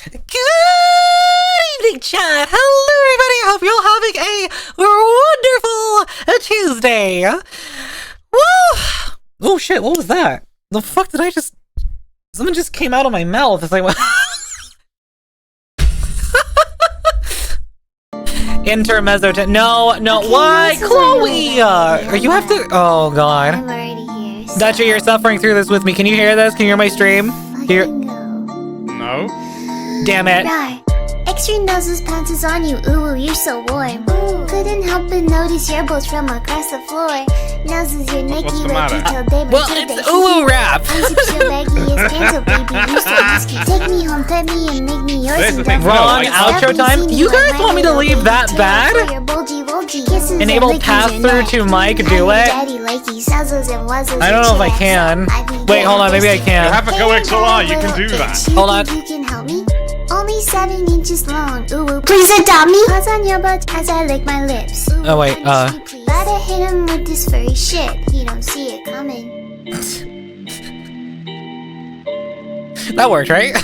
Good evening, chat. Hello, everybody. I hope you're having a wonderful Tuesday. Woo! Oh shit! What was that? The fuck did I just? Something just came out of my mouth as I went. Intermezzo. No. Why, Chloe? You have to. Oh god. I'm already here. Dutcha, you're suffering through this with me. Can you hear this? Can you hear my stream? No. Damn it. Right. Extra noses pounces on you, ooh, you're so warm. Couldn't help but notice your bolts from across the floor. Noses, you're Nicky, What's the like matter? detailed baby. Well, it's ooh rap. Unzips your leggiest panto, baby, you so risky. Take me home, pet me, and make me yours. There's the and thing, don't Wrong no, outro time. You guys want me to leave that bad? Enable pass-through to mic, do it? I don't know if I can. Wait, hold on, maybe I You can. have a Go XLR, you can do that. Hold on. You can help me? Only 7 inches long. Ooh, please adopt me. Paws on your butt as I lick my lips. Ooh, Oh, wait, punish me, please. Gotta hit him with this furry shit. He don't see it coming. That worked, right?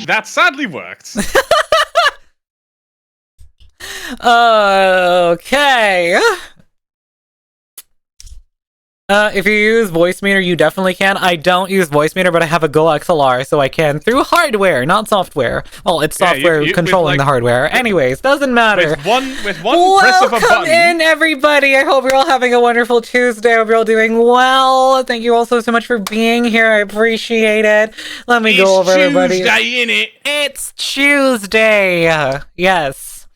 That sadly worked. Okay. If you use voice meter, you definitely can. I don't use voice meter, but I have a Go XLR, so I can through hardware, not software. Well, it's Yeah, software you controlling the hardware. Anyways, doesn't matter. With one press of a Welcome button. in, everybody. I hope you're all having a wonderful Tuesday. I hope you're all doing well. Thank you all so much for being here. I appreciate it. Let me go over everybody. Tuesday, innit? It's Tuesday. Yes.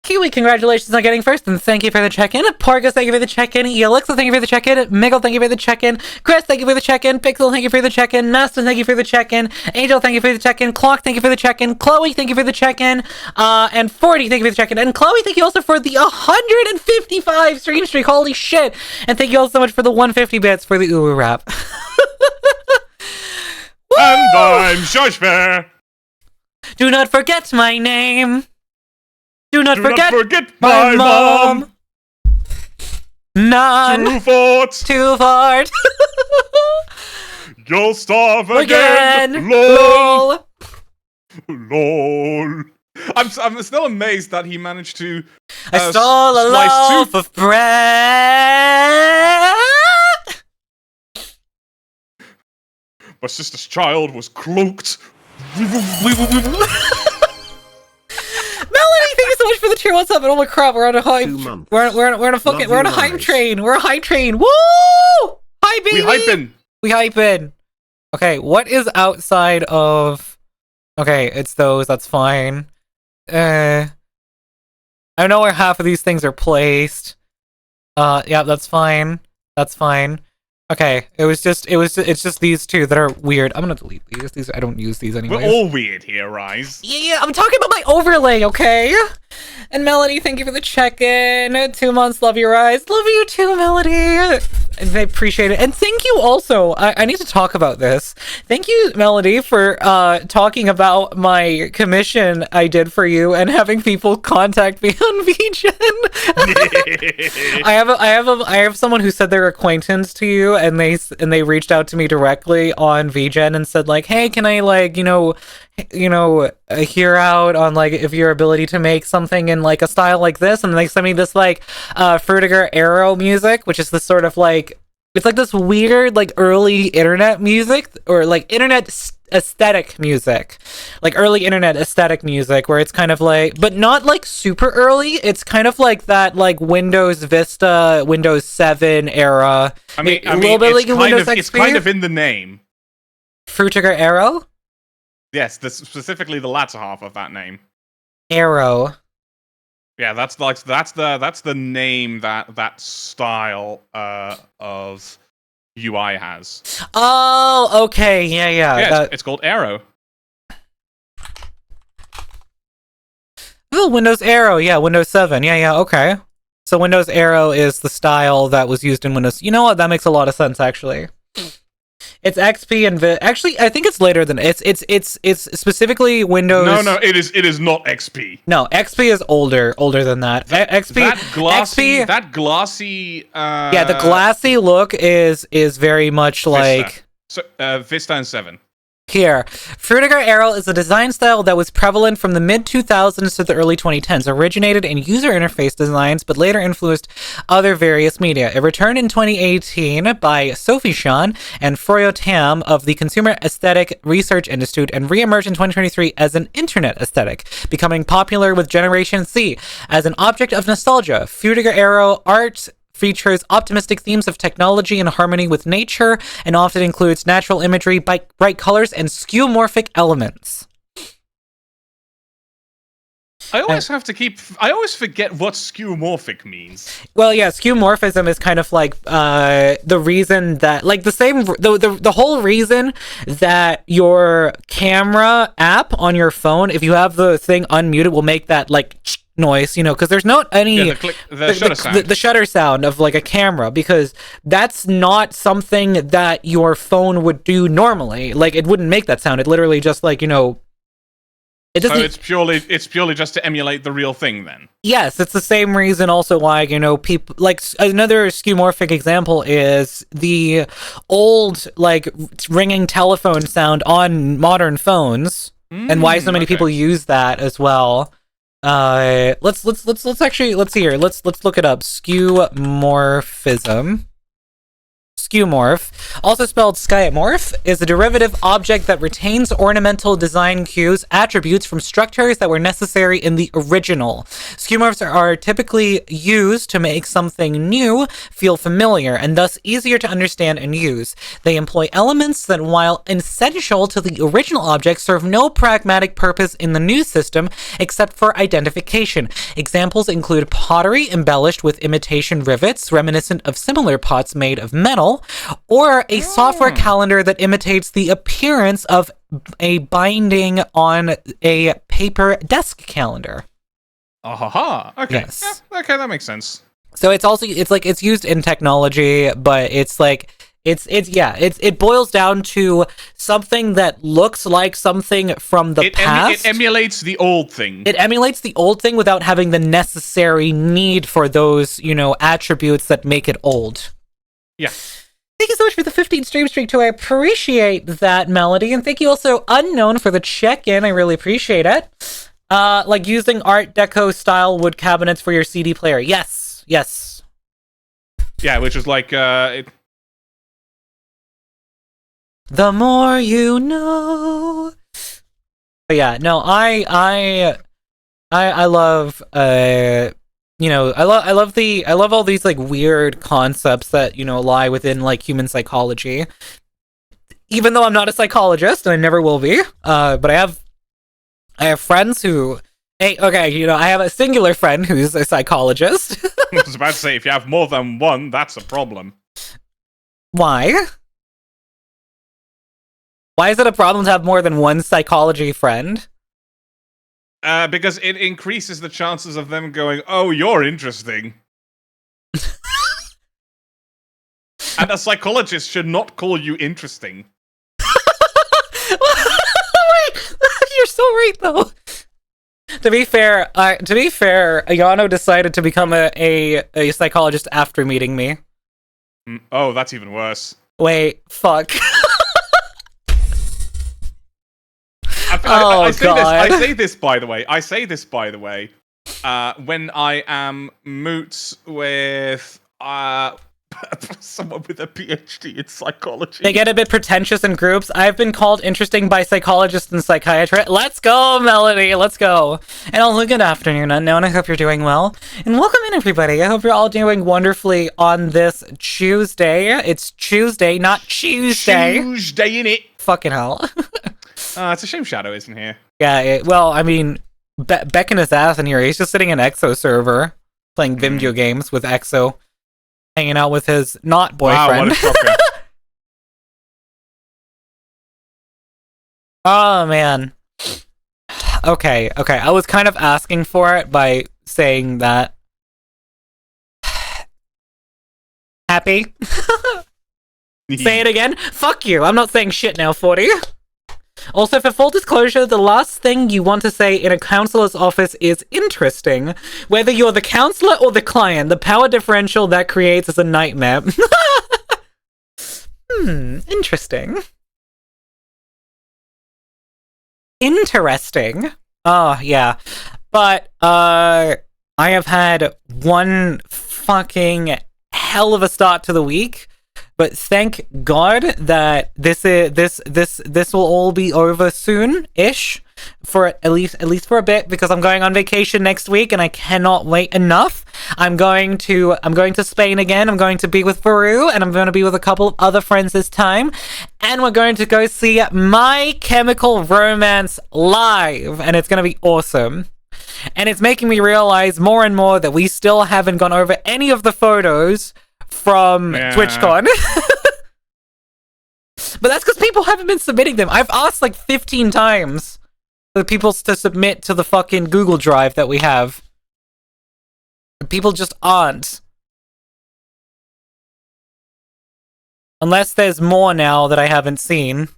Kiwi, congratulations on getting first, and thank you for the check-in. Porgus, thank you for the check-in. Alexa, thank you for the check-in. Miguel, thank you for the check-in. Chris, thank you for the check-in. Pixel, thank you for the check-in. Master, thank you for the check-in. Angel, thank you for the check-in. Clock, thank you for the check-in. Chloe, thank you for the check-in. And 40, thank you for the check-in. And Chloe, thank you also for the 155 stream streak. Holy shit! And thank you all so much for the 150 bits for the Uwu rap. And I'm Josh Bear. Do not forget my name. Do not Do forget, not forget my my mom. None. Too fort. Too far. You'll starve Again. again. Lol. Lol. Lol. I'm still amazed that he managed to. I stole a slice loaf of bread. My sister's child was cloaked. Melanie, thank you so much for the cheer. What's up? And oh my crap, we're on a hype. 2 months. We're on a fucking. Love We're on a you hype guys. train. We're a hype train. Woo! Hi, baby. We hyping. We hyping. Okay, what is outside of? Okay, it's those. That's fine. I don't know where half of these things are placed. Yeah, that's fine. That's fine. Okay, it's just these two that are weird. I'm gonna delete these. I don't use these We're anyways. all weird here, Rise. Yeah, I'm talking about my overlay, okay? And Melody, thank you for the check-in. 2 months, love your eyes. Love you too, Melody. And I appreciate it. And thank you also, I need to talk about this. Thank you, Melody, for talking about my commission I did for you and having people contact me on VGen. I have someone who said they're acquaintance to you, and they reached out to me directly on VGen and said like, hey, can I like, hear out on like if your ability to make something in like a style like this, and they sent me this like Frutiger Arrow music, which is this sort of like, it's like this weird like early internet music, or like internet aesthetic music, like early internet aesthetic music, where it's kind of like, but not like super early, it's kind of like that like Windows Vista, Windows 7 era. I mean, a little bit like Windows XP. It's kind of in the name. Frutiger Arrow? Yes, specifically the latter half of that name. Arrow. Yeah, that's the name that style of UI has. Oh, okay, yeah. Yeah, it's called Arrow. Oh, Windows Arrow, yeah, Windows 7, yeah, okay. So Windows Arrow is the style that was used in Windows. You know what? That makes a lot of sense, actually. It's XP and actually, I think it's later than it's specifically Windows. No, it is not XP. No, XP is older than that. XP, that glassy. Yeah, the glassy look is very much Vista. like Vista and 7. Here, Frutiger Arrow is a design style that was prevalent from the mid-2000s to the early 2010s, originated in user interface designs, but later influenced other various media. It returned in 2018 by Sophie Sean and Froyo Tam of the Consumer Aesthetic Research Institute and re-emerged in 2023 as an internet aesthetic, becoming popular with Generation C. As an object of nostalgia, Frutiger Arrow art features optimistic themes of technology and harmony with nature, and often includes natural imagery, bright colors, and skeuomorphic elements. I always I always forget what skeuomorphic means. Well, yeah, skeuomorphism is kind of like the reason that, like, the whole reason that your camera app on your phone, if you have the thing unmuted, will make that, like, noise, because there's not any the shutter sound. The shutter sound of like a camera, because that's not something that your phone would do normally. Like, it wouldn't make that sound. It literally just like, it doesn't. So it's purely just to emulate the real thing then. Yes, it's the same reason also why, people, like, another skeuomorphic example is the old, like, ringing telephone sound on modern phones, and why so many people use that as well. Let's see here. Let's look it up. Skeuomorphism. Skeuomorph, also spelled skeuomorph, is a derivative object that retains ornamental design cues, attributes from structures that were necessary in the original. Skeuomorphs are typically used to make something new feel familiar, and thus easier to understand and use. They employ elements that, while essential to the original object, serve no pragmatic purpose in the new system except for identification. Examples include pottery embellished with imitation rivets, reminiscent of similar pots made of metal, or a software calendar that imitates the appearance of a binding on a paper desk calendar. Okay. Yes. Yeah, okay, that makes sense. So it's used in technology, but it boils down to something that looks like something from the past. It emulates the old thing. It emulates the old thing without having the necessary need for those, attributes that make it old. Yeah. Thank you so much for the 15 stream streak too. I appreciate that, Melody. And thank you also, Unknown, for the check-in. I really appreciate it. Like using Art Deco style wood cabinets for your CD player. Yes. Yeah, which is like The more you know. But yeah, no, I love I love all these like weird concepts that, lie within like human psychology. Even though I'm not a psychologist and I never will be, but I have friends who, I have a singular friend who's a psychologist. I was about to say, if you have more than one, that's a problem. Why? Why is it a problem to have more than one psychology friend? Because it increases the chances of them going, oh, you're interesting. And a psychologist should not call you interesting. Wait, you're so right, though. To be fair, Ayano decided to become a psychologist after meeting me. Oh, that's even worse. Wait, fuck. I say this, by the way, when I am moots with someone with a PhD in psychology. They get a bit pretentious in groups. I've been called interesting by psychologists and psychiatrists. Let's go, Melody, let's go. And also, good afternoon, Unknown. I hope you're doing well. And welcome in, everybody. I hope you're all doing wonderfully on this Tuesday. It's Tuesday, not Tuesday. Tuesday, innit? Fucking hell. It's a shame Shadow isn't here. Yeah, becking his ass in here. He's just sitting in Exo server, playing video games with Exo, hanging out with his not boyfriend. Wow, what a shocker. Oh, man. Okay. I was kind of asking for it by saying that. Happy? Say it again? Fuck you. I'm not saying shit now, 40. Also, for full disclosure, the last thing you want to say in a counselor's office is interesting. Whether you're the counselor or the client, the power differential that creates is a nightmare. Interesting. interesting. Oh, yeah. But, I have had one fucking hell of a start to the week. But thank God that this will all be over soon-ish, for at least for a bit, because I'm going on vacation next week and I cannot wait enough. I'm going to Spain again. I'm going to be with Baru, and I'm going to be with a couple of other friends this time, and we're going to go see My Chemical Romance live, and it's going to be awesome. And it's making me realize more and more that we still haven't gone over any of the photos from TwitchCon. But that's because people haven't been submitting them. I've asked like 15 times for people to submit to the fucking Google Drive that we have. People just aren't. Unless there's more now that I haven't seen.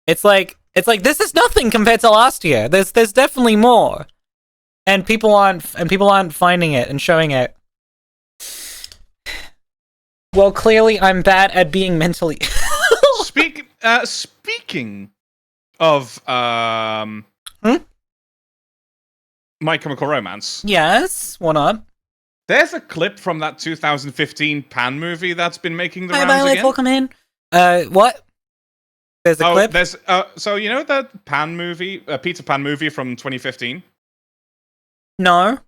It's like this is nothing compared to last year. There's definitely more. And people aren't finding it and showing it. Well, clearly I'm bad at being mentally Speaking of My Chemical Romance. Yes, what up? There's a clip from that 2015 Pan movie that's been making the rounds Violet, again. welcome in. What? There's a clip? There's so you know the Pan movie, Peter Pan movie from 2015? No.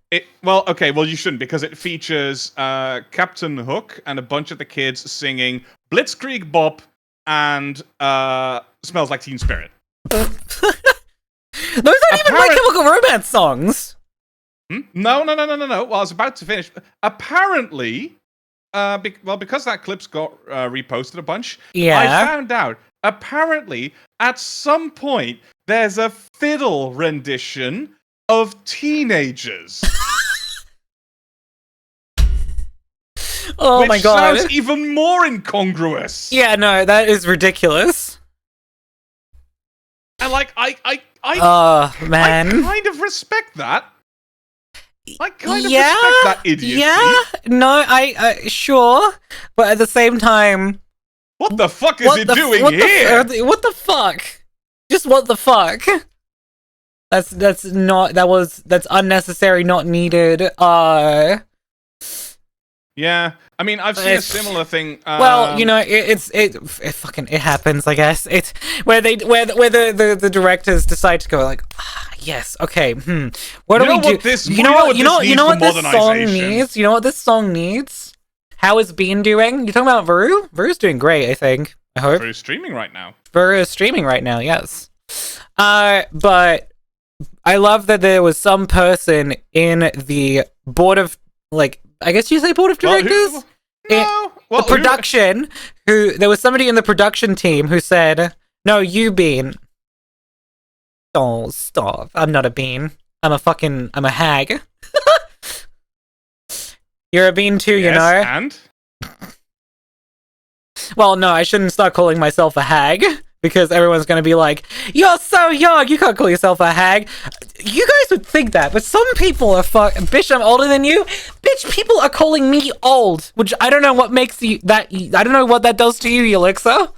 Well, you shouldn't, because it features Captain Hook and a bunch of the kids singing Blitzkrieg Bop and Smells Like Teen Spirit. Those aren't even My Chemical Romance songs. No. Well, I was about to finish. Apparently, because that clip's got reposted a bunch, yeah. I found out, apparently, at some point, there's a fiddle rendition of teenagers. Oh my god. Which sounds even more incongruous. Yeah, no, that is ridiculous. And like, man. I kind of respect that. I kind of respect that idiocy. Yeah, no, sure. But at the same time... What the fuck is it doing here? What the fuck? Just what the fuck? That's unnecessary, not needed. Yeah, I mean, I've seen a similar thing. Well, you know, it happens, I guess. It's where the directors decide to go like, yes, okay, what do we do? You know what this song needs? You know what this song needs? How is Bean doing? You talking about Varu? Varu's doing great, I think. I hope. Varu's streaming right now. Varu is streaming right now, yes. But I love that there was some person in the board of, like, I guess you say board of directors? Production, there was somebody in the production team who said, no, you Bean. Oh, stop. I'm not a bean. I'm a hag. You're a bean too, you know? And? Well, no, I shouldn't start calling myself a hag, because everyone's going to be like, you're so young, you can't call yourself a hag. You guys would think that, but some people are bitch, I'm older than you. Bitch, people are calling me old, which I don't know what makes you that, I don't know what that does to you, Elixir.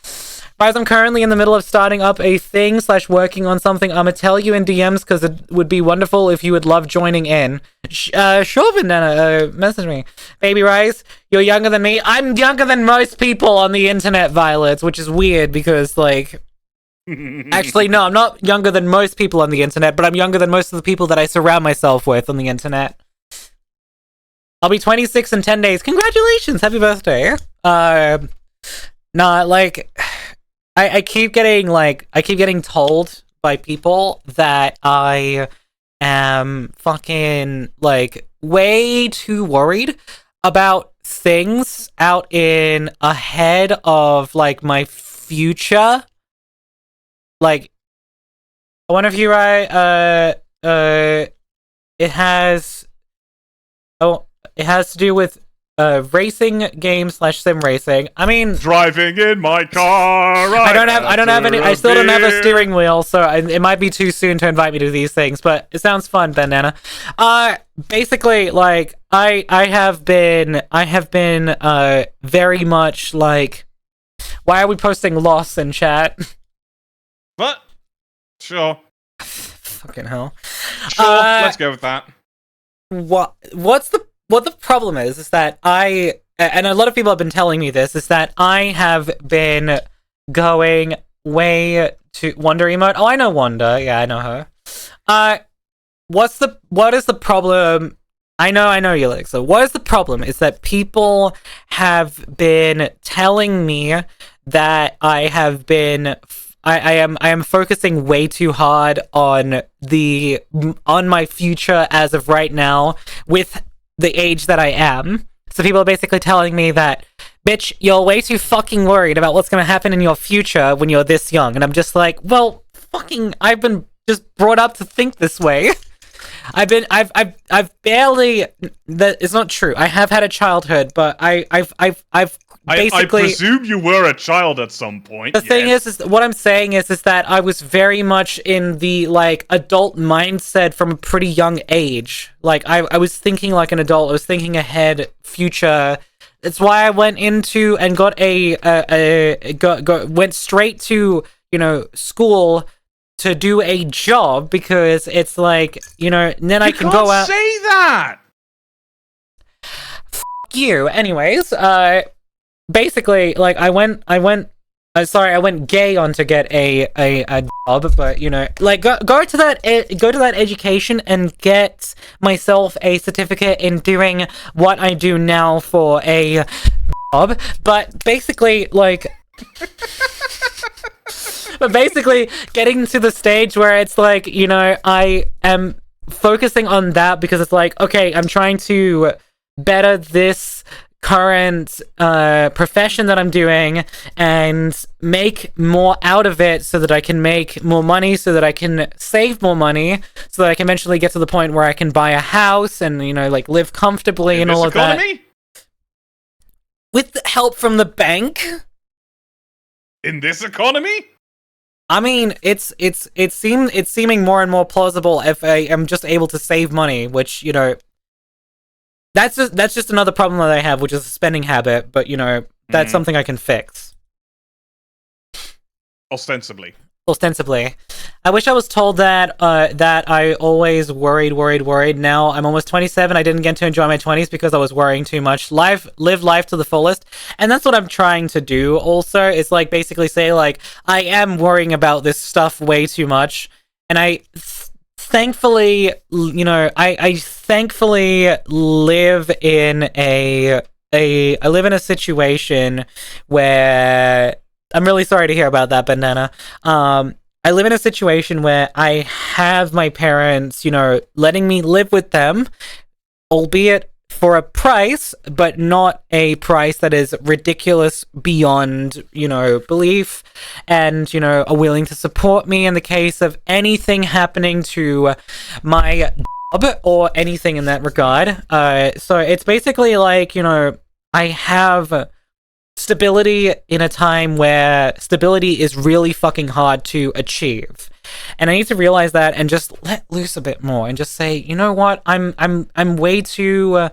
Guys, I'm currently in the middle of starting up a thing / working on something. I'm gonna tell you in DMs because it would be wonderful if you would love joining in. Sure, Bandana, message me. Baby Rice, you're younger than me. I'm younger than most people on the internet, Violets, which is weird because, like... Actually, no, I'm not younger than most people on the internet, but I'm younger than most of the people that I surround myself with on the internet. I'll be 26 in 10 days. Congratulations! Happy birthday. Nah, like... I keep getting told by people that I am fucking, like, way too worried about things out in ahead of, like, my future. Like, one of you, it has to do with racing game / sim racing. I mean, driving in my car. I still don't have a steering wheel, so it might be too soon to invite me to these things. But it sounds fun, Bandana. Basically, like I have been very much like. Why are we posting loss in chat? But sure, Fucking hell. sure. Let's go with that. What the problem is that and a lot of people have been telling me this, is that I have been going way to Wonder emote. Oh, I know Wanda. Yeah, I know her. What is the problem? I know Elix. So what is the problem is that people have been telling me that I am focusing way too hard on my future as of right now with the age that I am. So people are basically telling me that, bitch, you're way too fucking worried about what's gonna happen in your future when you're this young. And I'm just like, well, fucking, I've been just brought up to think this way. I've barely, that is not true. I have had a childhood, but I've basically, I presume you were a child at some point. the thing is what I'm saying is that I was very much in the, like, adult mindset from a pretty young age. Like, I was thinking like an adult. I was thinking ahead, future. That's why I went into and got went straight to, school to do a job, because it's like, then I can go out. Say that. F you. Anyways, basically, like, I went gay on to get a job, but like go to that education and get myself a certificate in doing what I do now for a job. But basically, like, getting to the stage where it's like, I am focusing on that because it's like, okay, I'm trying to better this current profession that I'm doing and make more out of it so that I can make more money, so that I can save more money, so that I can eventually get to the point where I can buy a house and, like, live comfortably and all of that. With the help from the bank. In this economy? I mean, it's seeming more and more plausible if I am just able to save money, which, that's just another problem that I have, which is a spending habit, but, that's something I can fix. Ostensibly. I wish I was told that I always worried. Now I'm almost 27. I didn't get to enjoy my 20s because I was worrying too much. Live life to the fullest. And that's what I'm trying to do also. It's like basically say, like, I am worrying about this stuff way too much. And I thankfully, I thankfully live in a situation where, I'm really sorry to hear about that, Banana. I live in a situation where I have my parents, letting me live with them, albeit for a price, but not a price that is ridiculous beyond, belief, and, are willing to support me in the case of anything happening to my job or anything in that regard. So it's basically like, I have stability in a time where stability is really fucking hard to achieve, and I need to realize that and just let loose a bit more and just say, you know what, I'm way too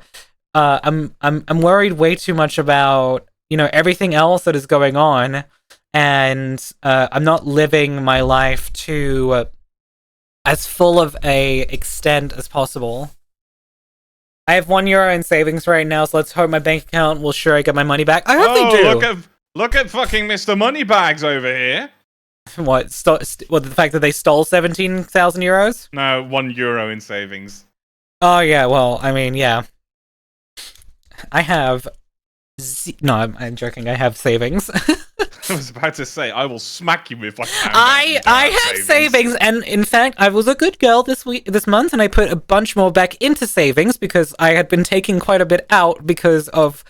I'm worried way too much about everything else that is going on, and I'm not living my life to as full of a extent as possible. I have €1 in savings right now, so let's hope my bank account will sure I get my money back. I hope they do. Look at fucking Mr. Moneybags over here. What? The fact that they stole 17,000 euros? No, €1 in savings. Oh yeah, well, I mean, yeah. I have. No, I'm joking. I have savings. I was about to say, I will smack you if I can. I have savings, and in fact, I was a good girl this month, and I put a bunch more back into savings because I had been taking quite a bit out because of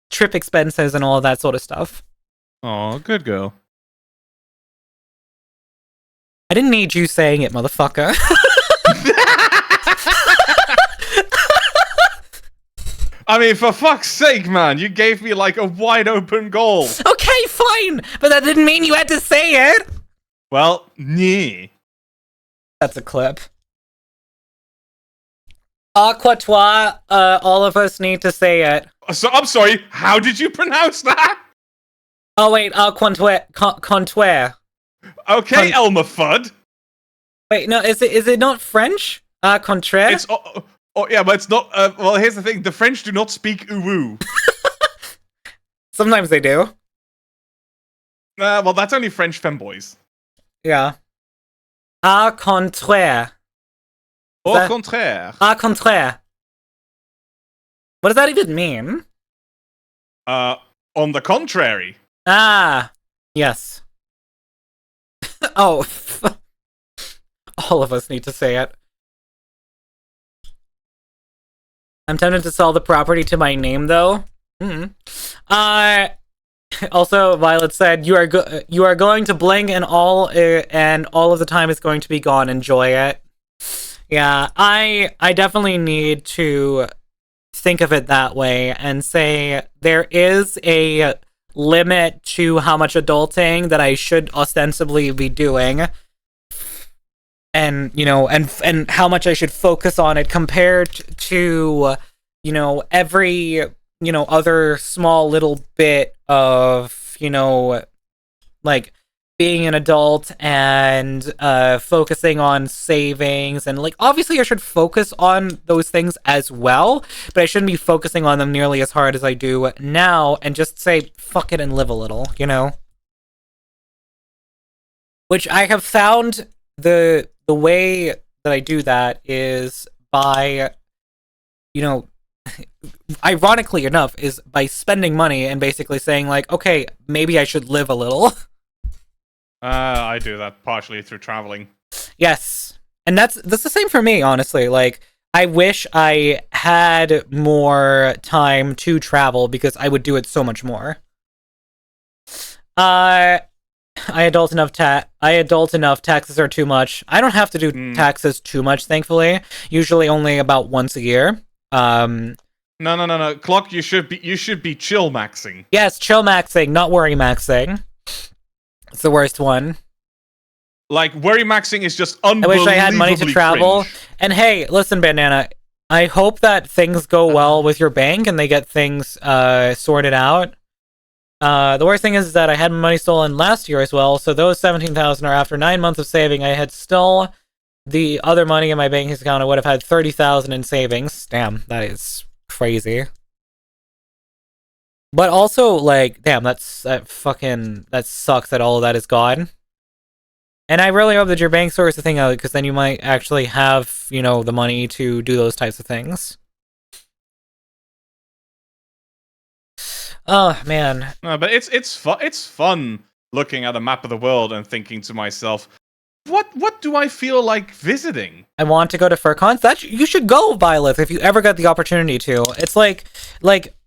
trip expenses and all of that sort of stuff. Oh, good girl. I didn't need you saying it, motherfucker. I mean, for fuck's sake, man, you gave me like a wide open goal. Okay, fine, but that didn't mean you had to say it. Well, nee. That's a clip. Aquatois, all of us need to say it. So, I'm sorry, how did you pronounce that? Oh wait, Contour. Okay, Elmer Fudd. Wait, no, is it not French? Contraire? It's yeah, but it's not. Well, here's the thing: the French do not speak uwu. Sometimes they do. Well, that's only French femboys. Yeah. Au contraire. Au contraire. Au contraire. What does that even mean? On the contrary. Ah, yes. Oh, all of us need to say it. I'm tempted to sell the property to my name, though. Also, Violet said, you are going to bling and all of the time is going to be gone. Enjoy it. Yeah, I definitely need to think of it that way and say there is a limit to how much adulting that I should ostensibly be doing, and and how much I should focus on it compared to every other small little bit of like being an adult and focusing on savings, and like obviously I should focus on those things as well, but I shouldn't be focusing on them nearly as hard as I do now and just say fuck it and live a little, which I have found the way that I do that is by ironically enough is by spending money and basically saying like, okay, maybe I should live a little. I do that partially through traveling. Yes. And that's the same for me, honestly. Like, I wish I had more time to travel because I would do it so much more. I adult enough, taxes are too much. I don't have to do taxes too much, thankfully. Usually only about once a year. No. Clock, you should be chill maxing. Yes, chill maxing, not worry maxing. It's the worst one. Like, worry maxing is just unbelievably I wish I had money to travel. Cringe. And hey, listen, Bandana, I hope that things go well with your bank and they get things sorted out. The worst thing is that I had money stolen last year as well, so those 17,000 are after 9 months of saving. I had still the other money in my bank account. I would have had 30,000 in savings. Damn, that is crazy. But also, like, damn, that sucks that all of that is gone. And I really hope that your bank sorts the thing out, because then you might actually have, the money to do those types of things. Oh, man. No, but it's fun looking at a map of the world and thinking to myself, what do I feel like visiting? I want to go to FurCons. You should go, Violet, if you ever get the opportunity to. It's like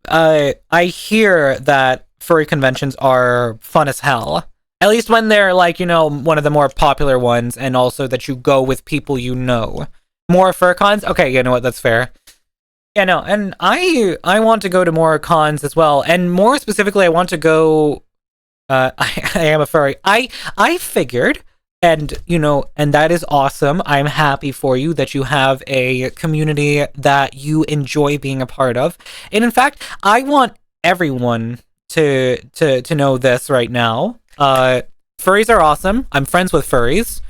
I hear that furry conventions are fun as hell. At least when they're like, one of the more popular ones, and also that you go with people you know. More FurCons? Okay, you know what, that's fair. Yeah, no, and I want to go to more cons as well, and more specifically, I want to go. I am a furry. I figured, and and that is awesome. I'm happy for you that you have a community that you enjoy being a part of, and in fact, I want everyone to know this right now. Furries are awesome. I'm friends with furries.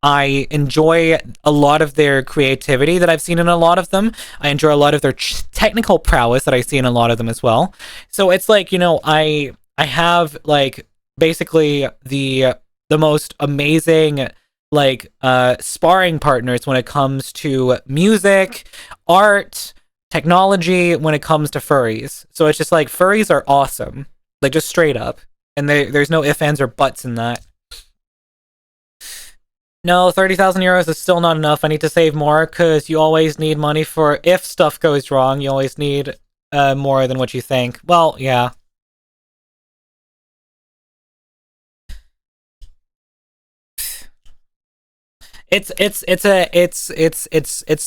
I enjoy a lot of their creativity that I've seen in a lot of them. I enjoy a lot of their technical prowess that I see in a lot of them as well. So it's like, I have like basically the most amazing like sparring partners when it comes to music, art, technology, when it comes to furries. So it's just like furries are awesome. Like just straight up. And there's no ifs, ands, or buts in that. No, 30,000 euros is still not enough. I need to save more, because you always need money for if stuff goes wrong. You always need more than what you think. Well, yeah. It's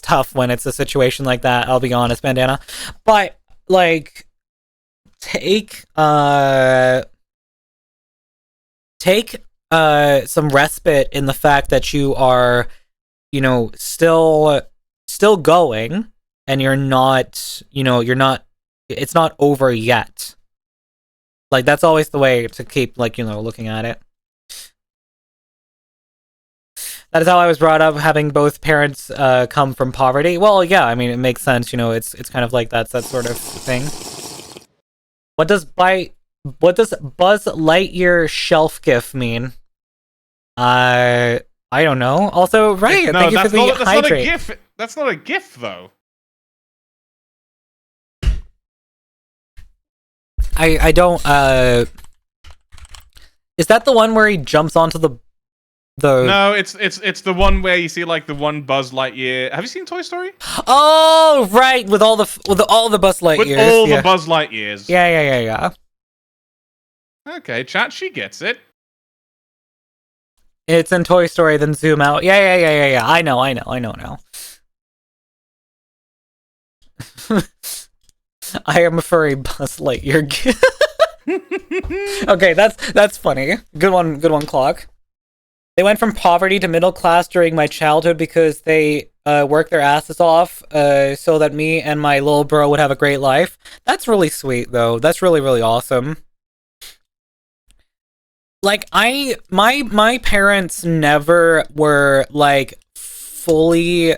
tough when it's a situation like that, I'll be honest, Bandana. But like take some respite in the fact that you are, still going, and you're not, it's not over yet. Like, that's always the way to keep, like, looking at it. that is how I was brought up, having both parents come from poverty. Well, yeah, I mean, it makes sense. You know, it's kind of like that sort of thing. What does Buzz Lightyear shelf gif mean? I don't know. Also, right, No, thank you for that's the not, that's not a hydrate. GIF. That's not a GIF, though. I don't, is that the one where he jumps onto the... No, it's the one where you see, like, the one Buzz Lightyear. Have you seen Toy Story? Oh, right, with all the Buzz Lightyears. With all the Buzz Lightyears. Yeah. Okay, chat, she gets it. It's in Toy Story, then zoom out. Yeah. I know now. I am a furry Buzz Lightyear. Okay, that's funny. Good one, Clock. They went from poverty to middle class during my childhood because they worked their asses off so that me and my little bro would have a great life. That's really sweet, though. That's really, really awesome. Like, my parents never were, like, fully...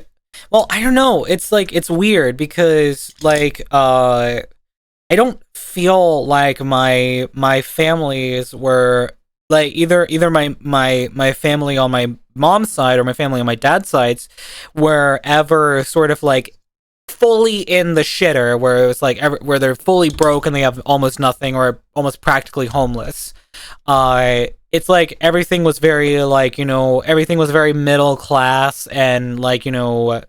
Well, I don't know. It's, like, it's weird because, like, I don't feel like my families were... Like, either my family on my mom's side or my family on my dad's sides were ever sort of, like, fully in the shitter, where it was, like, where they're fully broke and they have almost nothing or almost practically homeless. It's like everything was very, like, you know, everything was very middle class and, like, just,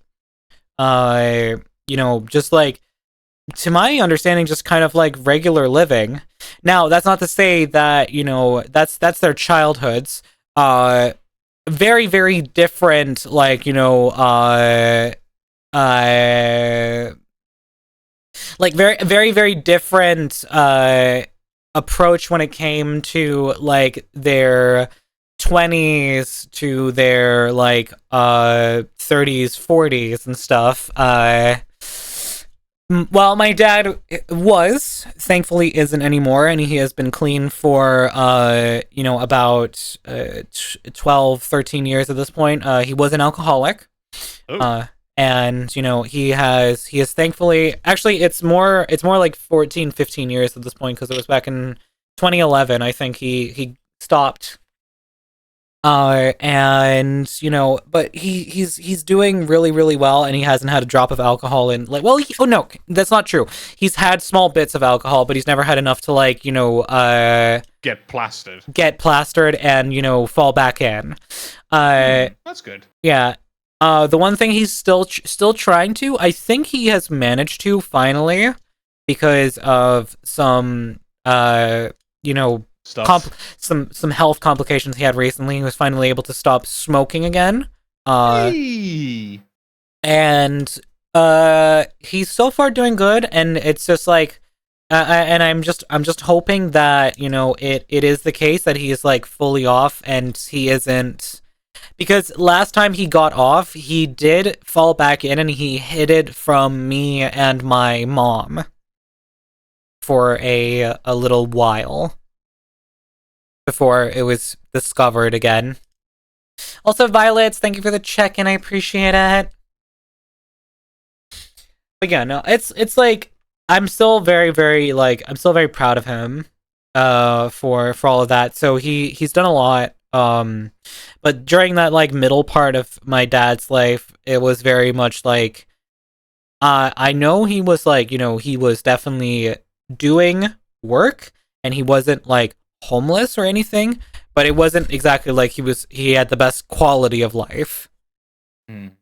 like, to my understanding, just kind of like regular living. Now, that's not to say that, you know, that's their childhoods. Very, very different, like, you know, like very, very, very different approach when it came to, like, their 20s to their, like, 30s, 40s and stuff. Well, my dad was, thankfully isn't anymore, and he has been clean for, about 12, 13 years at this point. He was an alcoholic. And, you know, he has thankfully, actually, it's more like 14, 15 years at this point, because it was back in 2011, I think he stopped. And, you know, but he's doing really, really well, and he hasn't had a drop of alcohol in, like, well, no, that's not true. He's had small bits of alcohol, but he's never had enough to, like, you know, get plastered and, you know, fall back in. That's good. Yeah. The one thing he's still trying to, I think he has managed to finally, because of some, you know, some health complications he had recently. He was finally able to stop smoking again. Hey. And he's so far doing good, and it's just like, and I'm just hoping that, you know, it is the case that he is, like, fully off, and he isn't, because last time he got off, he did fall back in, and he hid it from me and my mom for a little while before it was discovered again. Also, Violets, thank you for the check-in. I appreciate it. But yeah, no, it's like, I'm still very, very, like, I'm still very proud of him for all of that. So he's done a lot. But during that, like, middle part of my dad's life, it was very much like, I know he was, like, you know, he was definitely doing work, and he wasn't, like, homeless or anything, but it wasn't exactly like he had the best quality of life.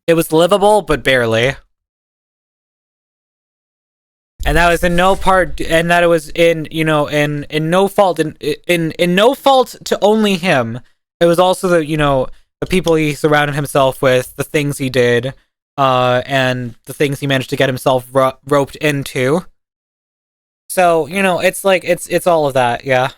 It was livable, but barely. And that was in no part, and that it was in, you know, in no fault, in no fault to only him. It was also the, you know, the people he surrounded himself with, the things he did, and the things he managed to get himself roped into. So, you know, it's like, it's all of that, yeah.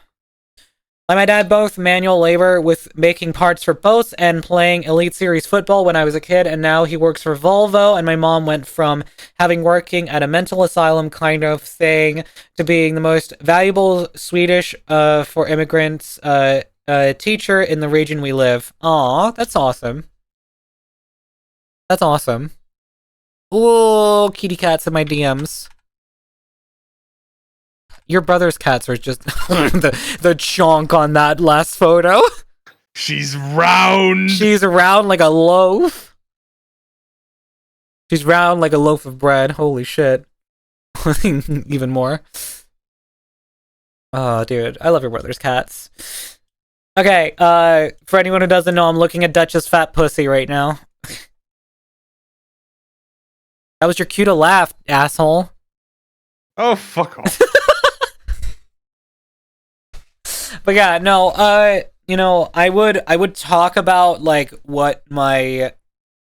Like my dad, both manual labor with making parts for boats and playing Elite Series football when I was a kid, and now he works for Volvo, and my mom went from having working at a mental asylum kind of thing to being the most valuable Swedish for immigrants teacher in the region we live. Aw, that's awesome. That's awesome. Ooh, kitty cats in my DMs. Your brother's cats are just the chonk on that last photo. She's round. She's round like a loaf. She's round like a loaf of bread. Holy shit. Even more. Oh, dude. I love your brother's cats. Okay, for anyone who doesn't know, I'm looking at Dutch's fat pussy right now. That was your cue to laugh, asshole. Oh, fuck off. But yeah, no, you know, I would talk about like what my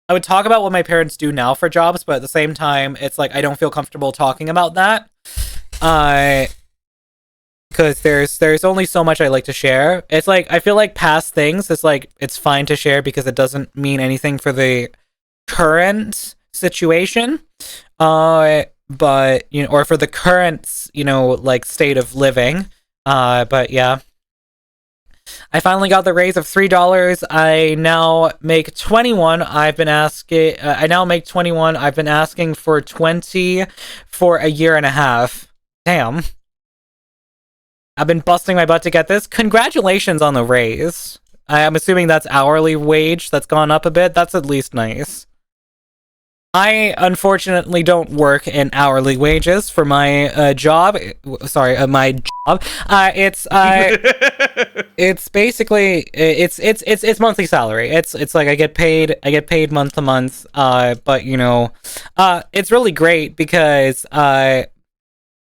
parents do now for jobs, but at the same time, it's like I don't feel comfortable talking about that. Because there's only so much I like to share. It's like I feel like past things, it's like it's fine to share because it doesn't mean anything for the current situation. But you know, or for the current, you know, like state of living. But yeah. I finally got the raise of $3. I now make 21. I've been asking. I now make 21. I've been asking for 20 for a year and a half. Damn. I've been busting my butt to get this. Congratulations on the raise. I'm assuming that's hourly wage. That's gone up a bit. That's at least nice. I unfortunately don't work in hourly wages for my job. Sorry, my job. It's basically it's monthly salary. It's like I get paid month to month. But you know, it's really great because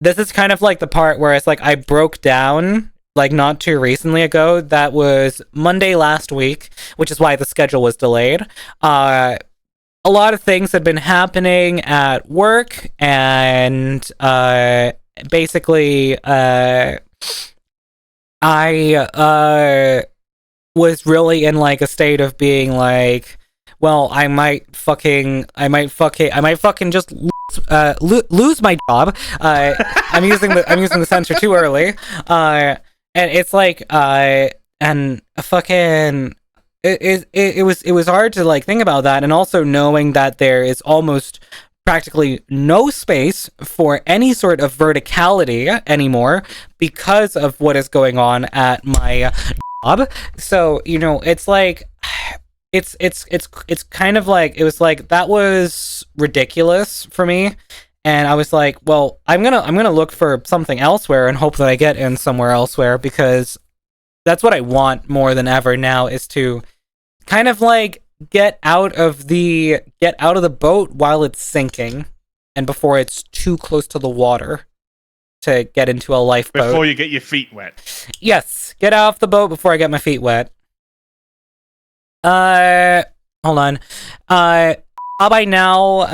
this is kind of like the part where it's like I broke down like not too recently ago. That was Monday last week, which is why the schedule was delayed. A lot of things had been happening at work, and basically, I was really in like a state of being like, well, I might fucking just lose my job. I'm using the censor too early. And it's like, and fucking. It was hard to like think about that, and also knowing that there is almost practically no space for any sort of verticality anymore because of what is going on at my job. So you know, it's like it's kind of like it was like that was ridiculous for me, and I was like, well, I'm gonna look for something elsewhere and hope that I get in somewhere elsewhere, because that's what I want more than ever now, is to kind of like get out of the boat while it's sinking and before it's too close to the water to get into a lifeboat. Before you get your feet wet. Yes, get off the boat before I get my feet wet. Hold on. By now,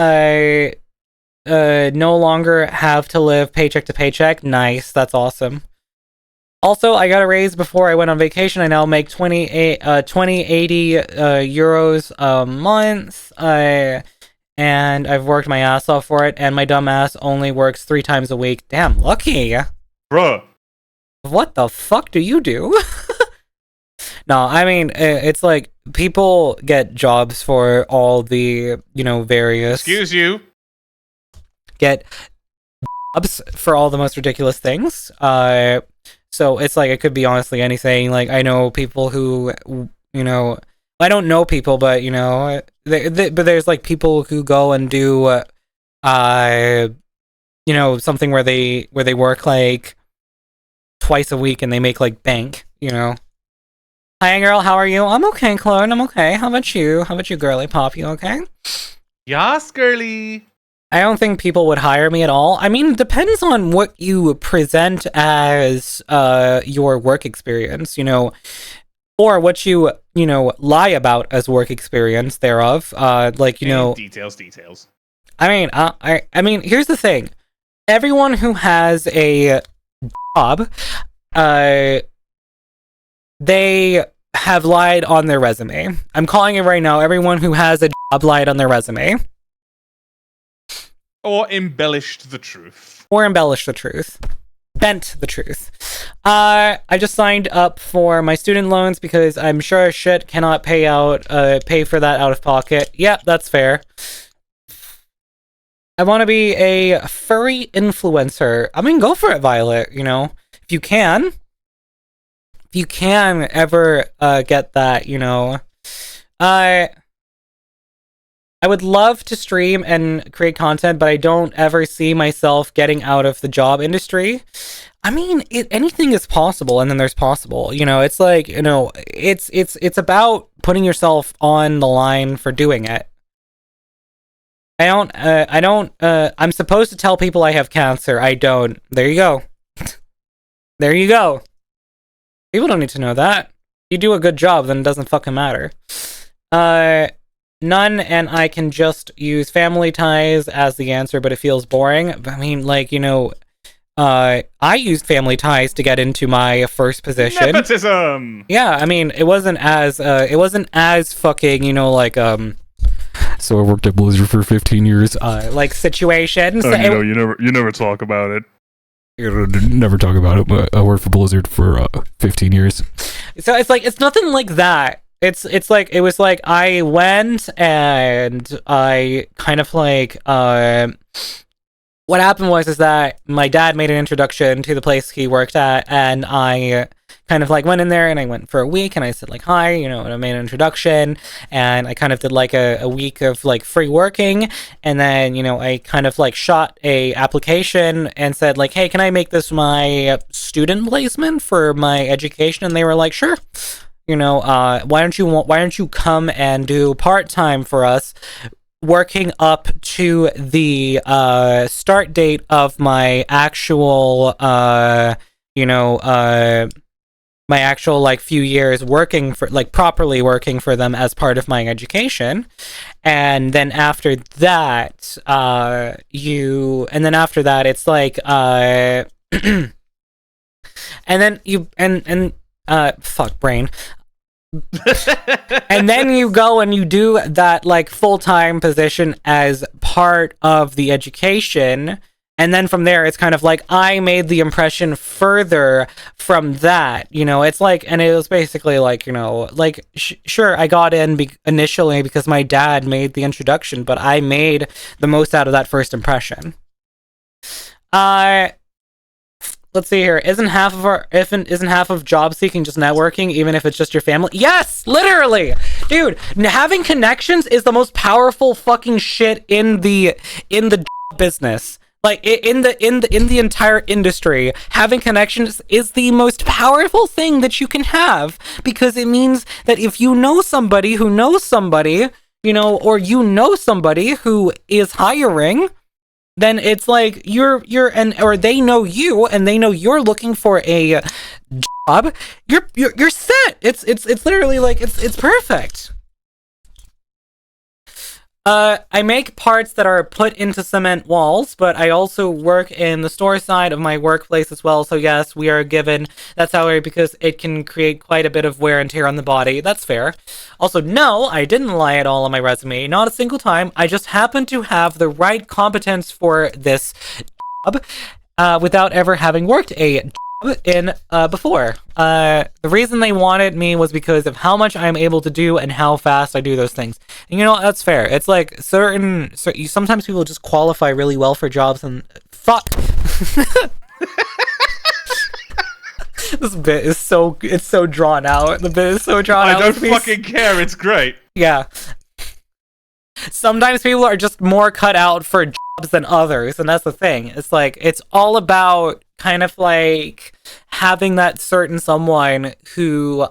no longer have to live paycheck to paycheck. Nice, that's awesome. Also, I got a raise before I went on vacation. I now make 80 euros a month. And I've worked my ass off for it, and my dumb ass only works 3 times a week. Damn, lucky. Bruh. What the fuck do you do? No, I mean, it's like, people get jobs for all the, you know, various... Excuse you. Get jobs for all the most ridiculous things. So it's like, it could be honestly anything. Like, I know people who, you know, I don't know people, but, you know, but there's like people who go and do, you know, something where they work like twice a week and they make like bank, you know. Hi, girl, how are you? I'm okay, Claude, I'm okay. How about you? How about you, girly pop? You okay? Yas, girly. I don't think people would hire me at all. I mean, it depends on what you present as your work experience, you know, or what you know, lie about as work experience thereof. Like, you know, details. I mean, I mean, here's the thing: everyone who has a job, they have lied on their resume. I'm calling it right now. Everyone who has a job lied on their resume. Or embellished the truth. Or embellish the truth. bent the truth. I just signed up for my student loans because I'm sure as shit cannot pay for that out of pocket. Yeah, that's fair. I want to be a furry influencer. I mean, go for it, Violet, you know? If you can ever get that, you know. I would love to stream and create content, but I don't ever see myself getting out of the job industry. I mean, anything is possible, and then there's possible. You know, it's like, you know, it's about putting yourself on the line for doing it. I'm supposed to tell people I have cancer. I don't. There you go. There you go. People don't need to know that. You do a good job, then it doesn't fucking matter. None, and I can just use family ties as the answer, but it feels boring. I mean, like, you know, I used family ties to get into my first position. Nepotism! Yeah, I mean, it wasn't as fucking, you know, like, so I worked at Blizzard for 15 years, like, situations. Oh, you never talk about it. Never talk about it, but I worked for Blizzard for 15 years. So it's like, it's nothing like that. It's like, it was like, I went and I kind of like, what happened was that my dad made an introduction to the place he worked at, and I kind of like went in there and I went for a week and I said like, hi, you know, and I made an introduction and I kind of did like a week of like free working, and then, you know, I kind of like shot a application and said like, hey, can I make this my student placement for my education? And they were like, sure. You know, why don't you come and do part-time for us, working up to the start date of my actual my actual like few years working for, like, properly working for them as part of my education. And then after that it's like and then you fuck brain. And then you go and you do that like full-time position as part of the education, and then from there it's kind of like I made the impression further from that, you know. It's like, and it was basically like, you know, like sure, I got in initially because my dad made the introduction, but I made the most out of that first impression. Let's see here. Isn't half of job seeking just networking, even if it's just your family? Yes, literally, dude. Having connections is the most powerful fucking shit in the business. Like in the entire industry, having connections is the most powerful thing that you can have, because it means that if you know somebody who knows somebody, you know, or you know somebody who is hiring, then it's like or they know you and they know you're looking for a job. You're set. It's literally like it's perfect. I make parts that are put into cement walls, but I also work in the store side of my workplace as well. So yes, we are given that salary because it can create quite a bit of wear and tear on the body. That's fair. Also, no, I didn't lie at all on my resume. Not a single time. I just happen to have the right competence for this job without ever having worked a job in before. The reason they wanted me was because of how much I'm able to do and how fast I do those things. And you know, that's fair. It's like sometimes people just qualify really well for jobs and fuck. This bit is so drawn out. The bit is so drawn out. I don't fucking care. It's great. Yeah. Sometimes people are just more cut out for jobs than others, and that's the thing. It's like, it's all about kind of like having that certain someone who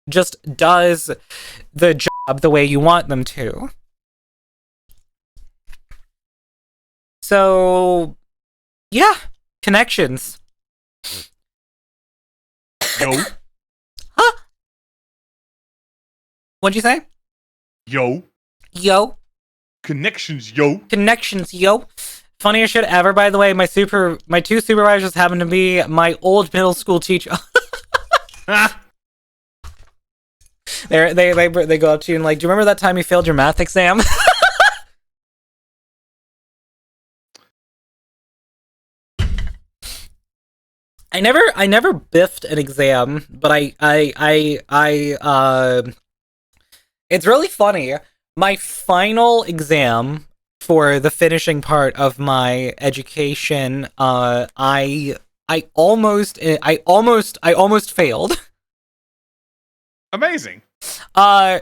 just does the job the way you want them to. So yeah, connections. Yo. Huh? What'd you say? Yo. Connections, yo. Funniest shit ever, by the way. My two supervisors happen to be my old middle school teacher. They go up to you and like, do you remember that time you failed your math exam? I never biffed an exam, but it's really funny. My final exam for the finishing part of my education, I almost failed. Amazing. And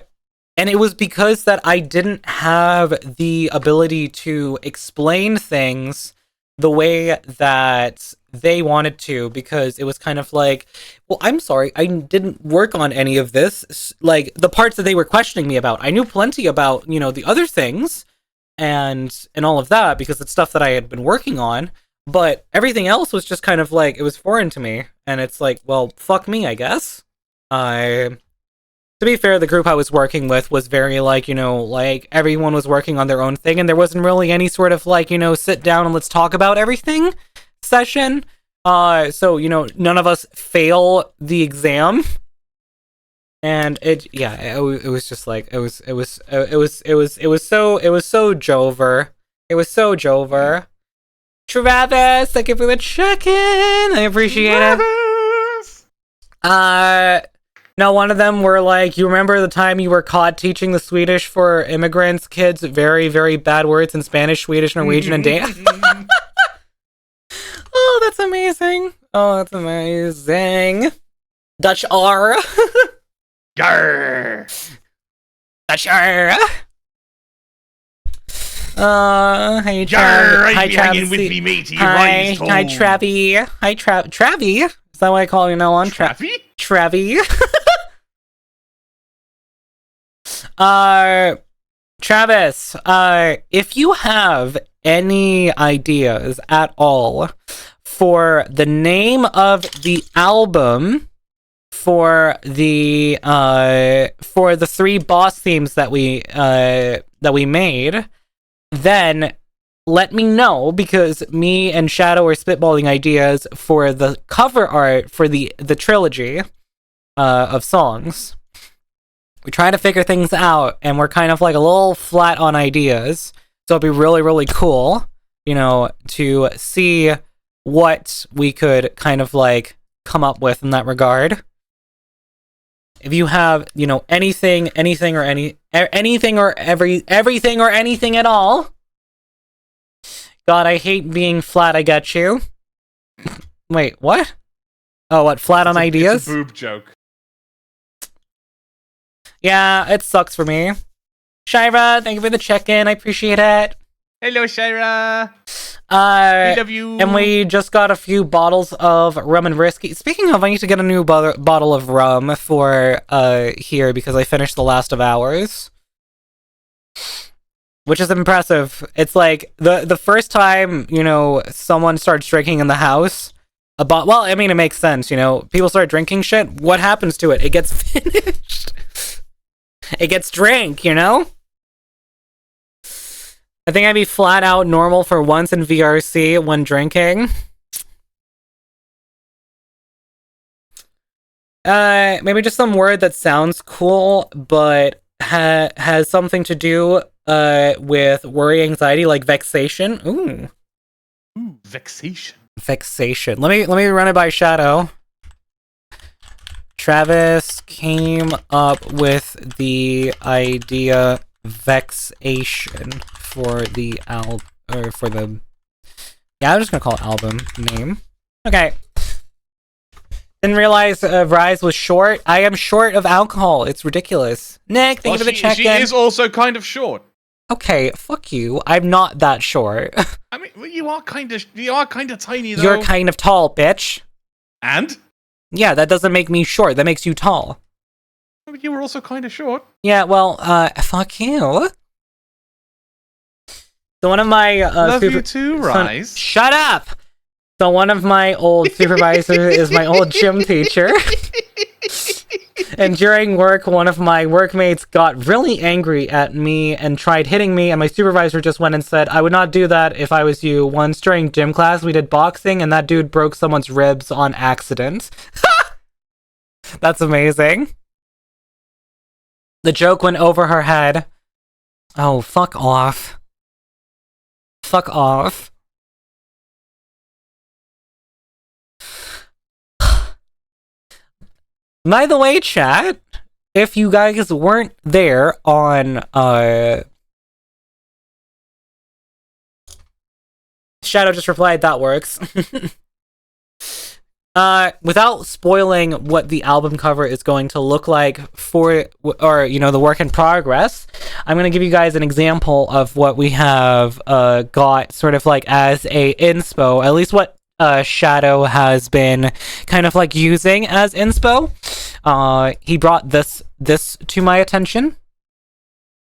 it was because that I didn't have the ability to explain things the way that they wanted to, because it was kind of like, well, I'm sorry, I didn't work on any of this. Like, the parts that they were questioning me about, I knew plenty about, the other things and all of that, because it's stuff that I had been working on, but everything else was just kind of like, it was foreign to me, and it's like, well, fuck me, I guess. To be fair, the group I was working with was very like, like everyone was working on their own thing, and there wasn't really any sort of like, sit down and let's talk about everything session. So, none of us fail the exam. And it was just like, it was so Jover. It was so Jover. Travis, thank you for the check-in. I appreciate it. No, one of them were like, you remember the time you were caught teaching the Swedish for immigrants kids very, very bad words in Spanish, Swedish, Norwegian, and Danish? Oh, that's amazing. Oh, that's amazing. Dutch R. Yarr. Dutch R. Hey, Yarr, hi, I'd be hanging with me, matey. Hi, Travie. Hi, Travie. Is that what I call you now on? Travie? Travie. Travis, if you have any ideas at all for the name of the album for the 3 boss themes that we made, then let me know, because me and Shadow are spitballing ideas for the cover art for the trilogy of songs. We try to figure things out, and we're kind of like a little flat on ideas. So it'd be really, really cool, to see what we could kind of like come up with in that regard. If you have, anything or anything at all. God, I hate being flat, I get you. Wait, what? Oh, what, flat on ideas? It's a boob joke. Yeah, it sucks for me. Shira, thank you for the check-in. I appreciate it. Hello, Shira. I love you. And we just got a few bottles of rum and whiskey. Speaking of, I need to get a new bottle of rum for here, because I finished the last of ours. Which is impressive. It's like the first time, someone starts drinking in the house. Well, I mean, it makes sense, people start drinking shit. What happens to it? It gets finished. It gets drank, I think I'd be flat out normal for once in VRC when drinking. Maybe just some word that sounds cool, but has something to do with worry, anxiety, like vexation. Ooh, vexation. Vexation. Let me run it by Shadow. Travis came up with the idea vexation for the I'm just gonna call it album name. Okay. Didn't realize Rise was short. I am short of alcohol. It's ridiculous. Nick, thank you for the check-in. She is also kind of short. Okay, fuck you. I'm not that short. I mean, you are kind of tiny though. You're kind of tall, bitch. And? Yeah, that doesn't make me short. That makes you tall. But you were also kind of short. Yeah, well, fuck you. So one of my love you too, Rise. Shut up. So one of my old supervisors is my old gym teacher. And during work, one of my workmates got really angry at me and tried hitting me, and my supervisor just went and said, I would not do that if I was you. Once during gym class, we did boxing, and that dude broke someone's ribs on accident. That's amazing. The joke went over her head. Oh, fuck off. Fuck off. By the way, chat, if you guys weren't there on Shadow just replied, that works. Without spoiling what the album cover is going to look like for, or, the work in progress, I'm going to give you guys an example of what we have got sort of like as a inspo, at least what Shadow has been kind of like using as inspo. He brought this to my attention,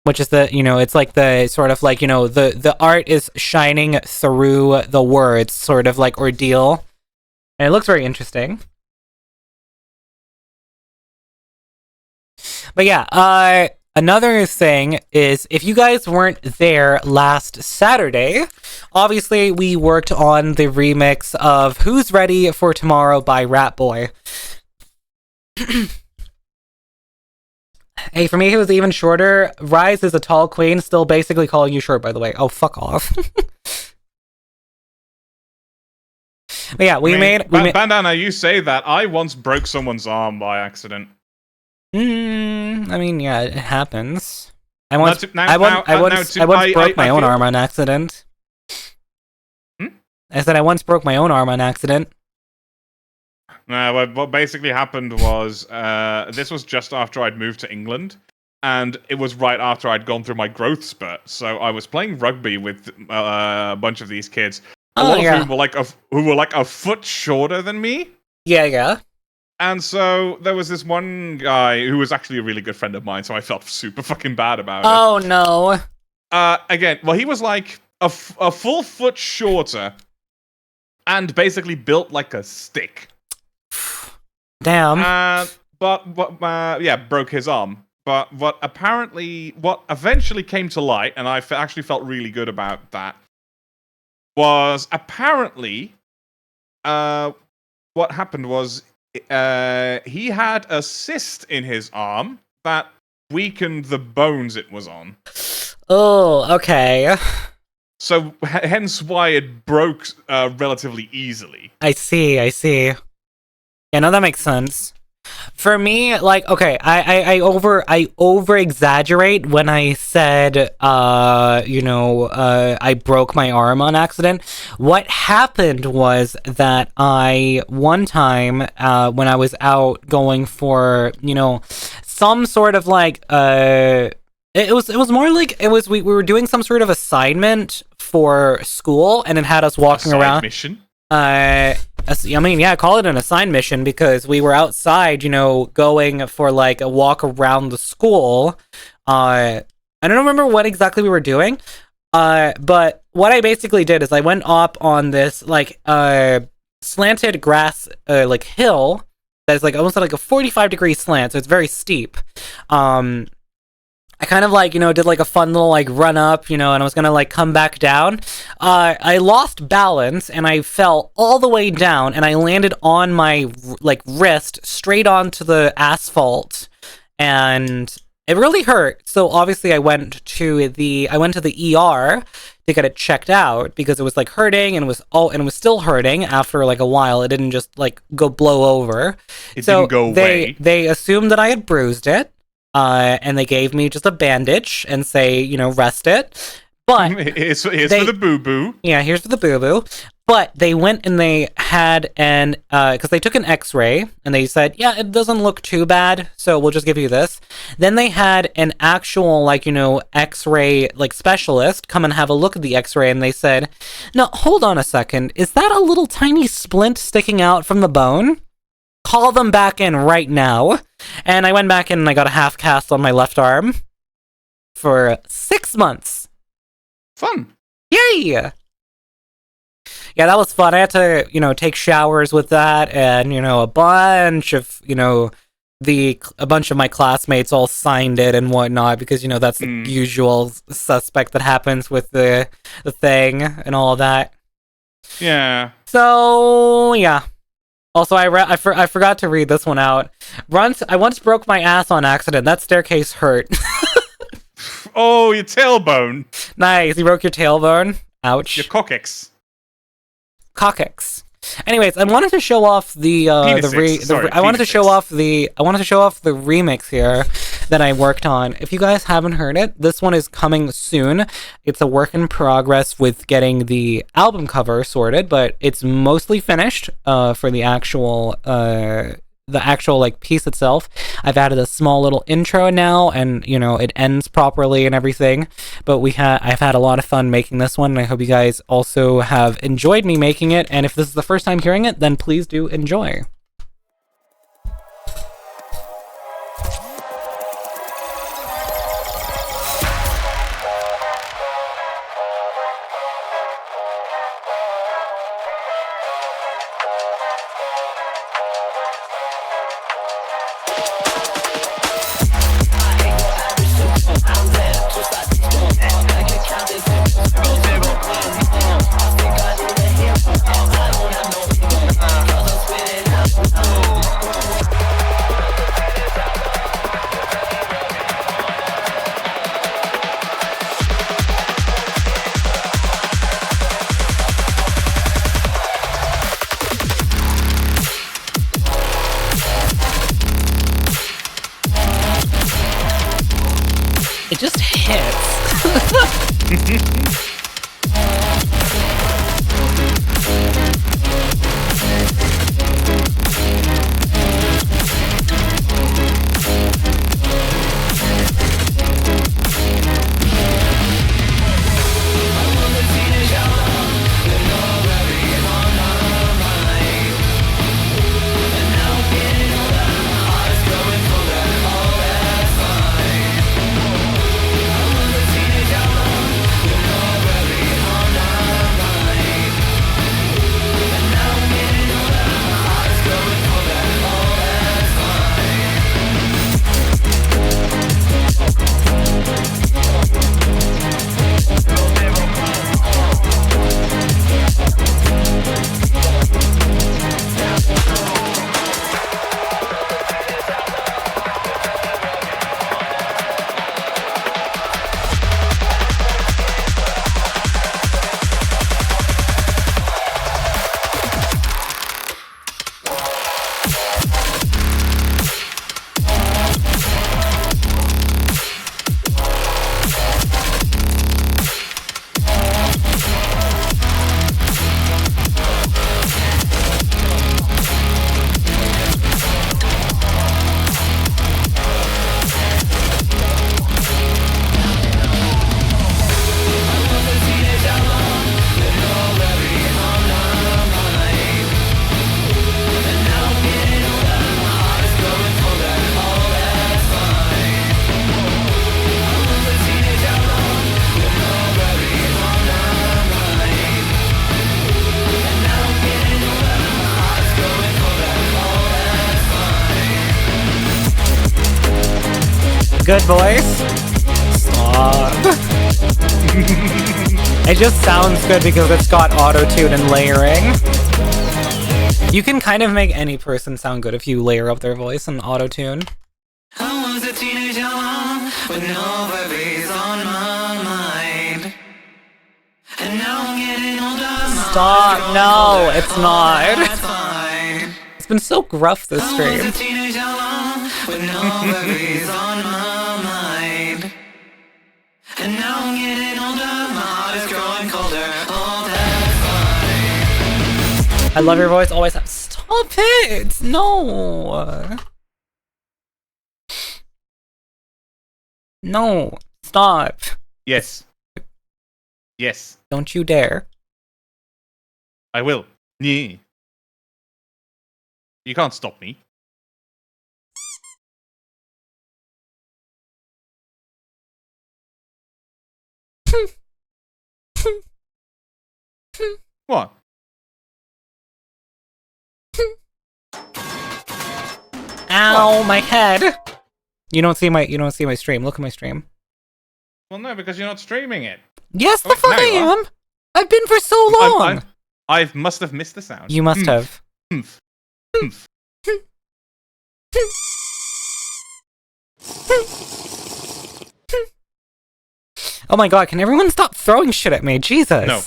which is it's like the sort of like, the art is shining through the words sort of like ordeal. And it looks very interesting. But yeah, another thing is, if you guys weren't there last Saturday, obviously we worked on the remix of Who's Ready for Tomorrow by Rat Boy. Hey, for me, it was even shorter. Rise is a tall queen, still basically calling you short, by the way. Oh, fuck off. But yeah, we made Bandana, you say that. I once broke someone's arm by accident. I mean, yeah, it happens. I once broke my own arm on accident. I said I once broke my own arm on accident. What basically happened was, this was just after I'd moved to England, and it was right after I'd gone through my growth spurt. So I was playing rugby with a bunch of these kids. A lot of whom were like a foot shorter than me. Yeah. And so there was this one guy who was actually a really good friend of mine, so I felt super fucking bad about it. Oh no. Again, well, he was like a full foot shorter, and basically built like a stick. Damn. But broke his arm. But what eventually came to light, and I actually felt really good about that, was apparently, what happened was, he had a cyst in his arm that weakened the bones it was on. Oh, okay. So, hence why it broke relatively easily. I see. Yeah, no, that makes sense. For me, like, okay, I over exaggerate when I said, I broke my arm on accident. What happened was that one time, when I was out going for, some sort of like, it was more like, we were doing some sort of assignment for school, and it had us walking around. Mission? I mean, yeah, call it an assigned mission, because we were outside, going for like a walk around the school. I don't remember what exactly we were doing, but what I basically did is I went up on this like slanted grass like hill that's like almost like a 45-degree slant, so it's very steep. I kind of like, did like a fun little like run up, and I was gonna like come back down. I lost balance and I fell all the way down, and I landed on my like wrist straight onto the asphalt, and it really hurt. So obviously I went to the ER to get it checked out, because it was like hurting, and it was still hurting after like a while. It didn't just like blow over. It didn't go away. They assumed that I had bruised it. And they gave me just a bandage and say, rest it. But here's for the boo-boo. Yeah, here's for the boo-boo. But they went and they had because they took an x-ray, and they said, yeah, it doesn't look too bad, so we'll just give you this. Then they had an actual, like, x-ray, like, specialist come and have a look at the x-ray, and they said, no, hold on a second. Is that a little tiny splint sticking out from the bone? Call them back in right now. And I went back in and I got a half cast on my left arm for 6 months. Fun. Yay! Yeah, that was fun. I had to, take showers with that, and, a bunch of, a bunch of my classmates all signed it and whatnot, because, that's the usual suspect that happens with the thing and all of that. Yeah. So, yeah. Also, I forgot to read this one out. I once broke my ass on accident. That staircase hurt. Oh, your tailbone. Nice. You broke your tailbone? Ouch. Your coccyx. Coccyx. Anyways, I wanted to show off I wanted to show off the remix here that I worked on. If you guys haven't heard it, this one is coming soon. It's a work in progress with getting the album cover sorted, but it's mostly finished for the actual like piece itself. I've added a small little intro now, and you know, it ends properly and everything. But I've had a lot of fun making this one, and I hope you guys also have enjoyed me making it. And if this is the first time hearing it, then please do enjoy. It just hits. Good voice. Stop. It just sounds good because it's got auto-tune and layering. You can kind of make any person sound good if you layer up their voice and auto-tune. I was a teenager with no worries on my mind. And now I'm getting older. Stop. No, it's not. It's been so gruff this stream. I was a teenager with no worries on my mind. And now I'm getting older. My heart is growing colder. Oh, that's fine. I love your voice. Always have. Stop it. No. No. Stop. Yes. Yes. Don't you dare. I will. Yeah. You can't stop me. What? Ow, my head. You don't see my stream. Look at my stream. Well, no, because you're not streaming it. Yes, the fuck I am. I've been for so long. I must have missed the sound. You must have. Oh my god, can everyone stop throwing shit at me? Jesus. No.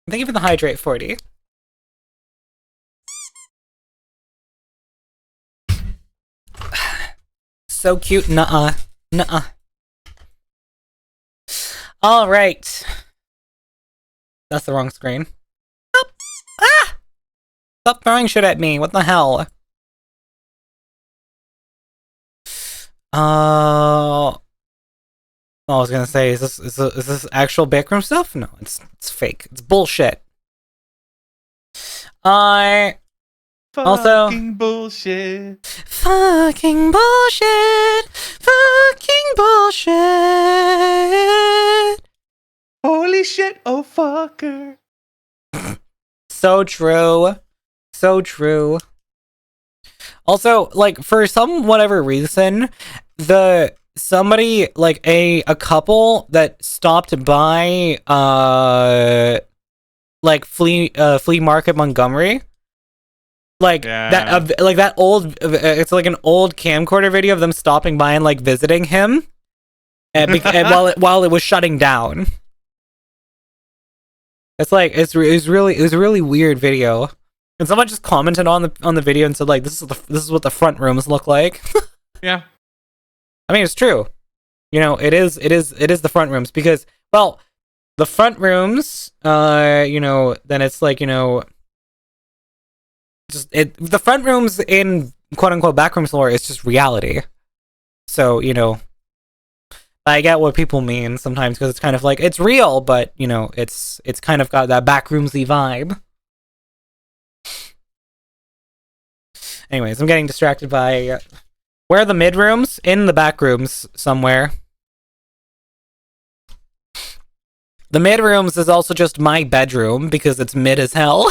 Thank you for the hydrate 40. So cute. Nuh-uh. Nuh-uh. All right. That's the wrong screen. Ah! Stop throwing shit at me. What the hell? I was gonna say, is this actual backroom stuff? No, it's fake. It's bullshit. Also, Fucking bullshit. fucking bullshit. Fucking bullshit. Holy shit, oh fucker. So true. So true. Also, like, for some whatever reason, somebody, like, a couple that stopped by like flea market Montgomery, like that old it's like an old camcorder video of them stopping by and like visiting him and while it was shutting down. It's like it was a really weird video. And someone just commented on the video and said, like, this is what the front rooms look like. Yeah. I mean, it's true. You know, it is the front rooms because, well, the front rooms, you know, then it's like, you know, the front rooms in quote unquote backrooms lore is just reality. So, you know, I get what people mean sometimes because it's kind of like it's real, but you know, it's kind of got that backroomsy vibe. Anyways, I'm getting distracted by where are the mid rooms? In the back rooms somewhere. The mid rooms is also just my bedroom because it's mid as hell.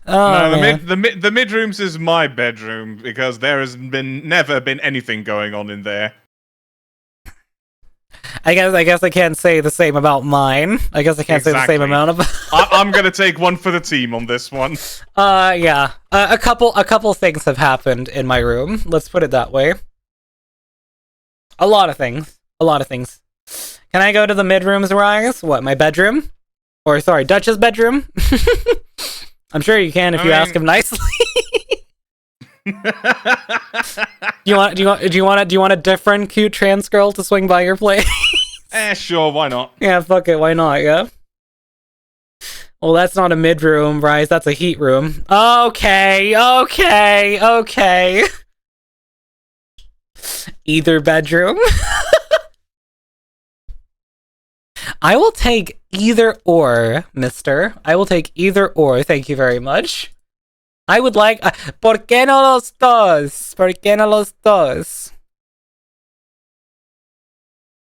No, the mid rooms is my bedroom because there has never been anything going on in there. I guess I can't say the same about mine. I guess I can't say the same amount of. I'm gonna take one for the team on this one. Yeah. A couple things have happened in my room. Let's put it that way. A lot of things. Can I go to the mid rooms, Rise? What, my bedroom? Or sorry, Dutch's bedroom? I'm sure you can if you ask him nicely. Do you want a different cute trans girl to swing by your place? Sure, why not? Yeah, fuck it, why not, yeah? Well, that's not a mid room, Rise, that's a heat room. Okay. Either bedroom. I will take either or, mister. I will take either or, thank you very much. I would like... ¿Por qué no los dos? ¿Por qué no los dos?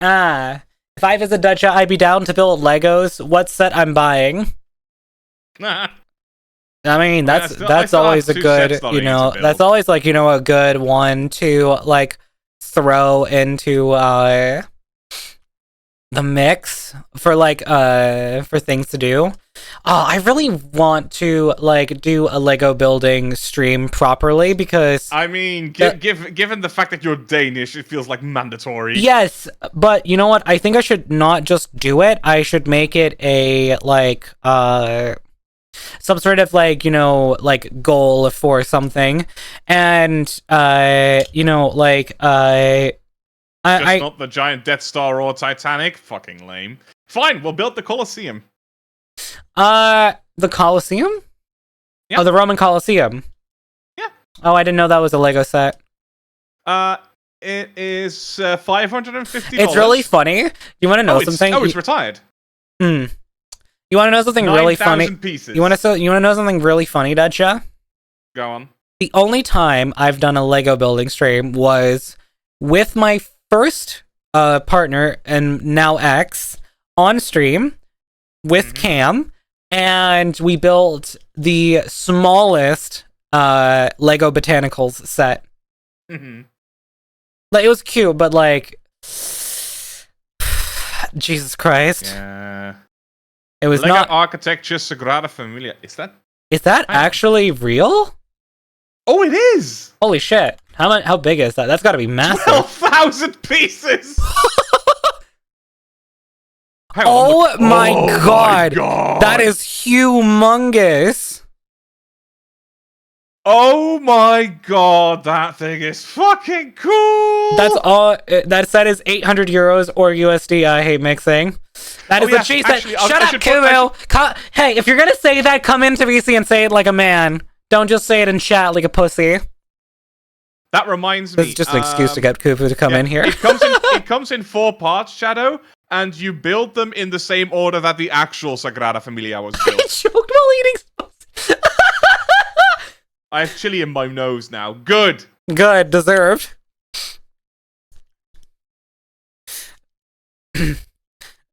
If I visit Dutcha, I'd be down to build Legos. What set I'm buying? I mean, that's always a good, you know, that's always like, you know, a good one to like throw into the mix for like for things to do. I really want to like do a Lego building stream properly because I mean, given the fact that you're Danish, it feels like mandatory. Yes, but you know what? I think I should not just do it. I should make it a like some sort of like, you know, like goal for something, and you know, like not the giant Death Star or Titanic. Fucking lame. Fine, we'll build the Colosseum. The Colosseum? Yeah. Oh, the Roman Colosseum. Yeah. Oh, I didn't know that was a Lego set. It is $550. It's really funny. You want to know something? It's retired. You want to know something really funny? Pieces. You want to know something really funny, Dutcha? Go on. The only time I've done a Lego building stream was with my first partner and now ex on stream with Cam, and we built the smallest Lego Botanicals set. Like, it was cute, but like, Jesus Christ. Yeah. It was Lego not Architecture Sagrada Familia. Is that actually real? Oh, it is. Holy shit! How big is that? That's got to be massive. 12,000 pieces. Oh my god! That is humongous. Oh my god, that thing is fucking cool! That's all. That set is 800 euros or USD. I hate mixing. That is yes, the cheese. actually, Shut I up, should Kumu. Hey, if you're gonna say that, come into VC and say it like a man. Don't just say it in chat like a pussy. That reminds me. This is just an excuse to get Kufu to come in here. It comes in 4 parts, Shadow, and you build them in the same order that the actual Sagrada Familia was I built. choked while eating. I have chili in my nose now. Good. Good, deserved.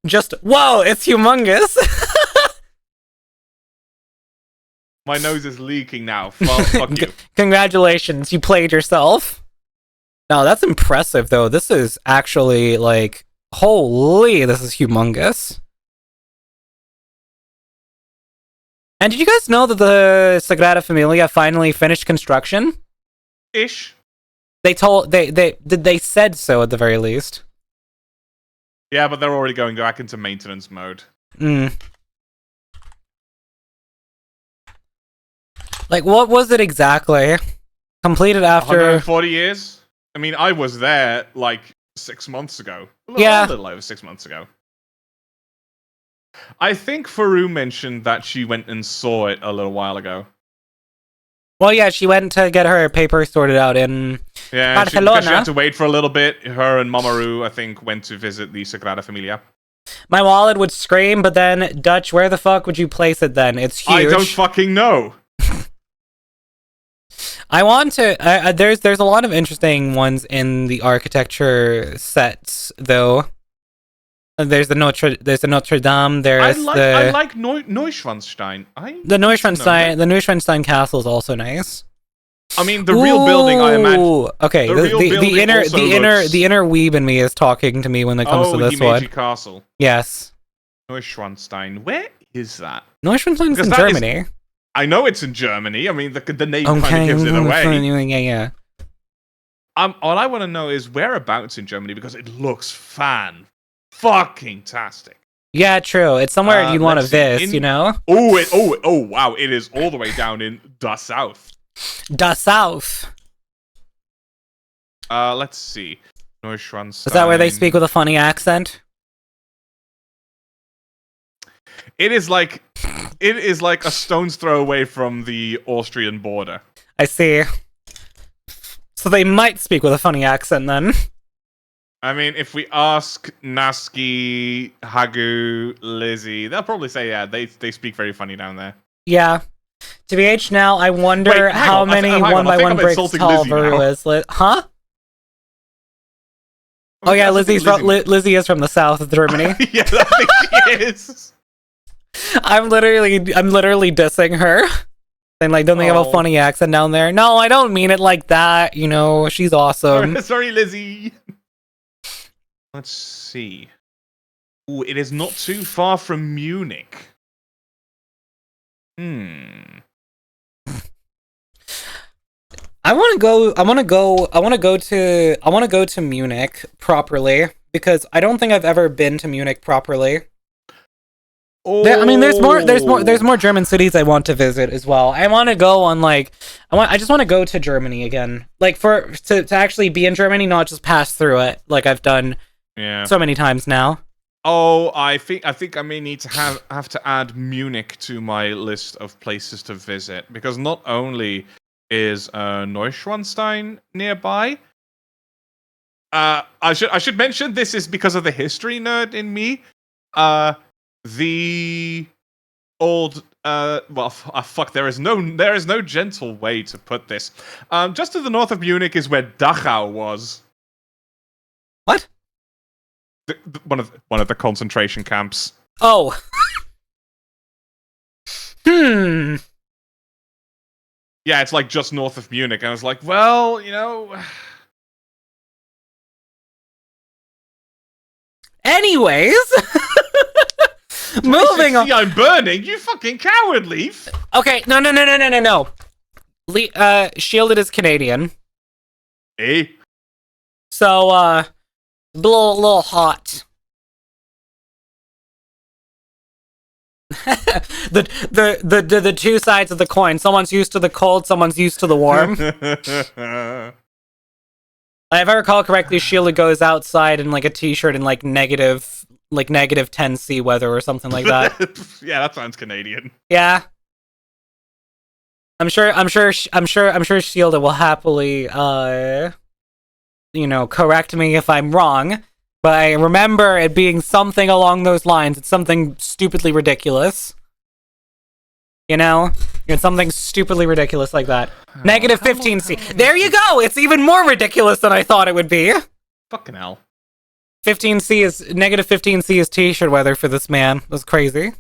Just whoa, it's humongous. My nose is leaking now. Fuck you. Congratulations, you played yourself. No, that's impressive though. This is actually like, holy, this is humongous. And did you guys know that the Sagrada Familia finally finished construction? Ish. They said so at the very least. Yeah, but they're already going back into maintenance mode. Like, what was it exactly? Completed after 140 years? I mean, I was there like 6 months ago. A little over 6 months ago. I think Faru mentioned that she went and saw it a little while ago. Well, yeah, she went to get her paper sorted out in Barcelona. Because she had to wait for a little bit. Her and Mamaru, I think, went to visit the Sagrada Familia. My wallet would scream, but then, Dutch, where the fuck would you place it then? It's huge. I don't fucking know. I want to. There's a lot of interesting ones in the architecture sets, though. There's the Notre Dame. There's I like Neuschwanstein. The Neuschwanstein Castle is also nice. I mean, the real building, I imagine. Okay, the inner weeb in me is talking to me when it comes to this one. Castle. Yes. Neuschwanstein. Where is that? Neuschwanstein is in Germany. I know it's in Germany. I mean, the name kind of gives it away. Yeah. All I want to know is whereabouts in Germany because it looks fucking tastic. Yeah, true. It's somewhere you'd want to visit, you know? Oh, wow. It is all the way down in the south. The south. Let's see. Neuschwanstein. Is that where they speak with a funny accent? It is like a stone's throw away from the Austrian border. I see. So they might speak with a funny accent then. I mean, if we ask Naski, Hagu, Lizzie, they'll probably say, yeah, they speak very funny down there. Yeah. To BH now, I wonder how many 1x1 bricks tall Veru is. Huh? Oh yeah, Lizzie is from the south of Germany. Yeah, I think she is. I'm literally dissing her. And like, don't they have a funny accent down there? No, I don't mean it like that. You know, she's awesome. Sorry, Lizzie. Let's see. Ooh, it is not too far from Munich. I want to go to Munich properly because I don't think I've ever been to Munich properly. Oh. There's more German cities I want to visit as well. I want to go on I just want to go to Germany again. Like to actually be in Germany, not just pass through it like I've done so many times now. Oh, I think I may need to have to add Munich to my list of places to visit because not only is Neuschwanstein nearby. I should mention this is because of the history nerd in me. The old fuck. There is no gentle way to put this. Just to the north of Munich is where Dachau was. What? One of the concentration camps. Oh. Yeah, it's like just north of Munich. And I was like, well, you know. Anyways. Moving on. I'm burning. You fucking coward, Leaf. Okay, no. Shielded is Canadian. Eh? So, a little hot. the two sides of the coin. Someone's used to the cold, someone's used to the warm. If I recall correctly, Sheila goes outside in like a t-shirt in like negative 10°C weather or something like that. Yeah, that sounds Canadian. Yeah. I'm sure Sheila will happily correct me if I'm wrong, but I remember it being something along those lines. It's something stupidly ridiculous. It's something stupidly ridiculous like that. Negative 15°C. There you go! It's even more ridiculous than I thought it would be. Fucking hell. Negative 15°C is t-shirt weather for this man. That's crazy.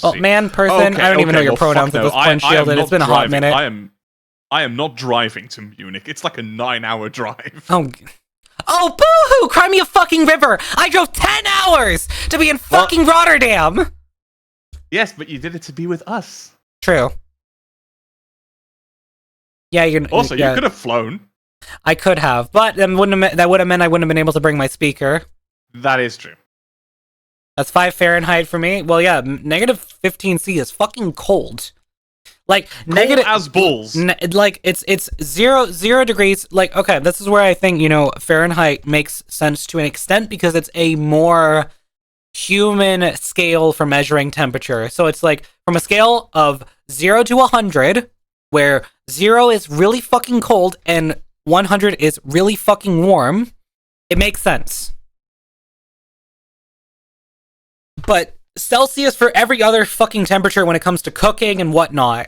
Well, man, person, I don't even know your pronouns at this point, Shielded. It's been a hot minute. I am not driving to Munich. It's like a 9-hour drive. Oh, boo-hoo! Cry me a fucking river! I drove 10 hours to be in fucking Rotterdam! Yes, but you did it to be with us. True. Yeah, you could have flown. I could have, but that would have meant I wouldn't have been able to bring my speaker. That is true. That's 5 Fahrenheit for me. Well, yeah, negative 15°C is fucking cold. Like cold negative as balls. Like it's 0 degrees. Like, okay, this is where I think Fahrenheit makes sense to an extent because it's a more human scale for measuring temperature. So it's like from a scale of 0 to 100, where 0 is really fucking cold and 100 is really fucking warm. It makes sense. But Celsius for every other fucking temperature when it comes to cooking and whatnot.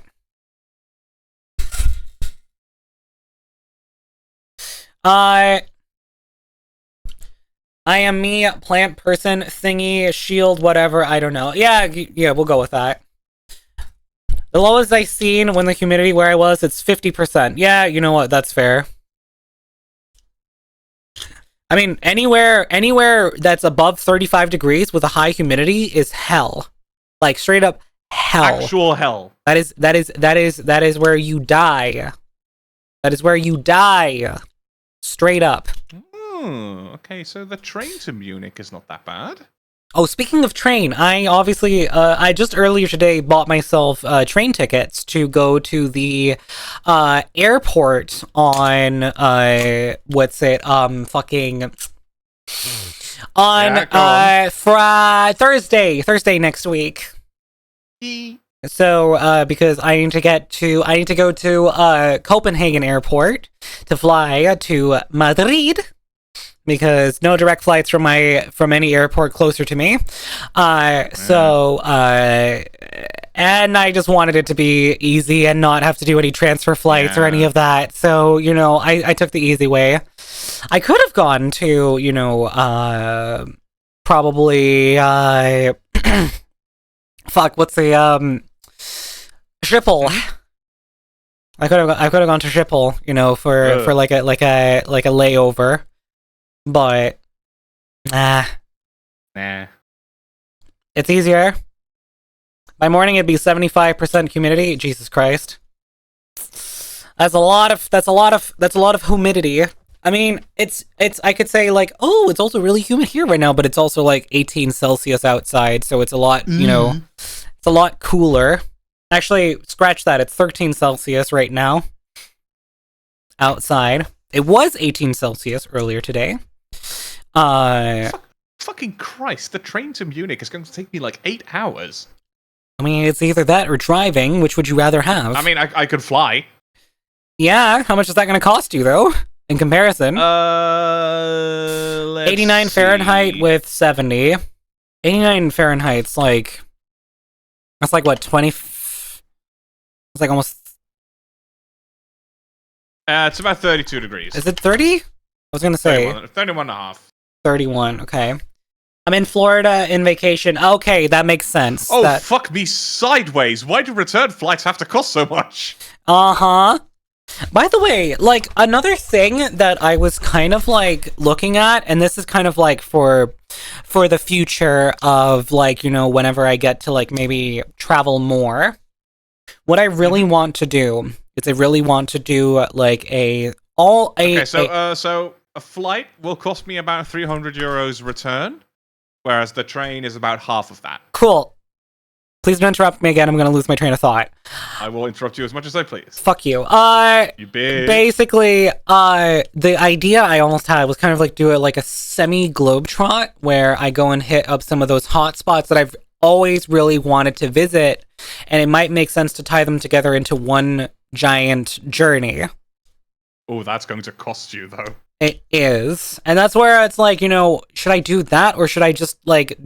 I am me, plant person, thingy, shield, whatever, I don't know. Yeah, we'll go with that. The lowest I seen when the humidity where I was, it's 50%. Yeah, you know what, that's fair. I mean, anywhere that's above 35 degrees with a high humidity is hell. Like, straight up hell. Actual hell. That is where you die. That is where you die. Straight up. Okay, so the train to Munich is not that bad. Oh, speaking of train, I obviously, I just earlier today bought myself train tickets to go to the airport on, Thursday next week. So, because I need to go to Copenhagen Airport to fly to Madrid. Because no direct flights from any airport closer to me. And I just wanted it to be easy and not have to do any transfer flights or any of that. So, I took the easy way. I could have gone to, probably, Schiphol. I could have gone to Schiphol, for like a layover. But, nah. It's easier. By morning, it'd be 75% humidity. Jesus Christ, that's a lot of humidity. I mean, it's. I could say like, oh, it's also really humid here right now, but it's also like 18 Celsius outside, so it's a lot. It's a lot cooler. Actually, scratch that. It's 13 Celsius right now. Outside, it was 18 Celsius earlier today. Fucking Christ, the train to Munich is going to take me like 8 hours. I mean, it's either that or driving. Which would you rather have? I mean, I could fly. Yeah, how much is that going to cost you, though? In comparison? 89 Fahrenheit with 70. 89 Fahrenheit's like... That's like, what, 20... It's like almost... It's about 32 degrees. Is it 30? I was going to say... 31 and a half. 31, okay. I'm in Florida in vacation. Okay, that makes sense. Oh, fuck me sideways. Why do return flights have to cost so much? Uh-huh. By the way, like, another thing that I was kind of, like, looking at, and this is kind of, like, for the future of, like, whenever I get to, like, maybe travel more, what I really want to do is I really want to do, like, so a flight will cost me about €300 return, whereas the train is about half of that. Cool. Please don't interrupt me again. I'm gonna lose my train of thought. I will interrupt you as much as I please. Fuck you. You bitch. Basically, the idea I almost had was kind of like do it like a semi globetrot where I go and hit up some of those hot spots that I've always really wanted to visit, and it might make sense to tie them together into one giant journey. Oh, that's going to cost you though. It is, and that's where it's like, should I do that, or should I just like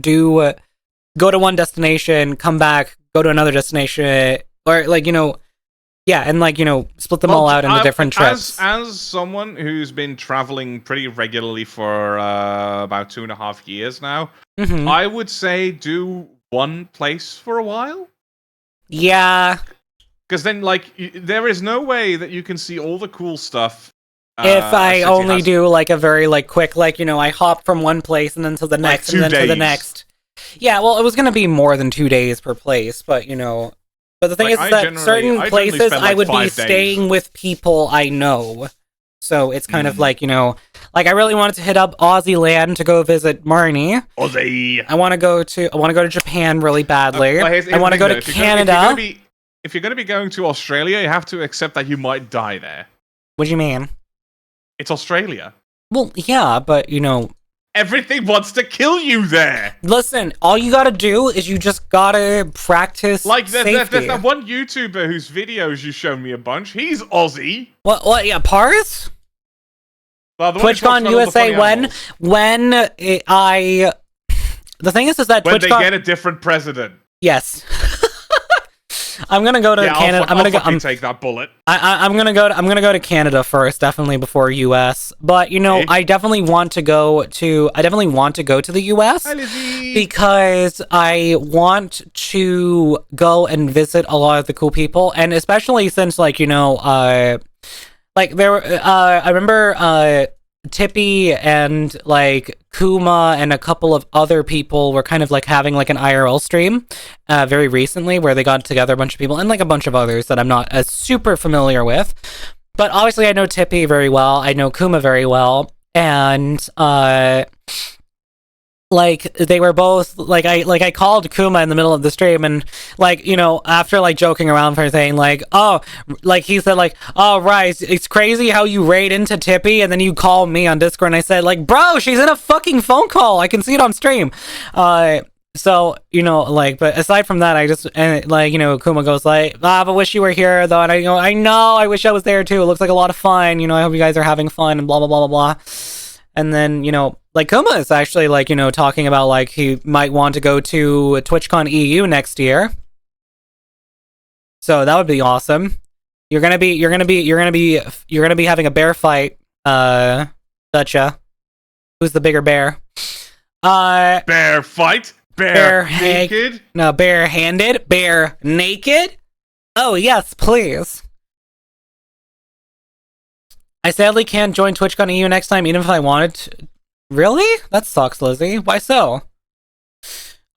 go to one destination, come back, go to another destination, or like yeah, and like split them all out into different trips. As someone who's been traveling pretty regularly for about 2.5 years now, I would say do one place for a while. Yeah, because then like there is no way that you can see all the cool stuff. If I only do like a very like quick, like I hop from one place and then to the next, and then to the next. Yeah, well, it was gonna be more than 2 days per place, but but the thing is that certain places I would be staying with people I know, so it's kind of like like I really wanted to hit up Aussie land to go visit Marnie. Aussie. I want to go to Japan really badly. I want to go to Canada. If you're gonna be going to Australia, you have to accept that you might die there. What do you mean? It's Australia. Well, yeah, but everything wants to kill you there. Listen, all you gotta do is you just gotta practice safety. There's that one YouTuber whose videos you showed me a bunch. He's Aussie. What? Yeah, Paris? Well, TwitchCon USA when the thing is that when TwitchCon... they get a different president. Yes. I'm gonna go to Canada. I'm gonna take that bullet. I'm gonna go to Canada first, definitely before US. But I definitely want to go to the US because I want to go and visit a lot of the cool people, and especially since I remember Tippy and like Kuma and a couple of other people were kind of like having like an IRL stream very recently where they got together a bunch of people and like a bunch of others that I'm not as super familiar with. But obviously I know Tippy very well, I know Kuma very well, and like they were both like I called Kuma in the middle of the stream, and like after like joking around for saying like, oh, like he said like, oh right, it's crazy how you raid into Tippy and then you call me on Discord, and I said like, bro, she's in a fucking phone call, I can see it on stream. So like, but aside from that, I just Kuma goes like, but wish you were here though, and I know, I wish I was there too, it looks like a lot of fun, I hope you guys are having fun and blah blah blah blah blah. And then, like, Kuma is actually, like, talking about, like, he might want to go to TwitchCon EU next year. So that would be awesome. You're gonna be having a bear fight, Dutcha. Who's the bigger bear? Bear fight? Bear naked? No, bare-handed? Bear naked? Oh, yes, please. I sadly can't join TwitchCon EU next time, even if I wanted to. Really? That sucks, Lizzie. Why so?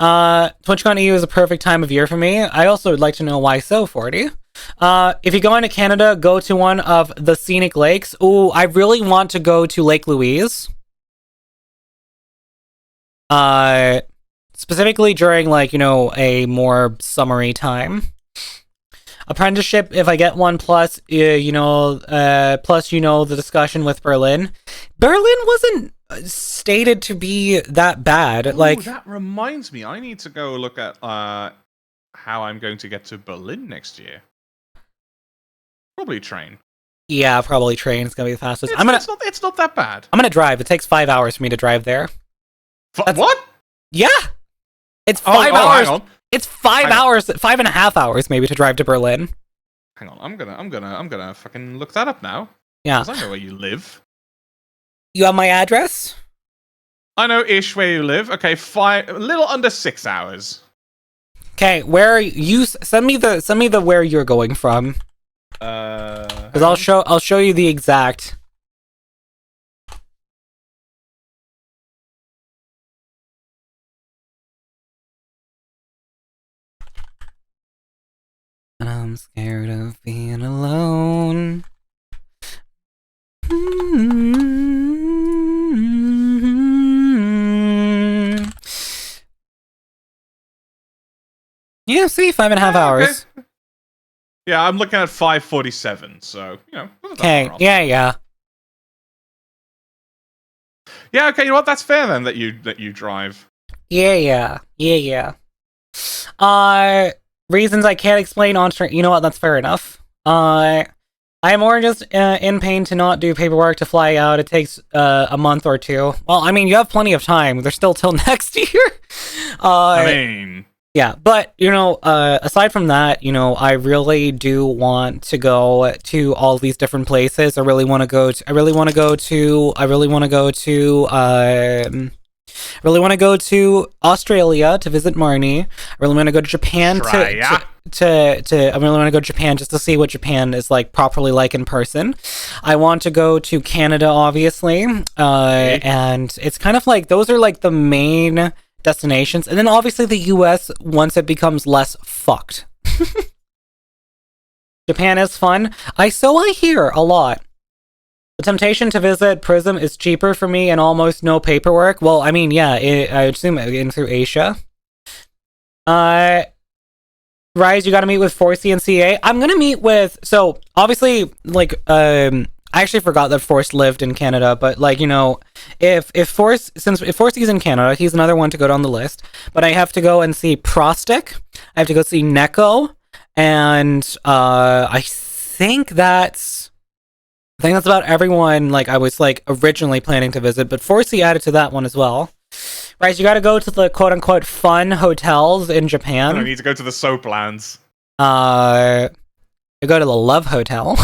TwitchCon EU is a perfect time of year for me. I also would like to know why so, 40. If you go into Canada, go to one of the scenic lakes. Ooh, I really want to go to Lake Louise. Specifically during, like, a more summery time. Apprenticeship, if I get one, plus the discussion with Berlin. Berlin wasn't stated to be that bad. Ooh, like, that reminds me, I need to go look at how I'm going to get to Berlin next year. Probably train. Yeah, probably train. It's gonna be the fastest. It's not that bad. I'm gonna drive. It takes 5 hours for me to drive there. What? Yeah, it's 5 hours. Hang on. It's 5 hours, 5.5 hours maybe to drive to Berlin. Hang on, I'm gonna fucking look that up now. Yeah, because I know where you live. You have my address? I know ish where you live. Okay, a little under 6 hours. Okay, where are you? Send me the where you're going from. Because I'll show you the exact. I'm scared of being alone. Yeah, see, 5.5 hours. Okay. Yeah, I'm looking at 5:47. So Okay, yeah. Yeah, okay, you know what? That's fair then that you drive. Yeah. Reasons I can't explain on stream. You know what? That's fair enough. I'm more just in pain to not do paperwork to fly out. It takes a month or two. Well, I mean, you have plenty of time. There's still till next year. I mean, yeah, but aside from that, I really do want to go to all these different places. I really want to go to Australia to visit Marnie. I really want to go to Japan I really want to go to Japan just to see what Japan is like properly like in person. I want to go to Canada, obviously. And it's kind of like those are like the main destinations. And then obviously the US once it becomes less fucked. Japan is fun. I hear a lot. The temptation to visit Prism is cheaper for me and almost no paperwork. Well, I mean, yeah, I assume through Asia. Rise, you gotta meet with Forcey and CA. I'm gonna meet with, so obviously, like, I actually forgot that Force lived in Canada, but like, if Forcey's in Canada, he's another one to go down the list. But I have to go and see Prostic. I have to go see Neko, and I think that's about everyone, like, I was, like, originally planning to visit, but Forcey added to that one as well. Right, you gotta go to the quote-unquote fun hotels in Japan. I need to go to the Soaplands. You go to the Love Hotel.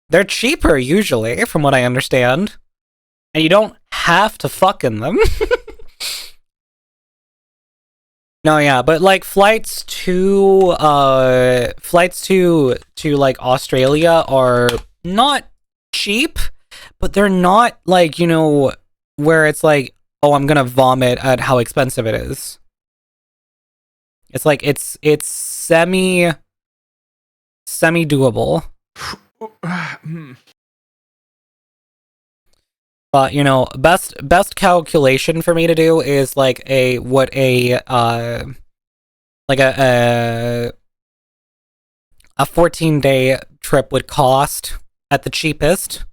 They're cheaper, usually, from what I understand. And you don't have to fuck in them. No, yeah, but like flights to like Australia are not cheap, but they're not like, where it's like, oh, I'm gonna vomit at how expensive it is. It's like it's semi doable. But best calculation for me to do is like a 14-day trip would cost at the cheapest.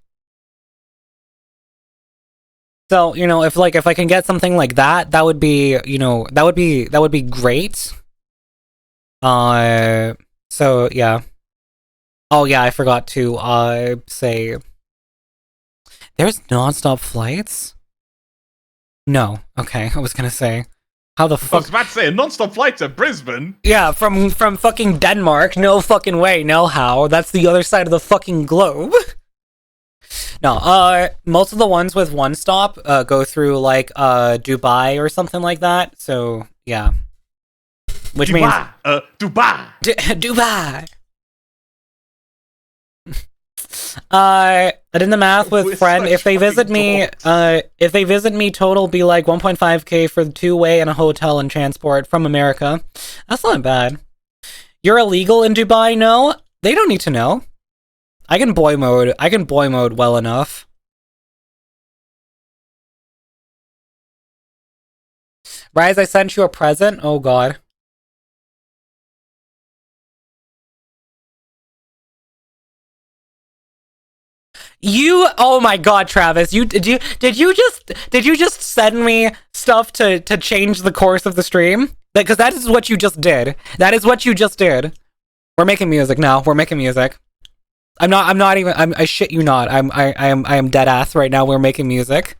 So, if I can get something like that, that would be, that would be great. So yeah. Oh yeah, I forgot to say there's non-stop flights? No. Okay, I was gonna say. How the fuck? I was about to say a non-stop flight to Brisbane. Yeah, from fucking Denmark. No fucking way, no how. That's the other side of the fucking globe. No, most of the ones with one stop go through like Dubai or something like that. So yeah, which means Dubai. Dubai. I did the math with friend. If they visit me, total be like 1.5k for the 2-way and a hotel and transport from America. That's not bad. You're illegal in Dubai? No, they don't need to know. I can boy mode well enough. Rise, I sent you a present. Oh god. Oh my god, Travis, did you just send me stuff to change the course of the stream? Because that is what you just did. That is what you just did. We're making music now. We're making music. I shit you not. I am dead ass right now. We're making music.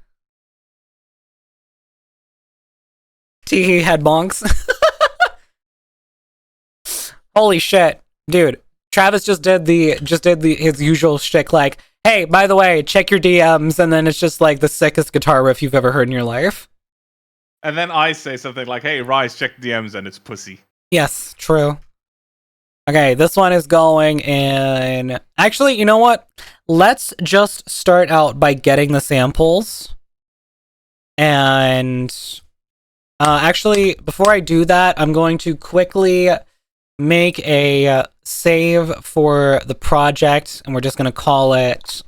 Teehee head bonks. Holy shit, dude. Travis just did his usual shtick, like, hey, by the way, check your DMs, and then it's just like the sickest guitar riff you've ever heard in your life. And then I say something like, hey, Rise, check DMs, and it's pussy. Yes, true. Okay, this one is going in... Actually, you know what? Let's just start out by getting the samples. And... actually, before I do that, I'm going to quickly make a save for the project, and we're just gonna call it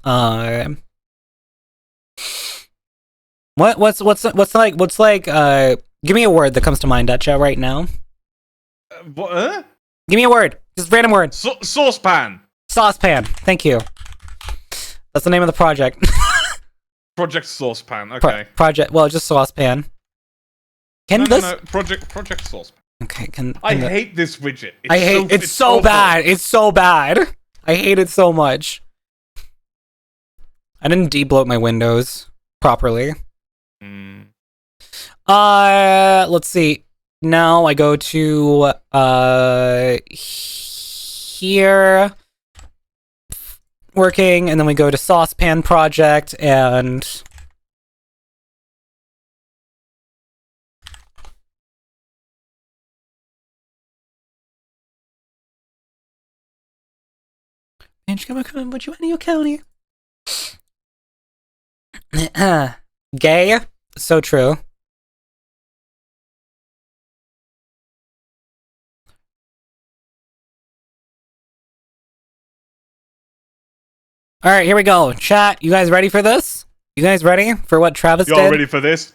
what's like Give me a word that comes to mind, Dutcha, right now. What? Give me a word. Just random word. Saucepan. Saucepan. Thank you. That's the name of the project. Project Saucepan. Okay. Project. Well, just saucepan. No. Project Saucepan. Okay. I hate this widget. It's so bad. It's so bad. I hate it so much. I didn't debloat my windows properly. Let's see. Now I go to here, working, and then we go to Saucepan Project, and would you any county? Gay, so true. All right, here we go. Chat, you guys ready for this? You guys ready for what Travis did? Y'all ready for this?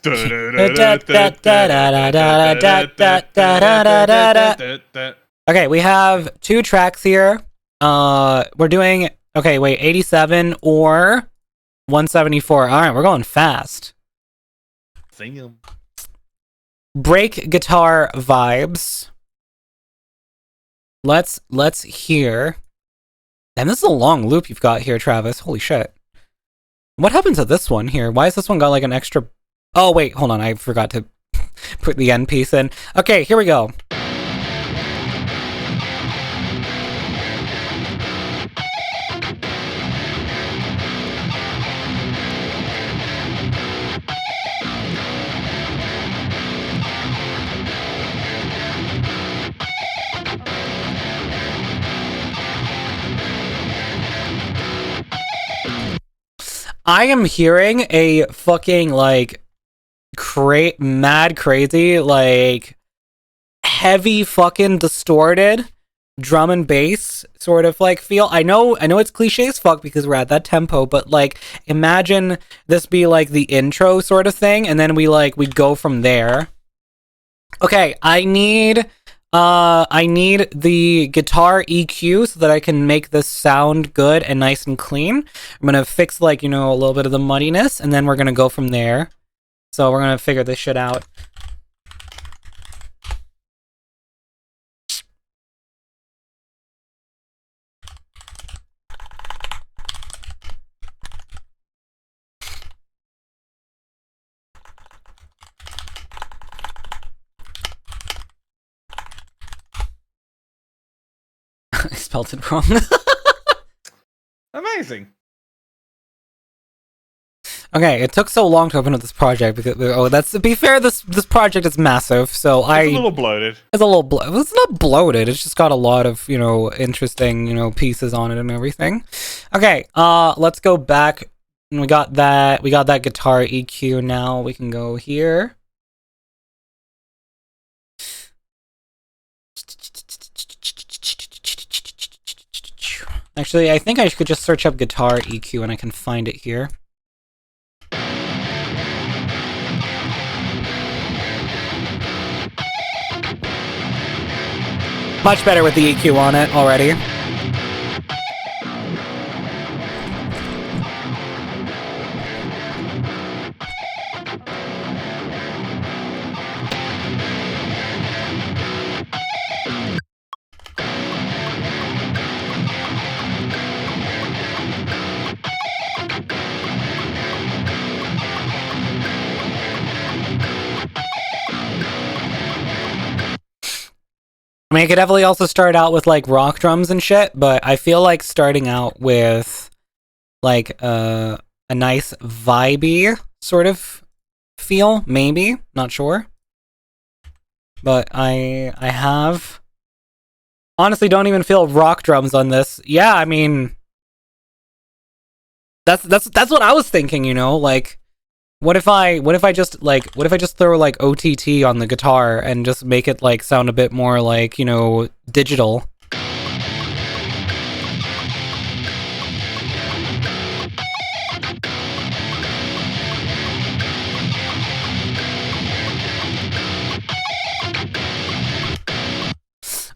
Okay, we have 2 tracks here. We're doing, okay, wait, 87 or 174. All right, we're going fast. Sing 'em. Break guitar vibes. Let's hear. And this is a long loop you've got here, Travis. Holy shit. What happened to this one here? Why has this one got like an extra... Oh, wait, hold on. I forgot to put the end piece in. Okay, here we go. I am hearing a fucking, like, mad crazy, like, heavy fucking distorted drum and bass sort of, like, feel. I know it's cliche as fuck because we're at that tempo, but, like, imagine this be, like, the intro sort of thing, and then we go from there. Okay, I need the guitar EQ so that I can make this sound good and nice and clean. I'm gonna fix, like, a little bit of the muddiness, and then we're gonna go from there. So we're gonna figure this shit out. I spelled it wrong. Amazing. Okay, it took so long to open up this project because that's, to be fair, this project is massive. So It's a little bloated. It's it's not bloated. It's just got a lot of interesting pieces on it and everything. Okay, let's go back. We got that guitar EQ. Now we can go here. Actually, I think I could just search up guitar EQ and I can find it here. Much better with the EQ on it already. I mean, I could definitely also start out with, like, rock drums and shit, but I feel like starting out with, like, a nice vibey sort of feel, maybe, not sure. But I have... honestly don't even feel rock drums on this. Yeah, I mean... That's what I was thinking, like... What if I just throw, like, OTT on the guitar and just make it, like, sound a bit more like, digital?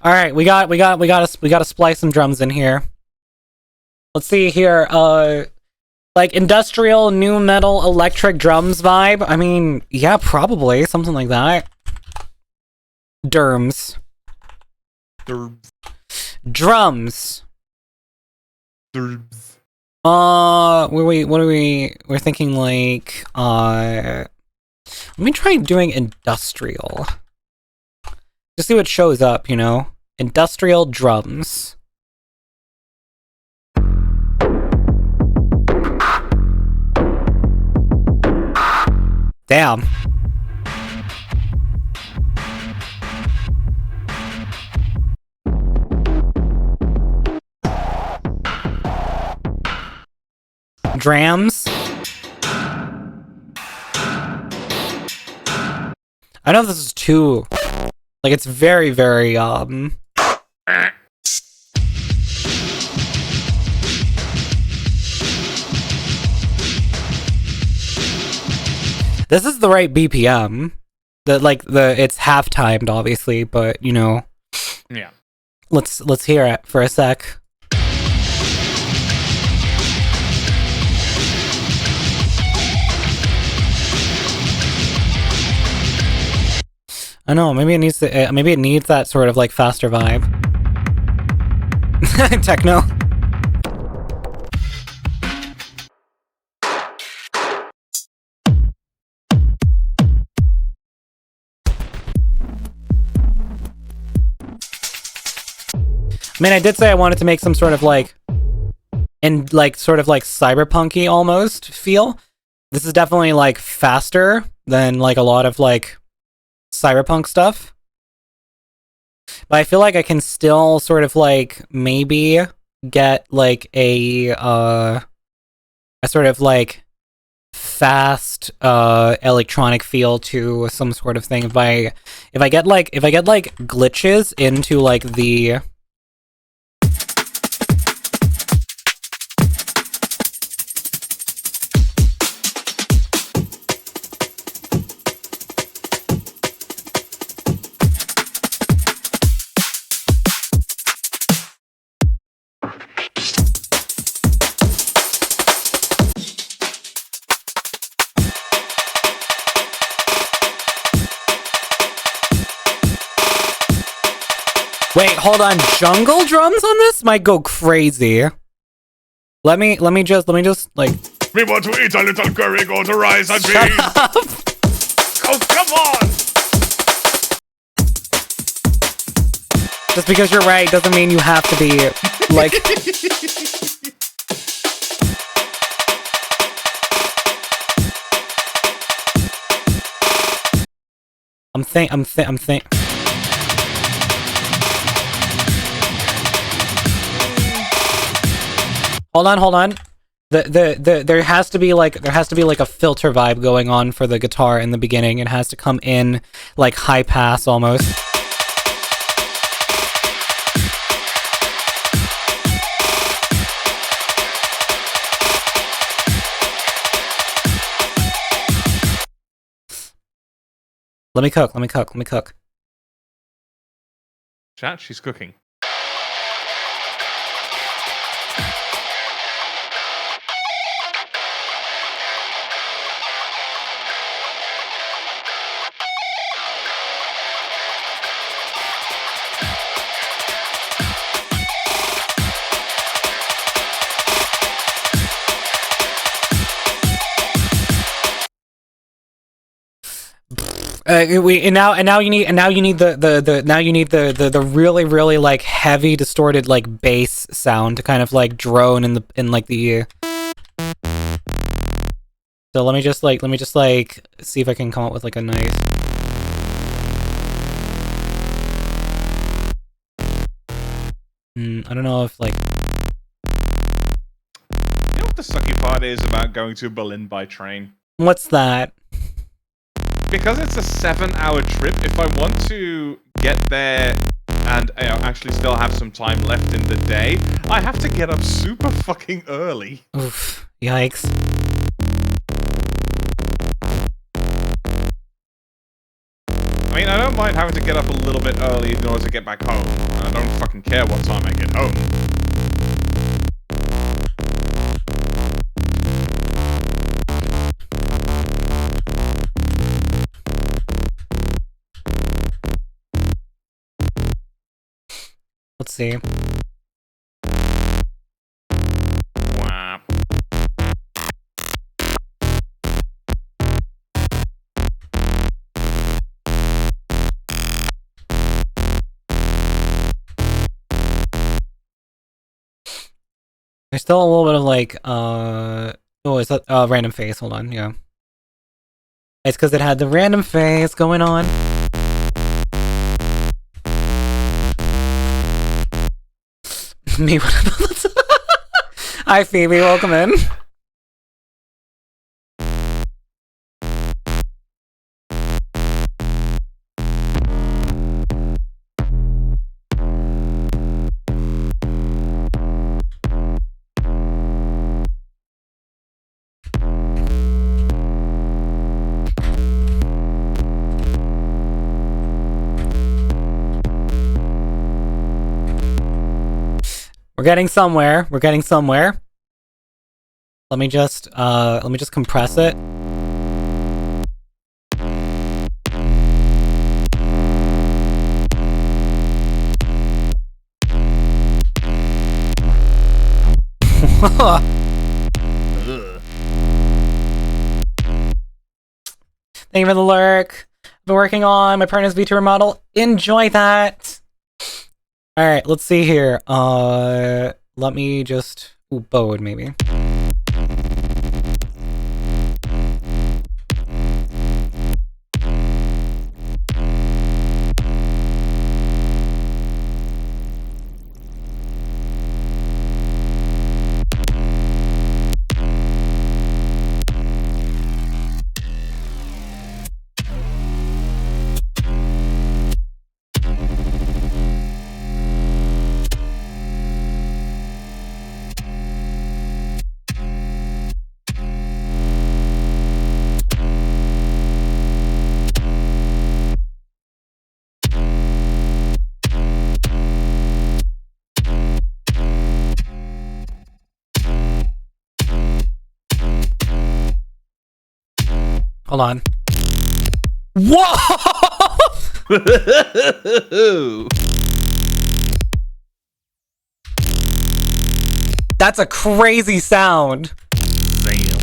All right, we gotta splice some drums in here. Let's see here. Like industrial, new metal, electric drums vibe. I mean, yeah, probably something like that. Drums. Drums. We're thinking like, let me try doing industrial. Just see what shows up, you know? Industrial drums. Damn. Drams. I know this is too, like, it's very, very, this is the right BPM. It's half timed, obviously, but you know. Yeah. Let's hear it for a sec. I know, maybe it needs that sort of like faster vibe. Techno. I mean, I did say I wanted to make some sort of like, sort of like cyberpunky almost feel. This is definitely like faster than like a lot of like cyberpunk stuff. But I feel like I can still sort of like maybe get like a sort of like fast electronic feel to some sort of thing if I get like glitches into like the Wait, hold on. Jungle drums on this might go crazy. Let me just like. We want to eat a little curry, go to rice and Shut beans. up. Oh, come on! Just because you're right doesn't mean you have to be like. I'm think. Hold on. There has to be like a filter vibe going on for the guitar in the beginning. It has to come in like high pass almost. Let me cook. Chat, she's cooking. Now you need the really like heavy distorted like bass sound to kind of like drone in the So let me just like see if I can come up with like a nice. I don't know if like. You know what the sucky part is about going to Berlin by train? What's that? Because it's a 7-hour trip, if I want to get there and actually still have some time left in the day, I have to get up super fucking early. Oof. Yikes. I mean, I don't mind having to get up a little bit early in order to get back home. And I don't fucking care what time I get home. Let's see. Wah. There's still a little bit of like, oh, is that, random phase, hold on, yeah. It's because it had the random phase going on. Me, what about Hi, Phoebe, welcome in. We're getting somewhere. We're getting somewhere. Let me just compress it. Thank you for the lurk. Been working on my partner's VTuber model. Enjoy that. Alright, let's see here. Let me just... Ooh, Bode, maybe. Hold on. Whoa! That's a crazy sound. Damn.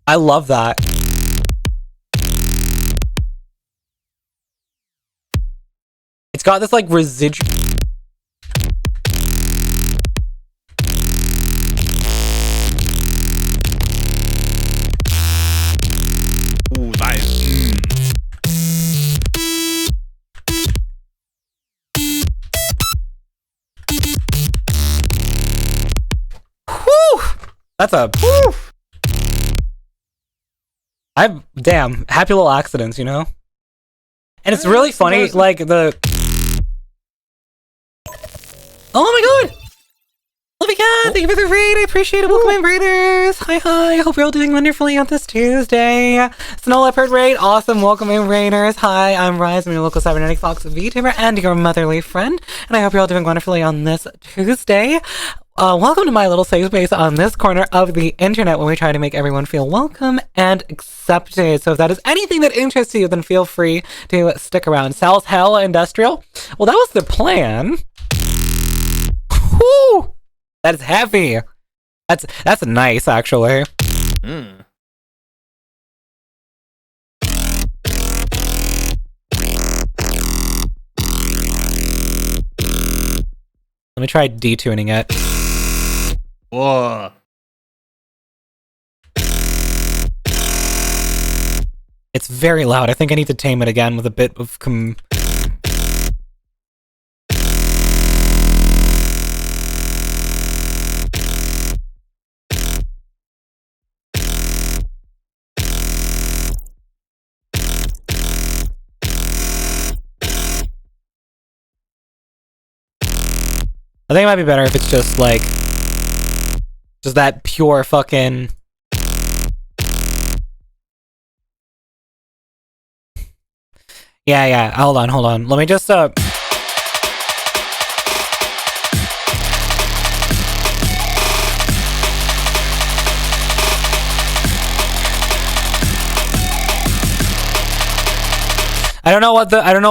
I love that. It's got this like residual. Ooh, that is. Whew! That's a. Whew! Damn, happy little accidents, you know? And it's really funny, like, the... Oh my god! Love you guys! Thank you for the raid! I appreciate it! Welcome in, raiders! Hi! Hope you're all doing wonderfully on this Tuesday! Snow Leopard raid, awesome! Welcome in, raiders! Hi, I'm Rise, I'm your local cybernetic fox VTuber and your motherly friend, and I hope you're all doing wonderfully on this Tuesday. Welcome to my little safe space on this corner of the internet where we try to make everyone feel welcome and accepted. So if that is anything that interests you, then feel free to stick around. Sal's Hell Industrial? Well, that was the plan. Whew! That is heavy. That's nice, actually. Mm. Let me try detuning it. Whoa. It's very loud. I think I need to tame it again with a bit of I think it might be better if it's just like just that pure fucking Yeah. Hold on. Let me just I don't know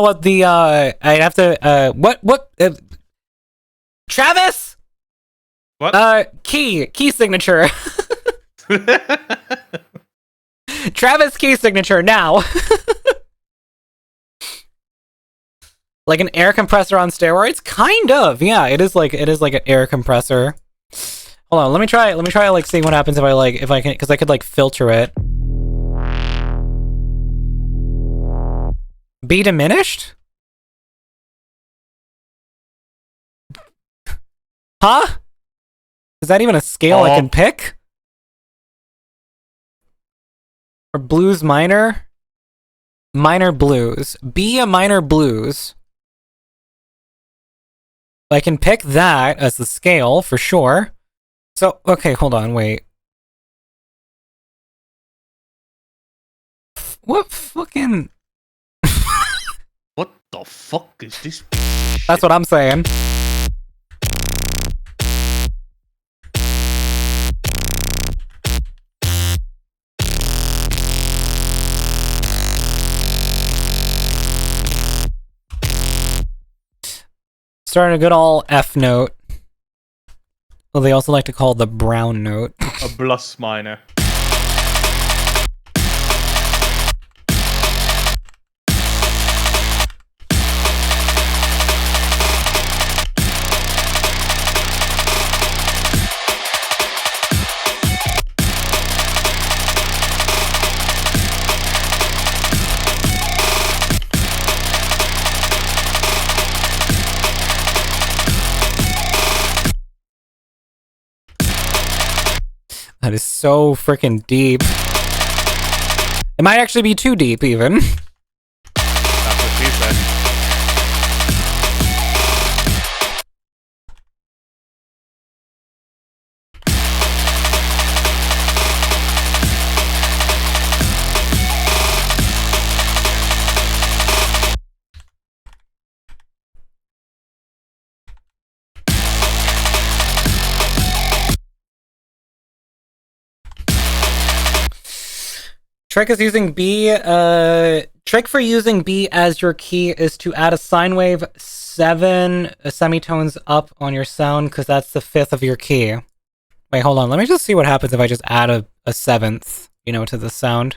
what the I'd have to what Travis? What? Key signature. Travis key signature now. Like an air compressor on steroids? Kind of. Yeah, it is like an air compressor. Hold on, let me try like seeing what happens if I can, cuz I could like filter it. Be diminished? Huh? Is that even a scale I can pick? Or blues minor? Minor blues. B a minor blues. I can pick that as the scale for sure. So, okay, hold on, wait. What fucking... What the fuck is this? That's what I'm saying. Starting a good all F note. Well, they also like to call it the brown note. A plus minor. That is so freaking deep. It might actually be too deep, even. That's what she said. Trick is using B. Trick for using B as your key is to add a sine wave 7 semitones up on your sound, because that's the 5th of your key. Wait, hold on. Let me just see what happens if I just add a 7th, you know, to the sound.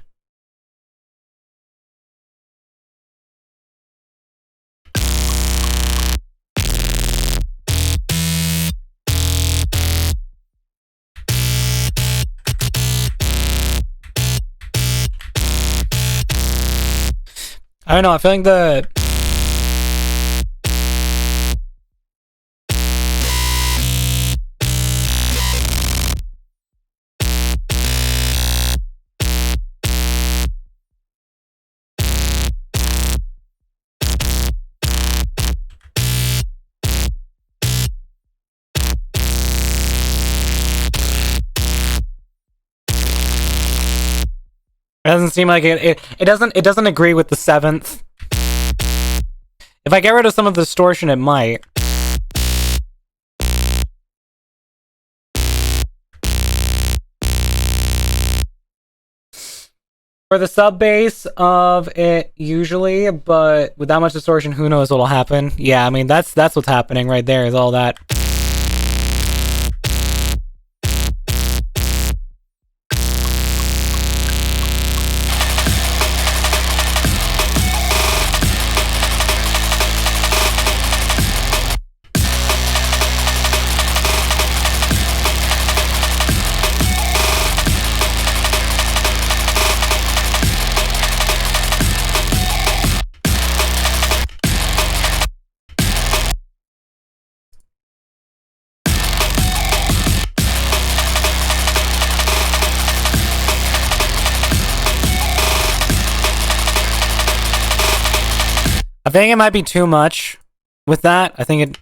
I don't know, I feel like the... It doesn't seem like it doesn't agree with the 7th. If I get rid of some of the distortion, it might. For the sub bass of it usually, but with that much distortion, who knows what'll happen. Yeah, I mean that's what's happening right there, is all that. I think it might be too much with that. I think it...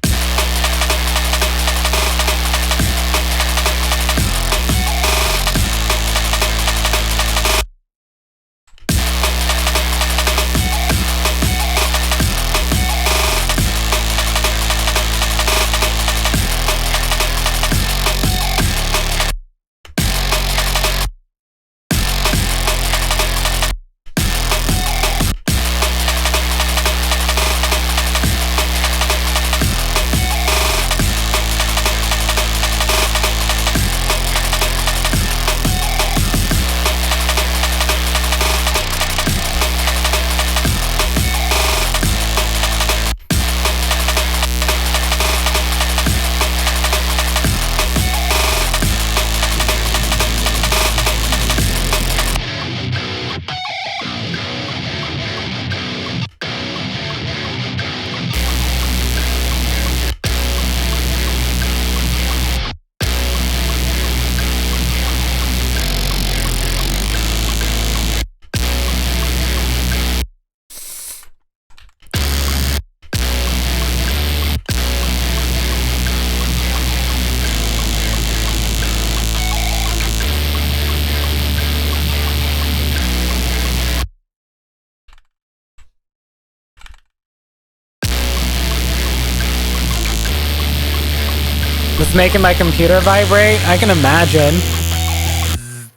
is making my computer vibrate. I can imagine.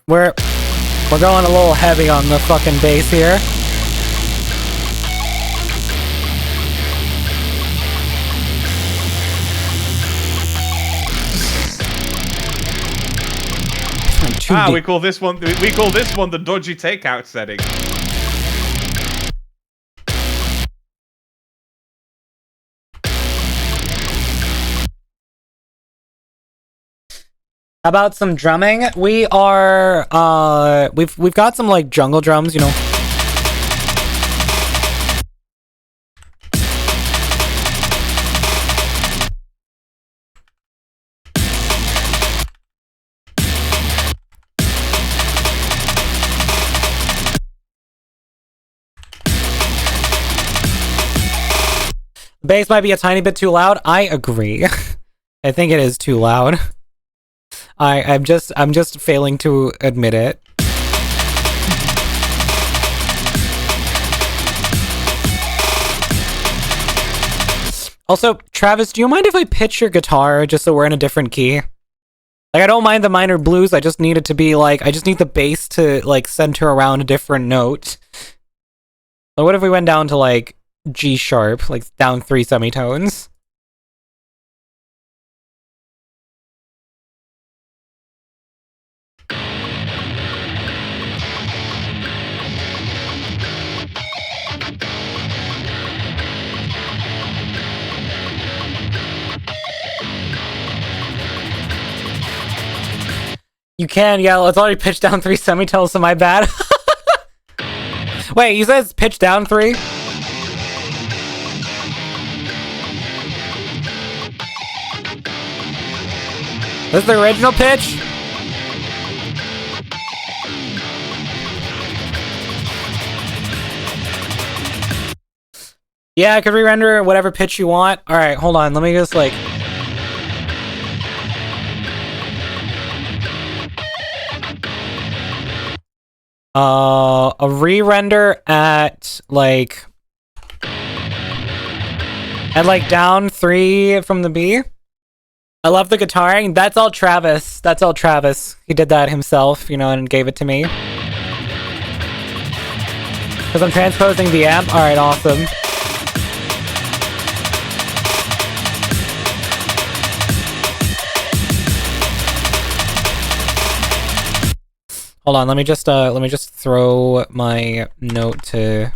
We're going a little heavy on the fucking bass here. We call this one the dodgy takeout setting. How about some drumming? We are we've got some like jungle drums, you know. Bass might be a tiny bit too loud. I agree. I think it is too loud. I'm just failing to admit it. Also, Travis, do you mind if I pitch your guitar just so we're in a different key? Like, I don't mind the minor blues, I just need it to be like, I just need the bass to like center around a different note. But what if we went down to like G sharp, like down 3 semitones? You can, yeah, it's already pitched down 3 semitones, so my bad. Wait, you said it's pitched down 3? This is the original pitch? Yeah, I could re-render whatever pitch you want. Alright, hold on, let me just like... a re-render at like down 3 from the B. I love the guitaring. That's all Travis. That's all Travis. He did that himself, you know, and gave it to me. Because I'm transposing the amp. Alright, awesome. Hold on, let me just throw my note to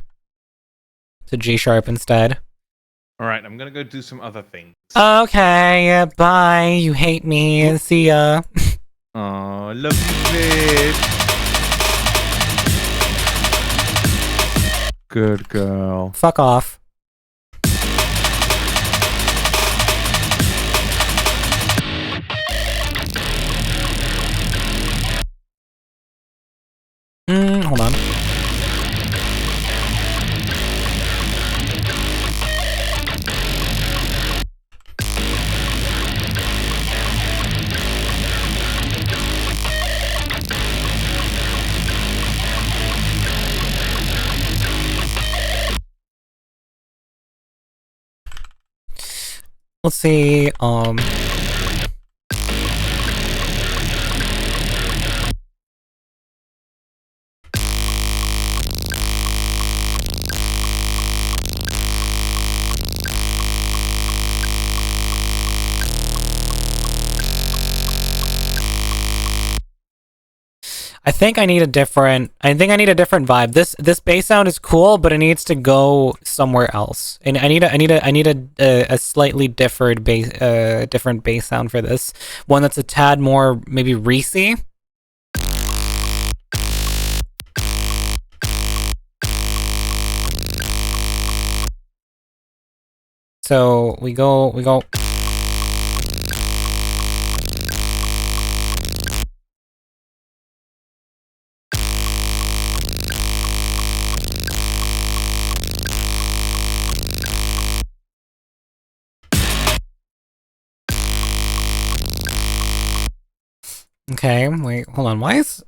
G sharp instead. Alright, I'm gonna go do some other things. Okay, bye. You hate me. See ya. Aw, love you, bitch. Good girl. Fuck off. Hold on. Let's see, I think I need a different vibe. This bass sound is cool, but it needs to go somewhere else. And I need a slightly different bass sound for this. One that's a tad more maybe Reese-y. So we go. Okay, wait, hold on, why is...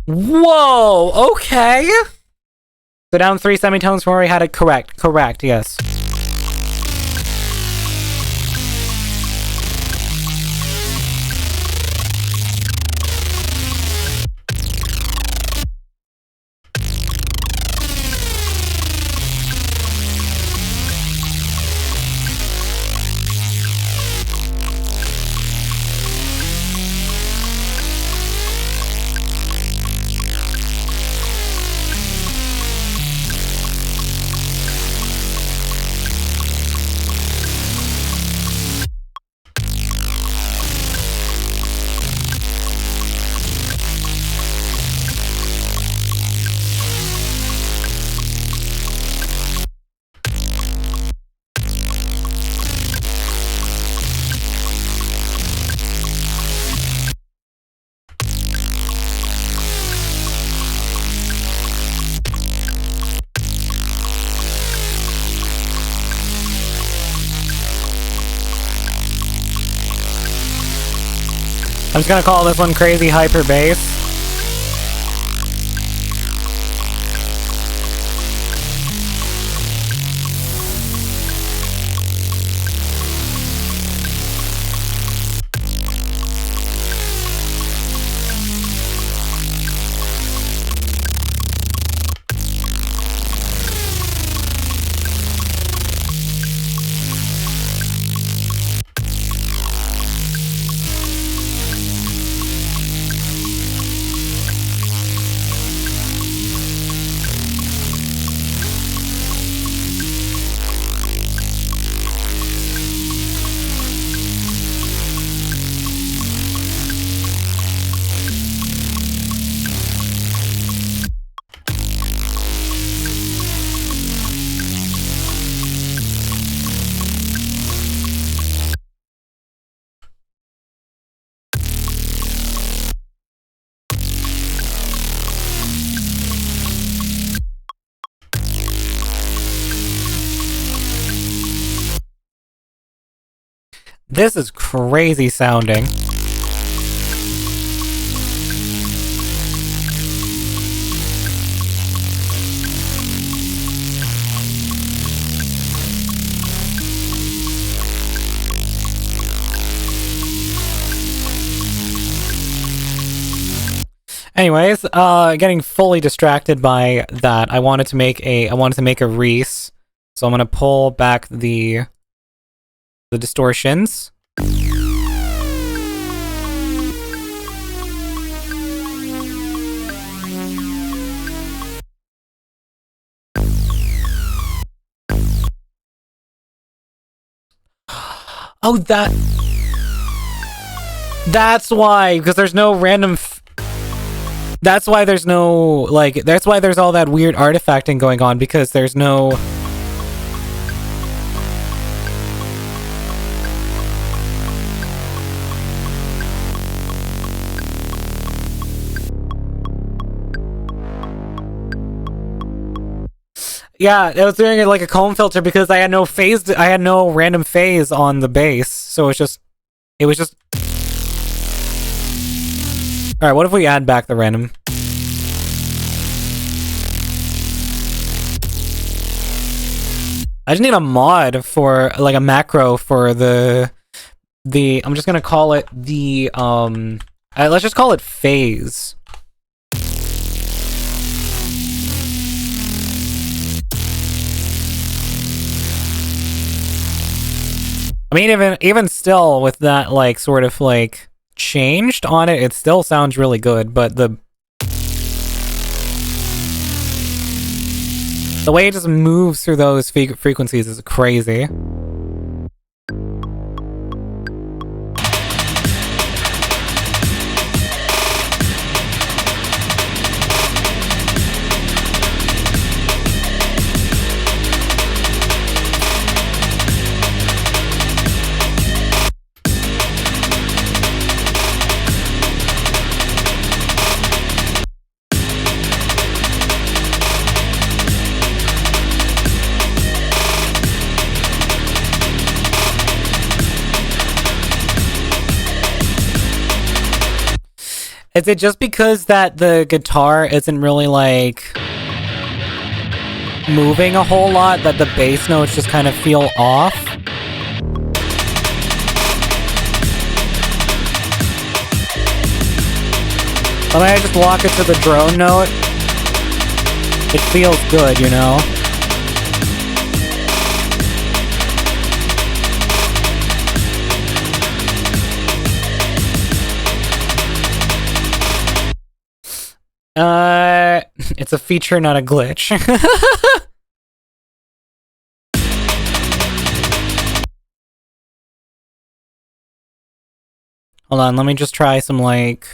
Whoa, okay. So down 3 semitones from where we had it correct. Correct, yes. I'm just gonna call this one Crazy Hyper Bass. This is crazy sounding. Anyways, getting fully distracted by that. I wanted to make a Reese, so I'm gonna pull back the distortions. Oh, that's why, because there's no random. That's why there's no, like, that's why there's all that weird artifacting going on, because there's no. Yeah, I was doing it like a comb filter because I had no phase. I had no random phase on the bass, so it was just. All right, what if we add back the random? I just need a mod for like a macro for the. I'm just gonna call it the let's just call it phase. I mean, even still, with that, like, sort of, like, changed on it, it still sounds really good, but the way it just moves through those frequencies is crazy. Is it just because that the guitar isn't really, like, moving a whole lot that the bass notes just kind of feel off? When I just lock it to the drone note, it feels good, you know? It's a feature, not a glitch. Hold on, let me just try some, like...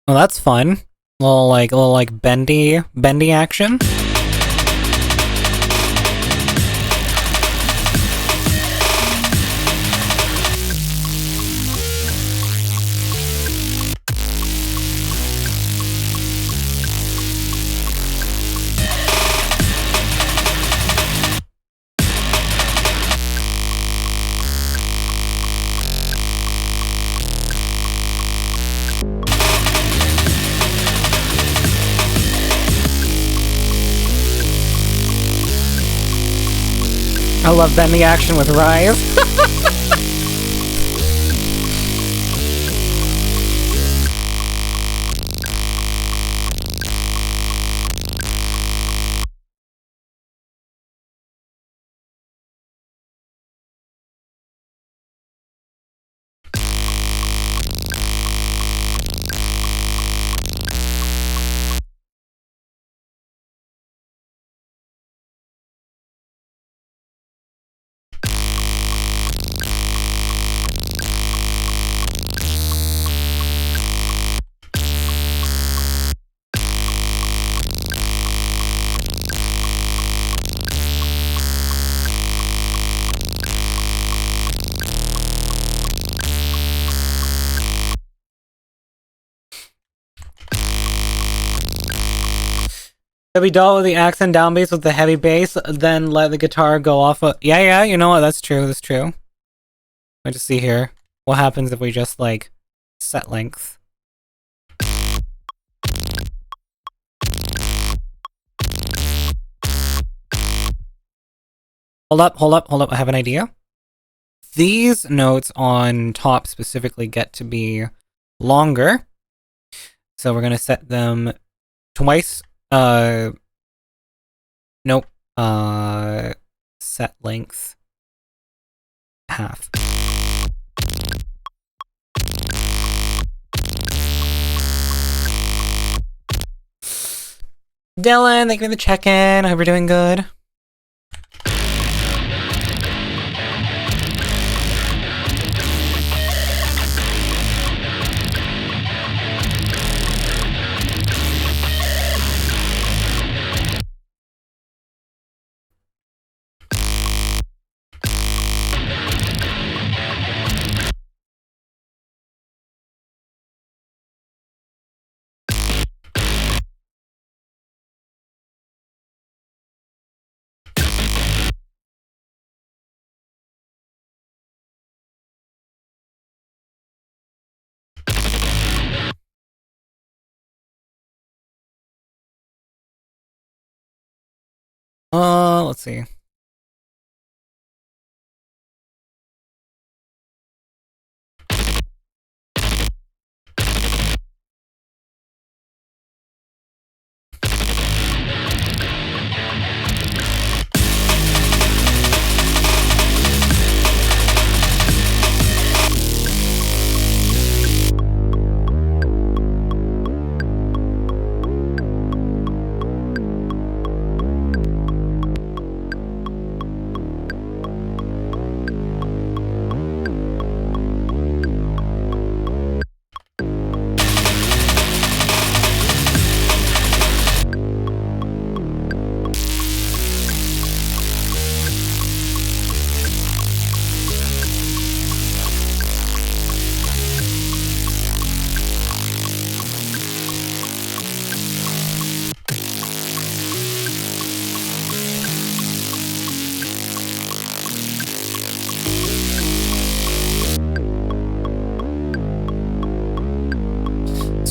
Well, that's fun. A little like bendy action. I love bending action with Rise. Heavy dull with the accent down bass with the heavy bass, then let the guitar go off of... Yeah, you know what, that's true. Let me just see here. What happens if we just, like, set length? Hold up, I have an idea. These notes on top specifically get to be longer. So we're gonna set them twice. Nope. Set length half. Dylan, thank you for the check-in. I hope you're doing good. Let's see.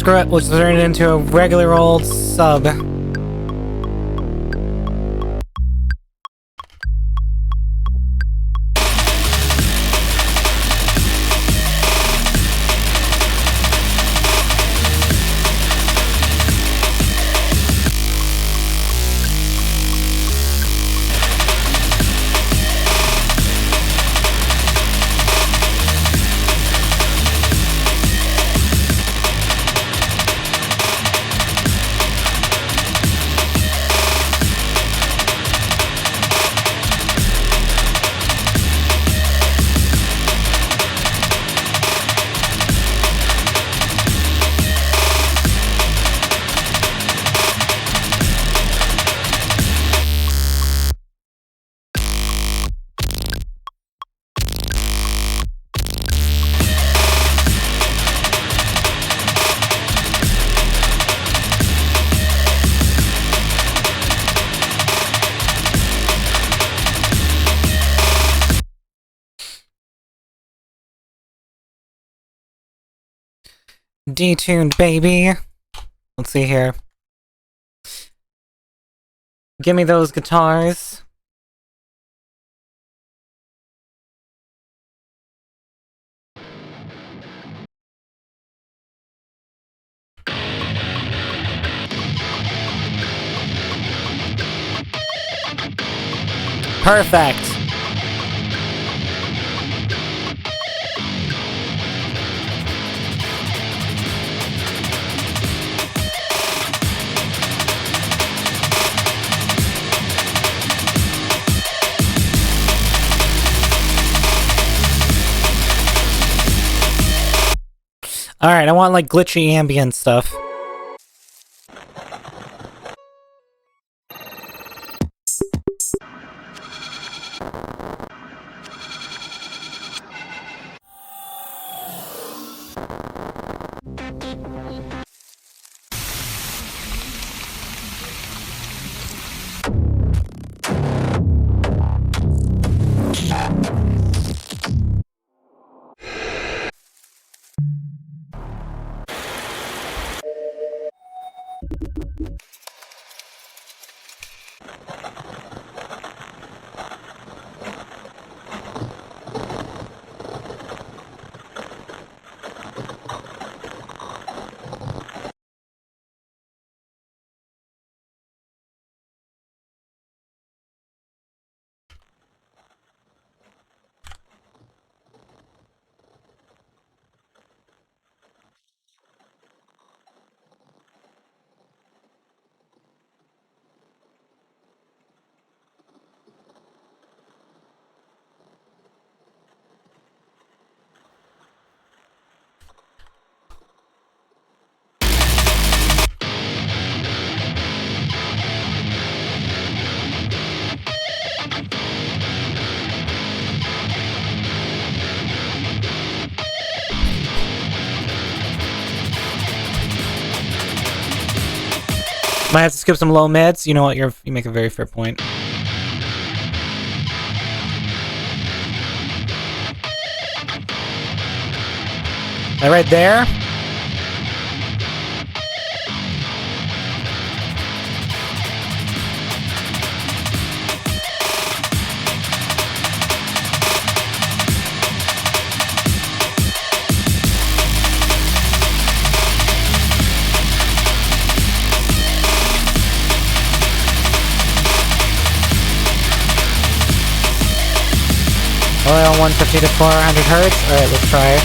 screw it. We'll just turn it into a regular old sub. Detuned, baby. Let's see here. Give me those guitars. Perfect. Alright, I want like glitchy ambient stuff. Might have to skip some low mids. You know what? You make a very fair point. That right there. Oil 150 to 400 hertz. Alright, let's try it.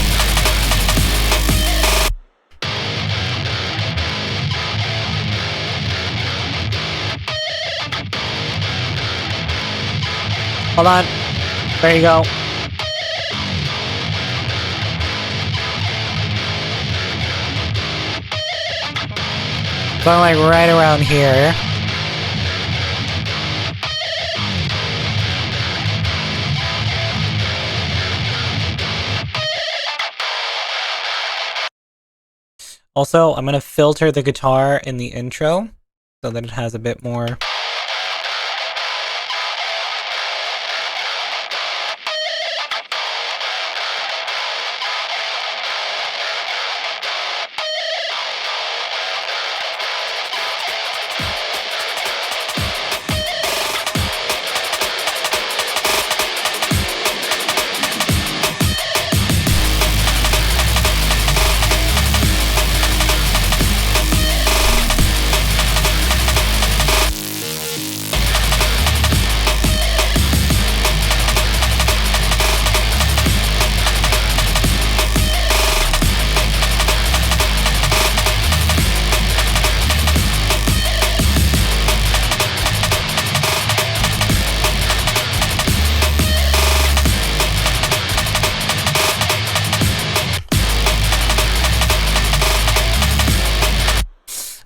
Hold on. There you go. Going like right around here. Also, I'm going to filter the guitar in the intro so that it has a bit more.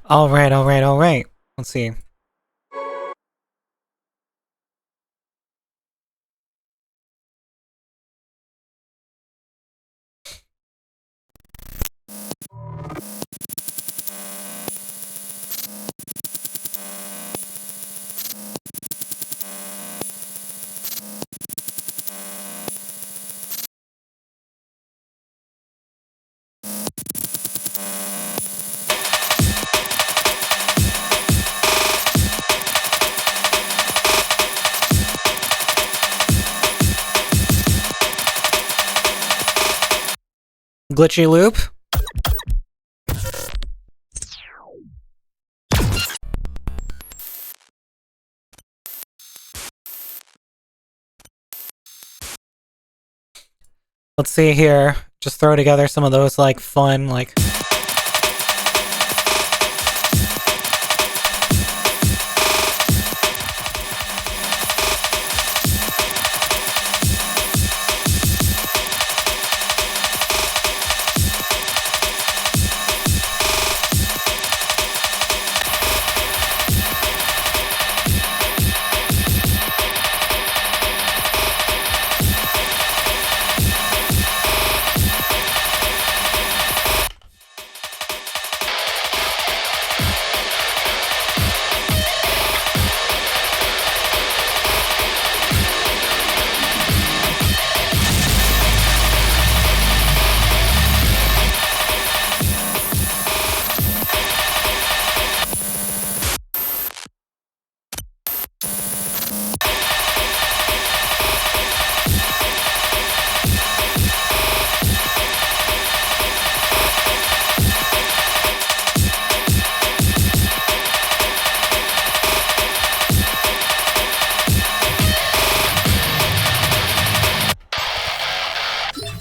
Alright. Let's see. Glitchy loop. Let's see here. Just throw together some of those, like, fun, like...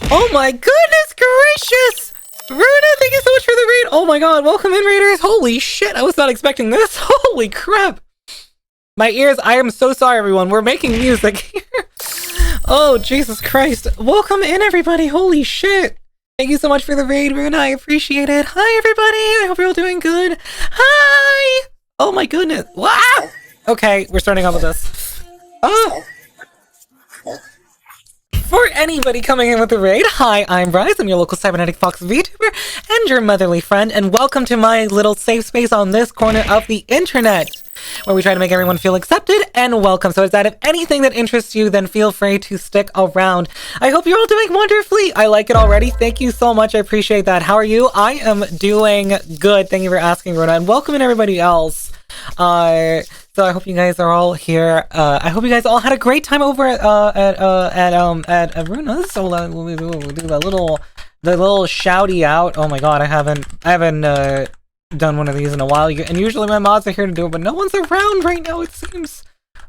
Oh my goodness gracious! Runa, thank you so much for the raid! Oh my god, welcome in, raiders! Holy shit, I was not expecting this! Holy crap! My ears, I am so sorry, everyone. We're making music here. Oh, Jesus Christ. Welcome in, everybody. Holy shit. Thank you so much for the raid, Runa. I appreciate it. Hi, everybody. I hope you're all doing good. Hi! Oh my goodness. Wow! Okay, we're starting off with this. Oh! For anybody coming in with the raid, hi, I'm Bryce, I'm your local Cybernetic Fox VTuber, and your motherly friend, and welcome to my little safe space on this corner of the internet, where we try to make everyone feel accepted and welcome. So is that if anything that interests you, then feel free to stick around. I hope you're all doing wonderfully. I like it already. Thank you so much. I appreciate that. How are you? I am doing good. Thank you for asking, Rona, and welcome in everybody else. So I hope you guys are all here. I hope you guys all had a great time over at Runa's. So we'll do the little shouty out. Oh my god, I haven't done one of these in a while. And usually my mods are here to do it, but no one's around right now, it seems.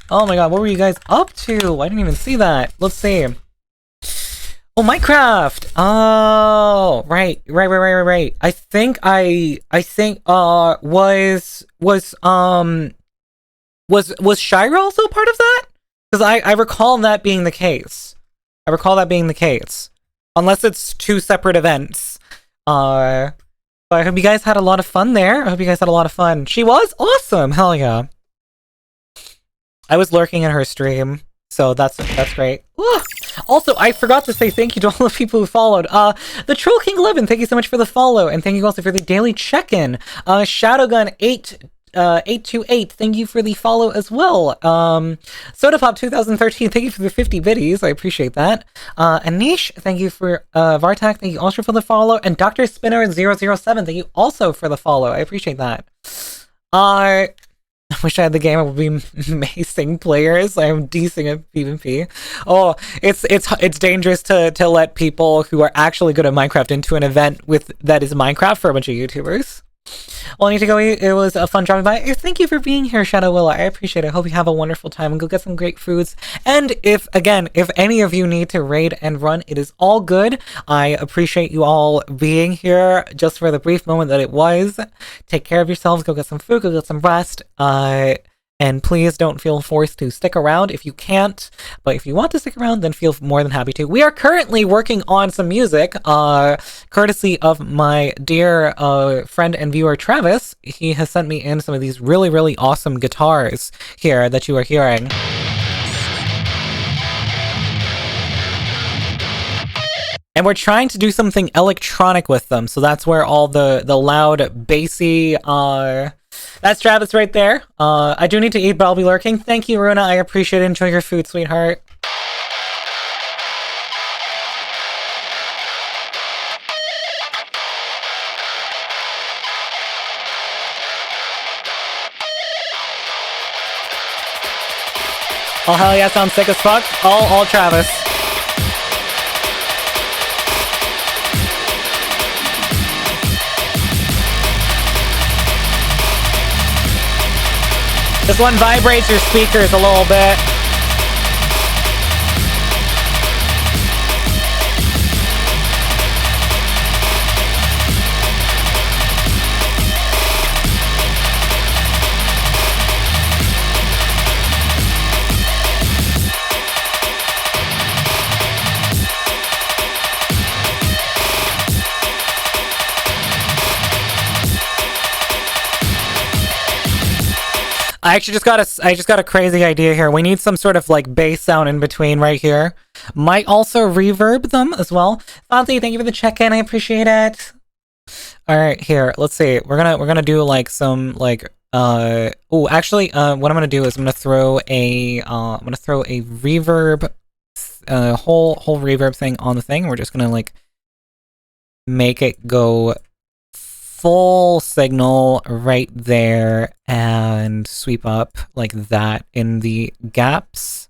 Oh my god, what were you guys up to? I didn't even see that. Let's see. Oh, Minecraft. Oh, right. I think was Shira also part of that? Because I recall that being the case. Unless it's two separate events. But I hope you guys had a lot of fun there. She was awesome. Hell yeah. I was lurking in her stream, so that's great. Ugh. Also, I forgot to say thank you to all the people who followed. The Troll King 11, thank you so much for the follow, and thank you also for the daily check-in. Shadowgun 828, thank you for the follow as well. Sodapop 2013, thank you for the 50 biddies, I appreciate that. Anish, thank you for Vartak, thank you also for the follow, and Dr. Spinner 007, thank you also for the follow, I appreciate that. I wish I had the game. I would be macing players. I am decing at PvP. Oh, it's dangerous to let people who are actually good at Minecraft into an event that is Minecraft for a bunch of YouTubers. Well, I need to go eat. It was a fun dropping by. Thank you for being here, Shadow Willa. I appreciate it. I hope you have a wonderful time and go get some great foods. And if any of you need to raid and run, it is all good. I appreciate you all being here just for the brief moment that it was. Take care of yourselves. Go get some food. Go get some rest. And please don't feel forced to stick around if you can't. But if you want to stick around, then feel more than happy to. We are currently working on some music, courtesy of my dear friend and viewer Travis. He has sent me in some of these really, really awesome guitars here that you are hearing. And we're trying to do something electronic with them, so that's where all the loud, bassy, that's Travis right there. I do need to eat, but I'll be lurking. Thank you, Runa. I appreciate it. Enjoy your food, sweetheart. Oh, hell yeah, sounds sick as fuck. All Travis. This one vibrates your speakers a little bit. I actually just got a crazy idea here. We need some sort of like bass sound in between right here. Might also reverb them as well. Fonzie, thank you for the check-in. I appreciate it. All right, here. Let's see. We're gonna do like some like what I'm gonna do is I'm gonna throw a reverb, whole reverb thing on the thing. We're just gonna like make it go full signal right there and sweep up like that in the gaps.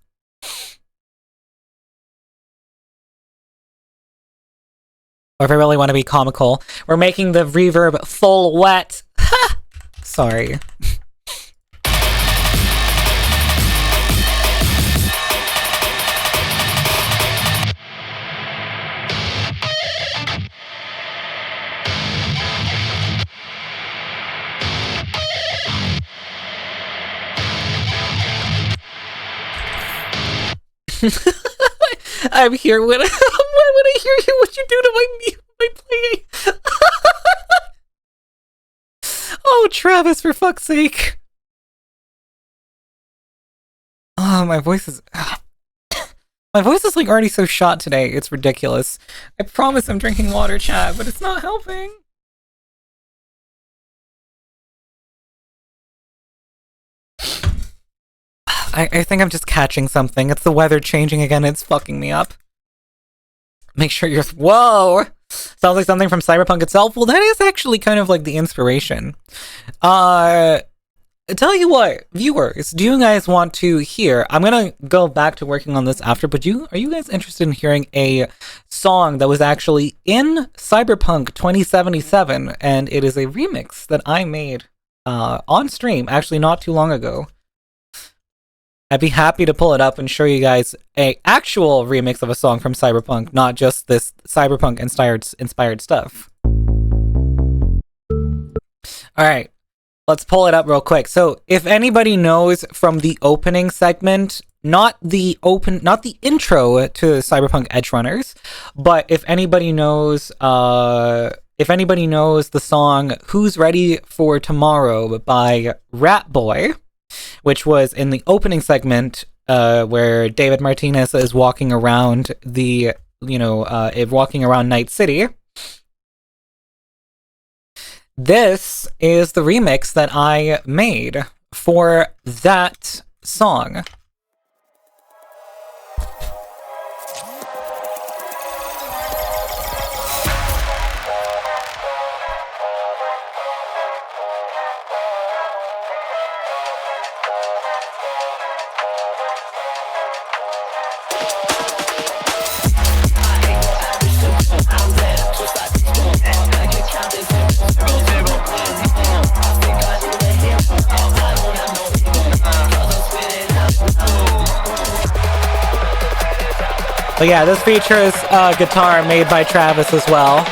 Or if I really want to be comical, we're making the reverb full wet. Sorry. I'm here when I hear you, what you do to my playing. Oh, Travis, for fuck's sake. Oh, my voice is like already so shot today. It's ridiculous. I promise I'm drinking water, chat, but it's not helping. I think I'm just catching something. It's the weather changing again. It's fucking me up. Make sure you're... Whoa! Sounds like something from Cyberpunk itself. Well, that is actually kind of like the inspiration. Tell you what, viewers, do you guys want to hear... I'm gonna go back to working on this after, but are you guys interested in hearing a song that was actually in Cyberpunk 2077, and it is a remix that I made on stream, actually not too long ago. I'd be happy to pull it up and show you guys a actual remix of a song from Cyberpunk, not just this Cyberpunk inspired stuff. Alright, let's pull it up real quick. So, if anybody knows from the opening segment, not the intro to Cyberpunk Edgerunners, but if anybody knows the song Who's Ready for Tomorrow by Rat Boy, which was in the opening segment where David Martinez is walking around walking around Night City. This is the remix that I made for that song. But yeah, this features a guitar made by Travis as well.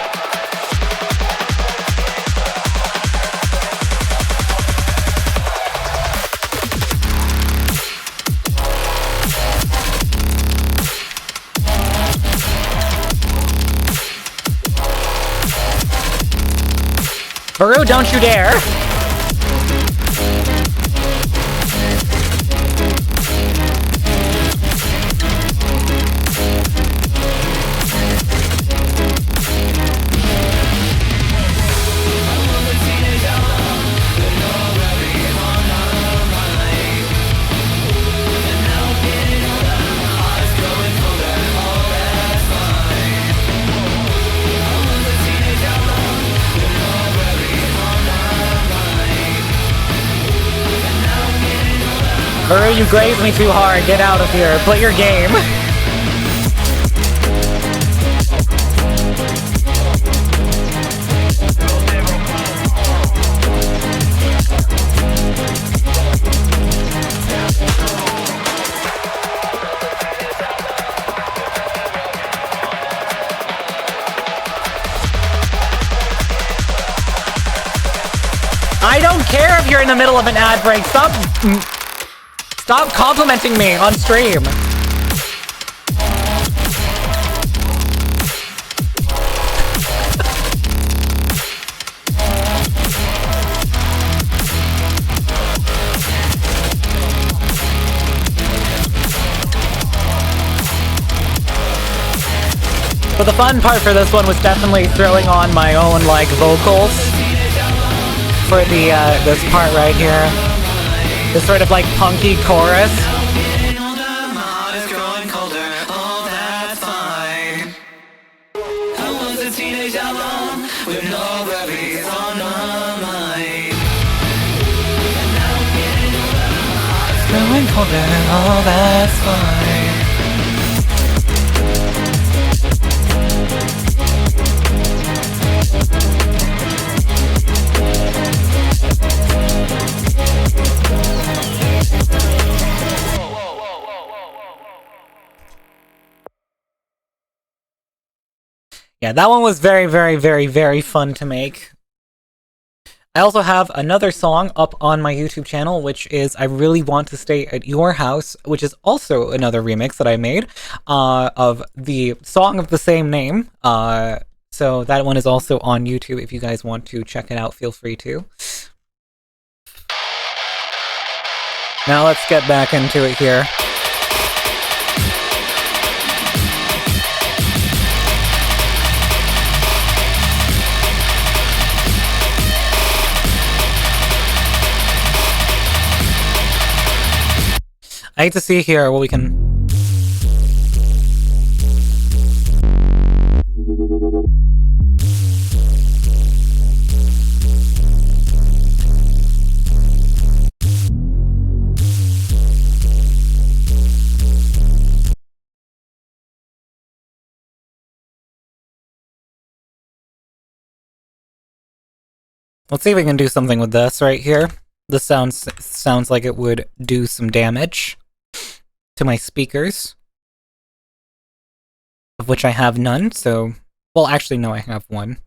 Baru, don't you dare! Baru, you grazed me too hard. Get out of here. Play your game. I don't care if you're in the middle of an ad break. Stop complimenting me on stream. But the fun part for this one was definitely throwing on my own, like, vocals for the, this part right here. This sort of, like, punky chorus. Growing colder, oh, that's fine. Yeah, that one was very, very, very, very fun to make. I also have another song up on my YouTube channel, which is I Really Want to Stay at Your House, which is also another remix that I made of the song of the same name. So that one is also on YouTube. If you guys want to check it out, feel free to. Now let's get back into it here. I hate to see here what we can... Let's see if we can do something with this right here. This sounds like it would do some damage to my speakers, of which I have none, so... Well, actually, no, I have one.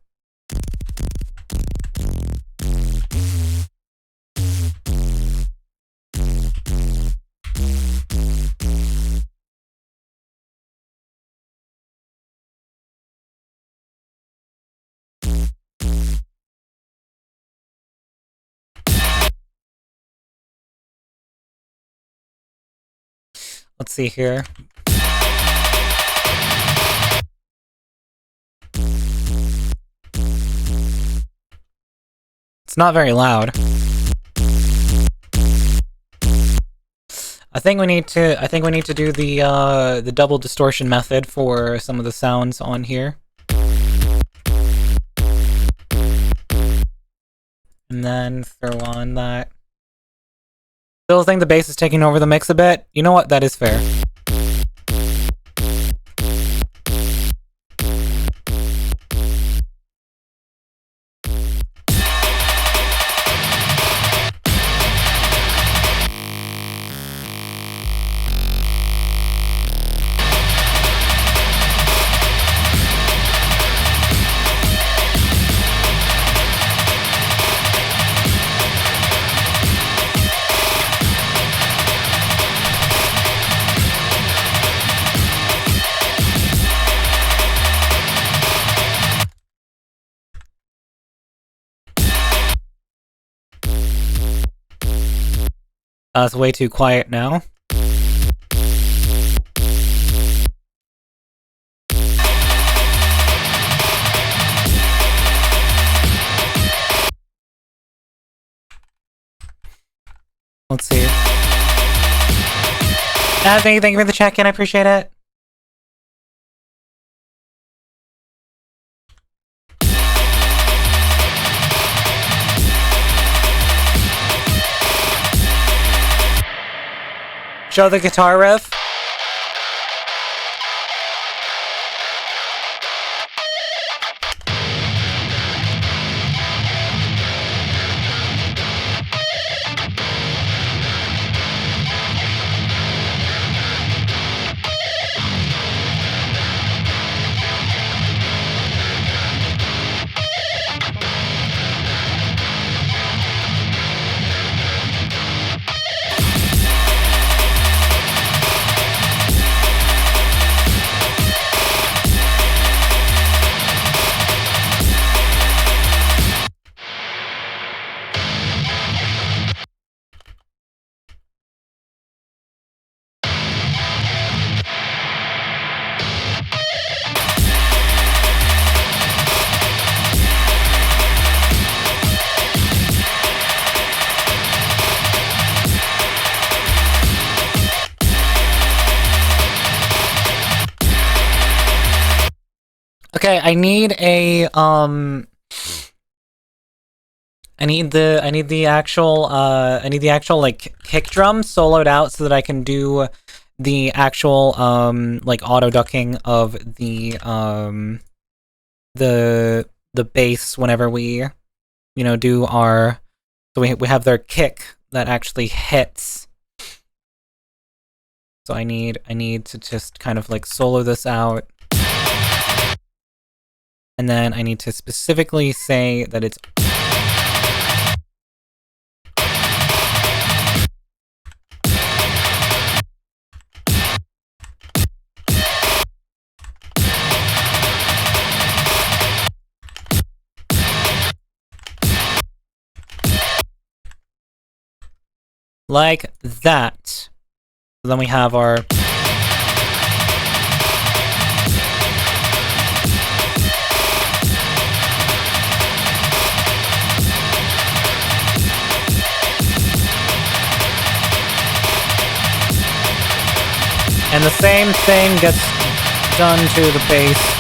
Let's see here. It's not very loud. I think we need to do the double distortion method for some of the sounds on here. And then throw on that. Still think the bass is taking over the mix a bit? You know what? That is fair. It's way too quiet now. Let's see. Thank you for the check-in. I appreciate it. Show the guitar riff. Okay, I need a I need the actual like kick drum soloed out so that I can do the actual like auto ducking of the bass whenever we do our, so we have their kick that actually hits. So I need to just kind of like solo this out. And then I need to specifically say that it's like that. So then we have our and the same thing gets done to the bass.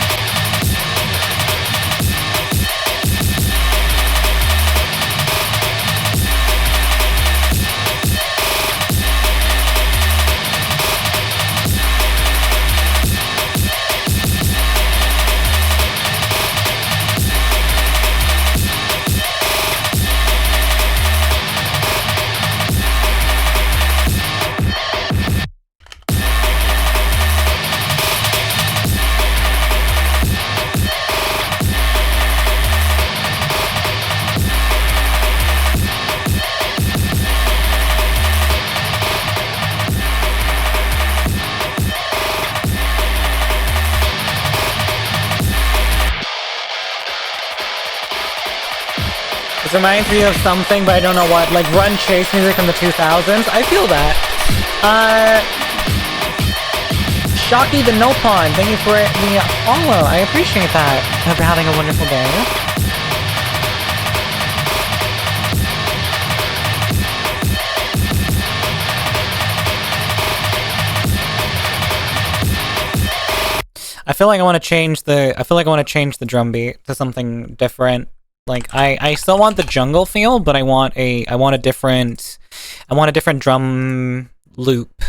This reminds me of something, but I don't know what. Like Run Chase music from the 2000s. I feel that. Shocky the Nopon, thank you for the follow. I appreciate that. Hope you're having a wonderful day. I feel like I want to change the drum beat to something different. Like I still want the jungle feel, but I want a different drum loop.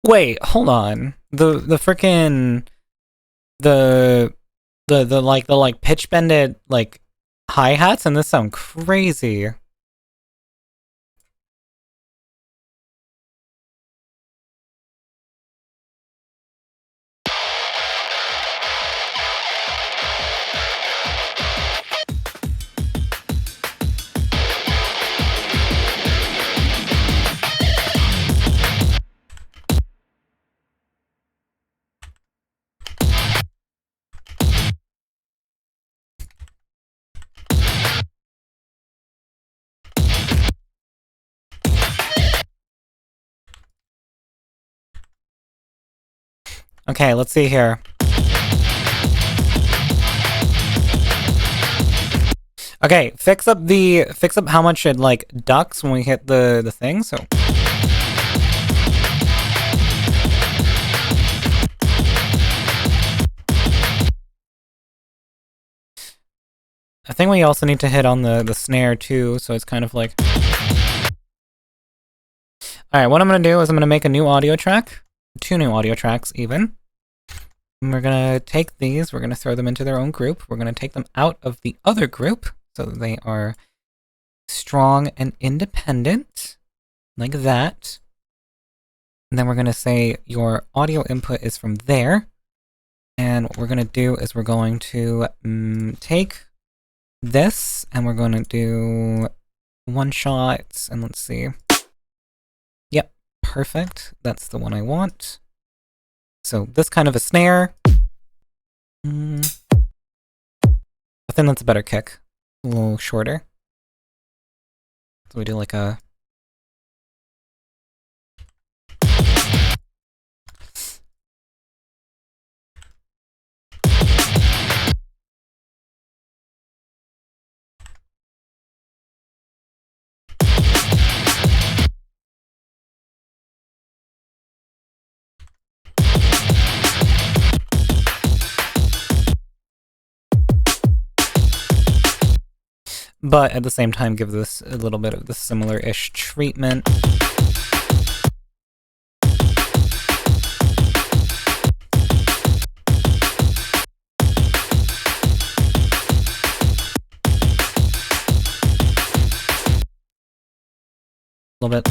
Wait, hold on. The frickin' the pitch bended like hi-hats and this sound crazy. Okay, let's see here. Okay, fix up how much it like ducks when we hit the thing, so I think we also need to hit on the snare too, so it's kind of like... Alright, what I'm gonna do is I'm gonna make a new audio track. 2 new audio tracks, even. And we're gonna take these, we're gonna throw them into their own group. We're gonna take them out of the other group, so that they are strong and independent. Like that. And then we're gonna say your audio input is from there. And what we're gonna do is we're going to take this, and we're going to do one shot, and let's see. Yep, perfect. That's the one I want. So this kind of a snare. I think that's a better kick. A little shorter. So we do like a... But at the same time, give this a little bit of the similar-ish treatment. A little bit.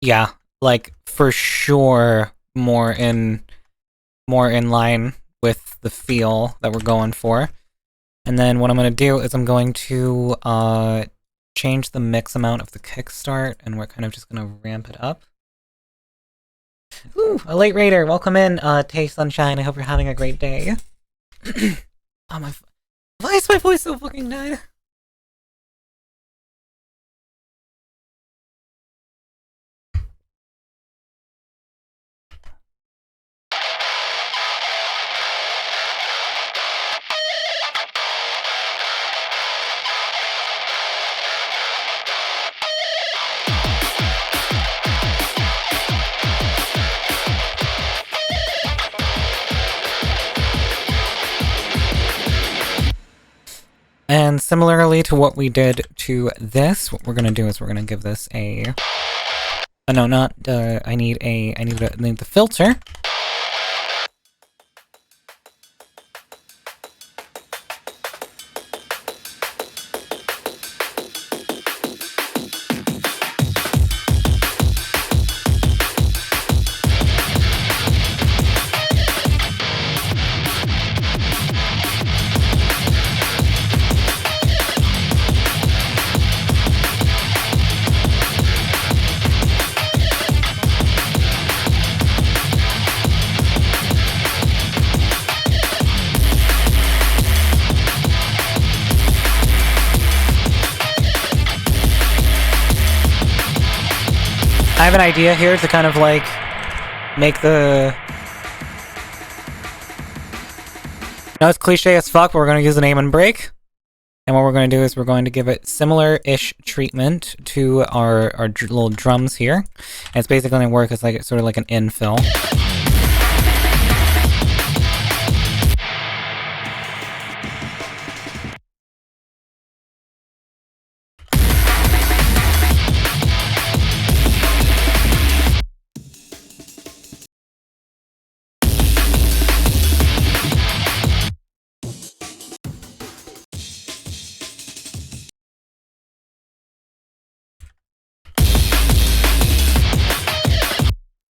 Yeah, like for sure more in line with the feel that we're going for. And then what I'm going to do is I'm going to change the mix amount of the kickstart, and we're kind of just going to ramp it up. Ooh, a late raider, welcome in, Tay Sunshine. I hope you're having a great day. Oh, why is my voice so fucking dead? And similarly to what we did to this, what we're gonna do is we're gonna give this a... no, not... I need the filter. I have an idea here to kind of like make the... No, it's cliche as fuck, but we're gonna use an aim and break. And what we're going to do is we're going to give it similar-ish treatment to our little drums here. And it's basically going to work as like sort of like an infill.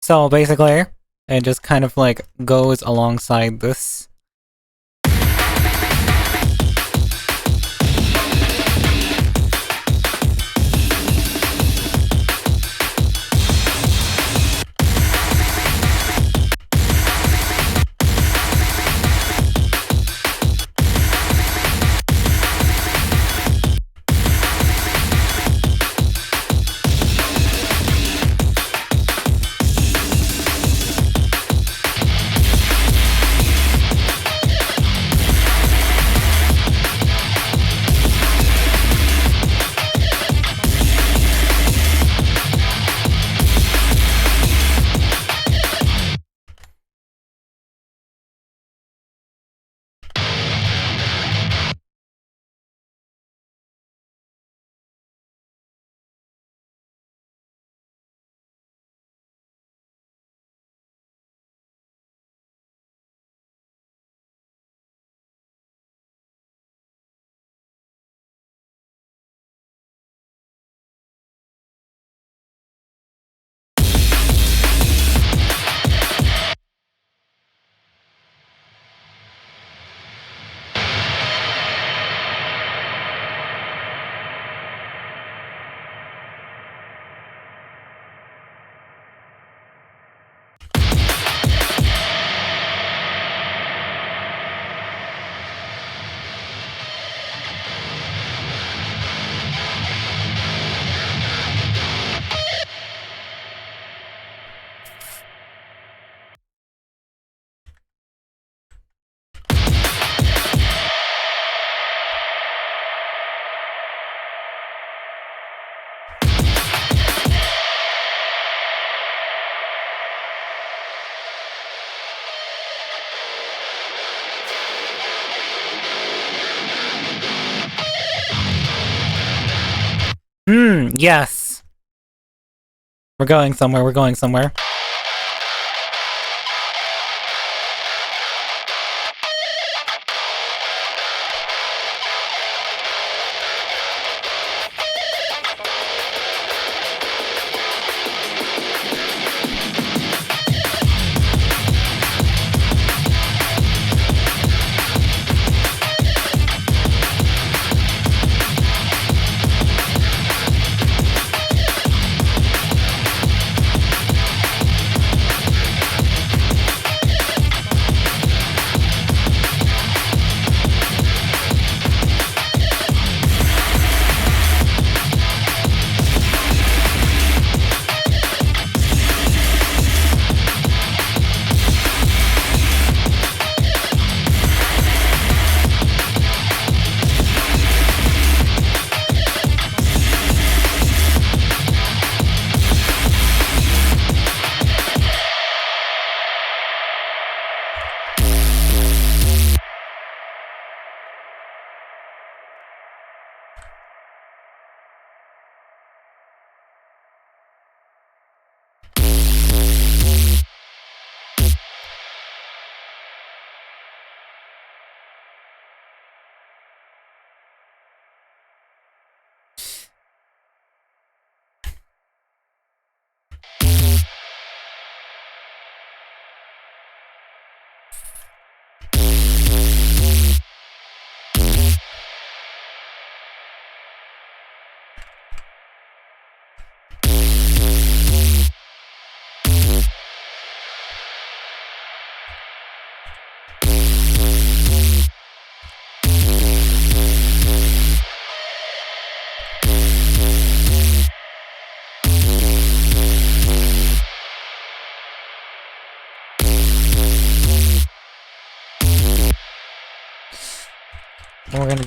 So basically, it just kind of like goes alongside this. Yes. We're going somewhere, we're going somewhere.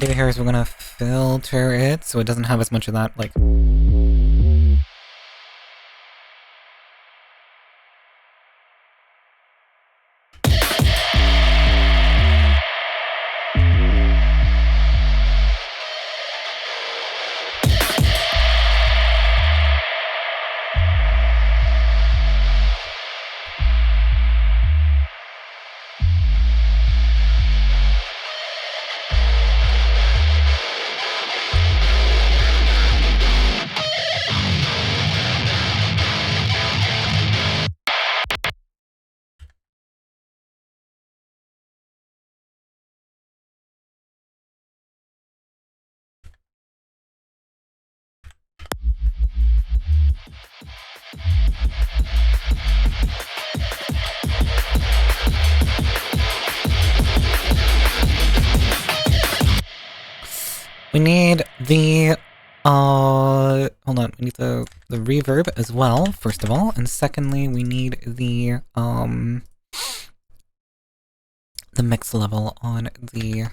do here is we're gonna filter it so it doesn't have as much of that, like... We need the, hold on, we need the reverb as well, first of all, and secondly, we need the mix level on the...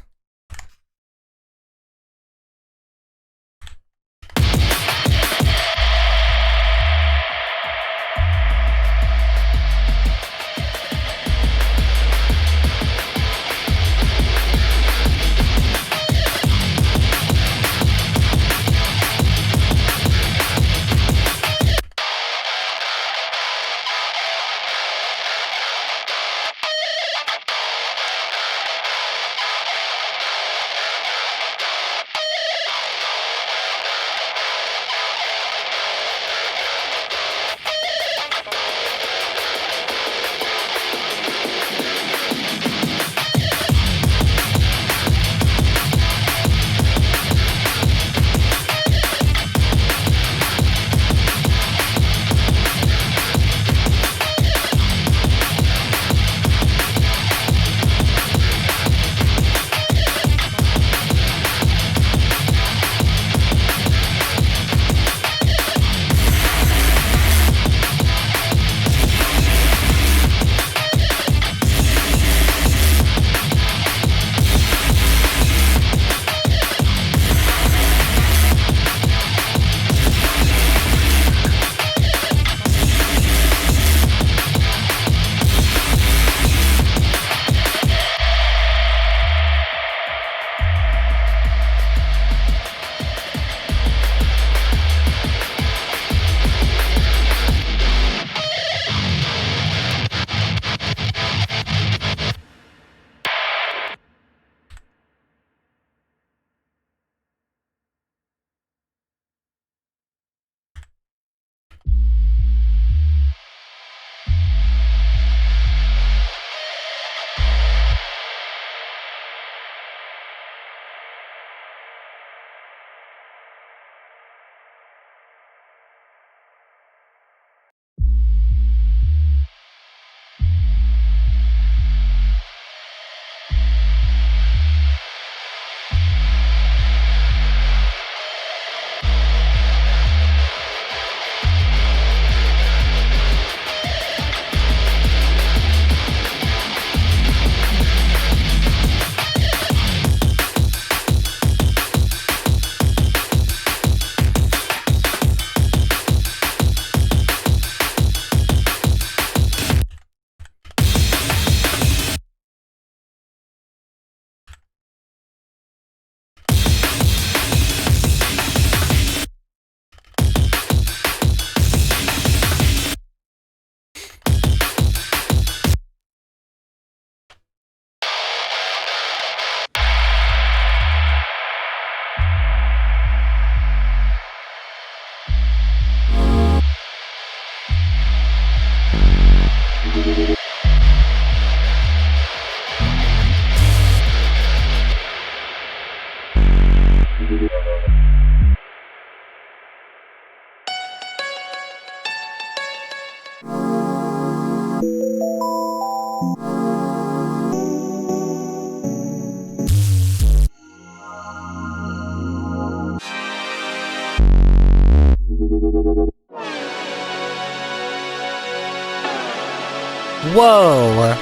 Whoa!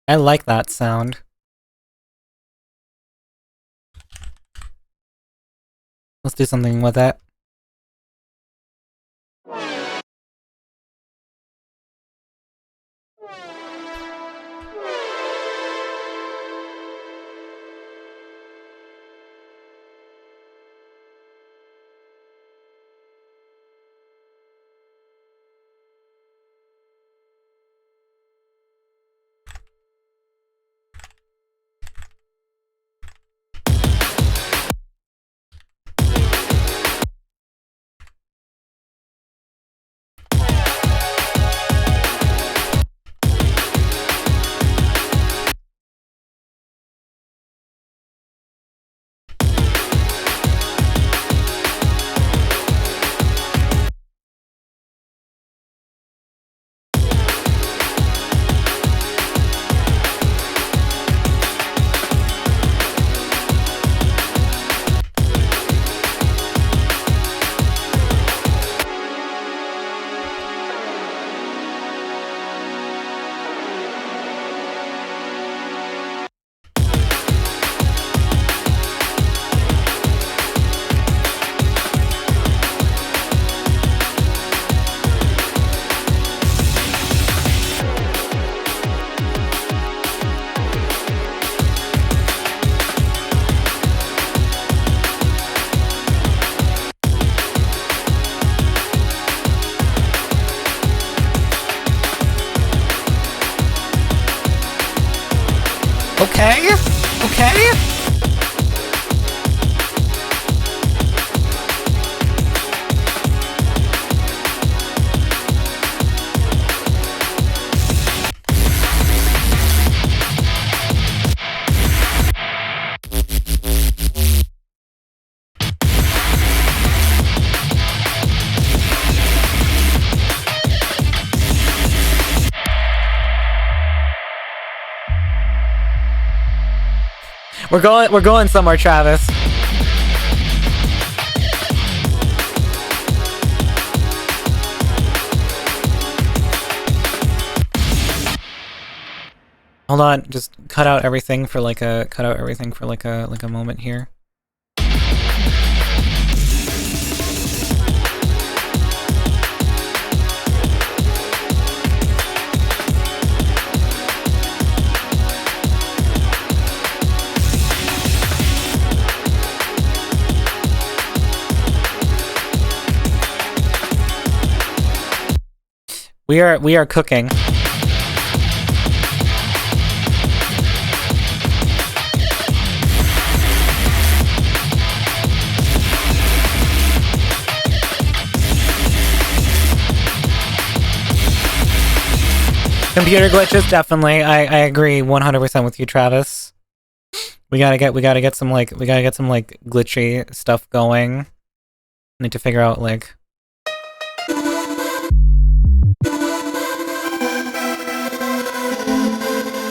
I like that sound. Let's do something with it. Okay. Okay. We're going somewhere, Travis. Hold on, just cut out everything for like a moment here. We are cooking. Computer glitches, definitely. I agree 100% with you, Travis. We gotta get some glitchy stuff going. Need to figure out like.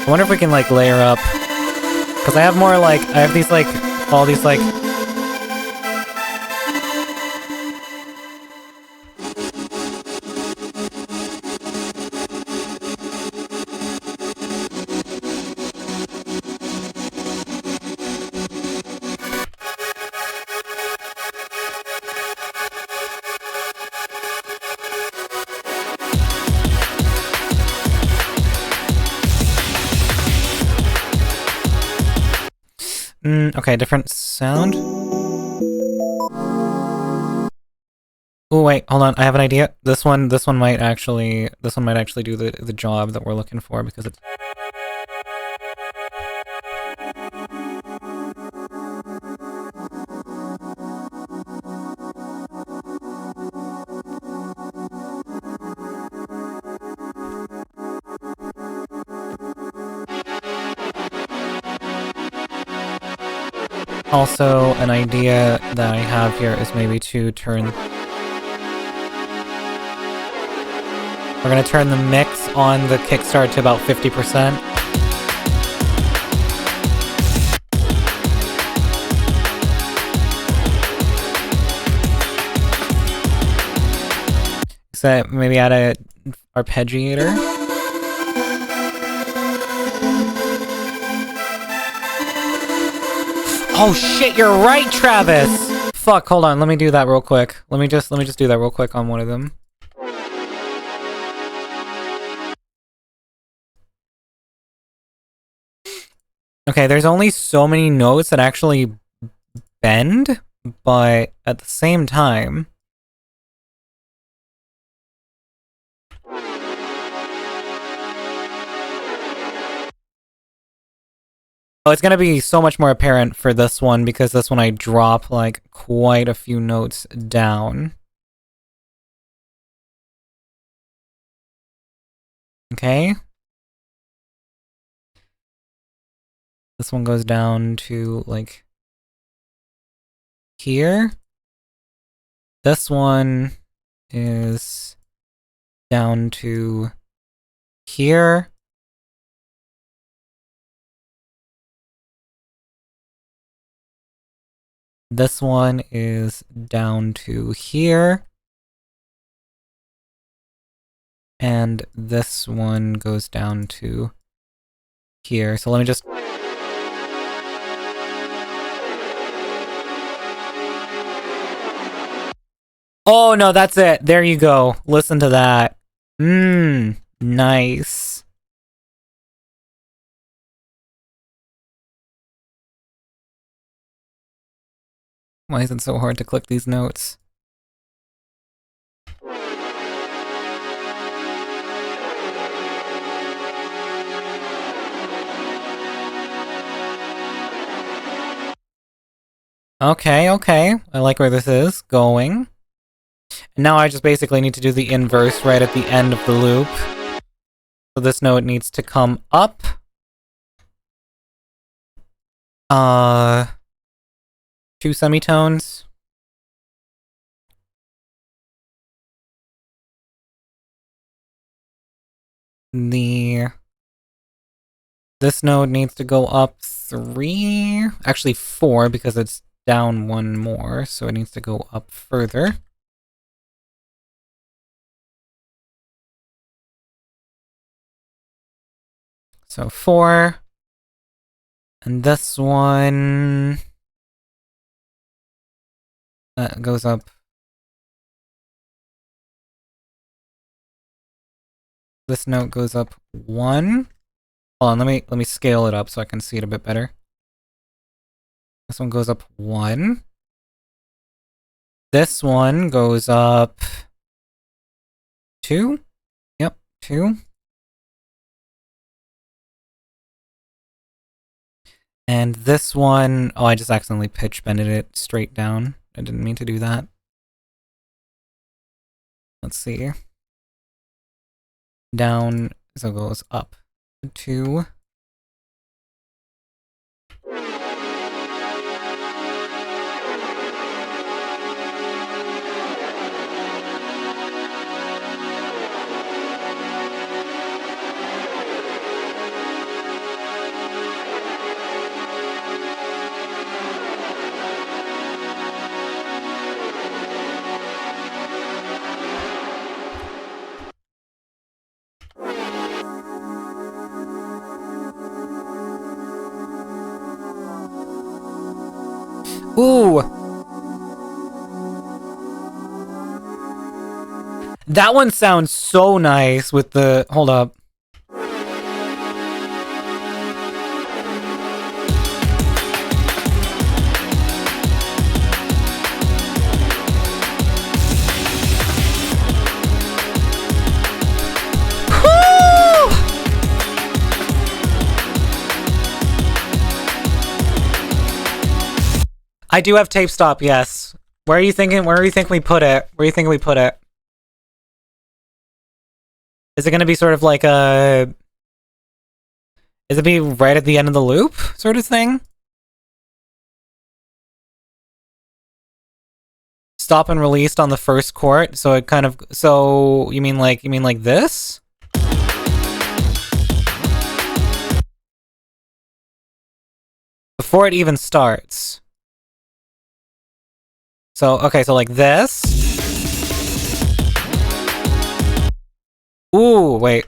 I wonder if we can like layer up, because I have more like I have these like all these like. Okay, different sound. Oh wait, hold on. I have an idea. This one might actually do the job that we're looking for because it's. Also, an idea that I have here is maybe to turn... We're gonna turn the mix on the kickstart to about 50%. So maybe add a arpeggiator. Oh shit, you're right, Travis! Fuck, hold on, let me do that real quick. Let me just do that real quick on one of them. Okay, there's only so many notes that actually bend, but at the same time... Oh, it's gonna be so much more apparent for this one, because this one I drop, like, quite a few notes down. Okay? This one goes down to, like, here. This one is down to here. This one is down to here. And this one goes down to here. So let me just... Oh, no, that's it. There you go. Listen to that. Nice. Why is it so hard to click these notes? Okay, okay. I like where this is going. And now I just basically need to do the inverse right at the end of the loop. So this note needs to come up. 2 semitones. This note needs to go up 3, actually 4, because it's down 1 more, so it needs to go up further. So 4, and this one goes up. This note goes up 1. Hold on, let me scale it up so I can see it a bit better. This one goes up 1. This one goes up 2. Yep, 2. And this one, oh, I just accidentally pitch bended it straight down. I didn't mean to do that. Let's see. Down, so it goes up 2. Ooh! That one sounds so nice with the... Hold up. I do have tape stop, yes. Where are you thinking? Where do you think we put it? Where do you think we put it? Is it gonna be sort of like a... Is it be right at the end of the loop, sort of thing? Stop and released on the first chord, so it kind of... So, you mean like this? Before it even starts. So, okay, so like this. Ooh, wait.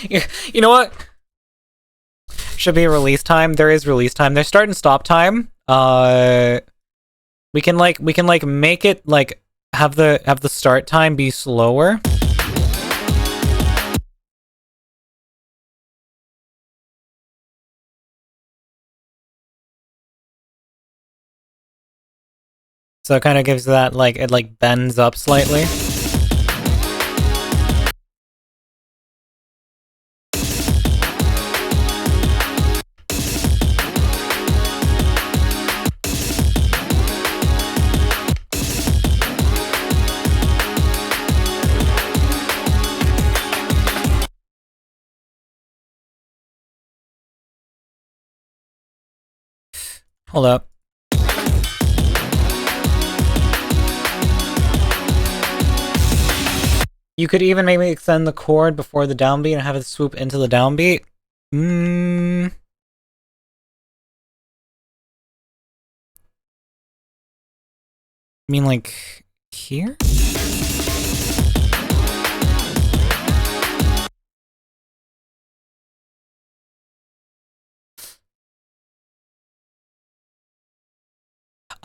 You know what? Should be a release time. There is release time. There's start and stop time. We can make it like have the start time be slower. So it kind of gives that, like, it like bends up slightly. Hold up. You could even maybe extend the chord before the downbeat and have it swoop into the downbeat. I mean, like, here?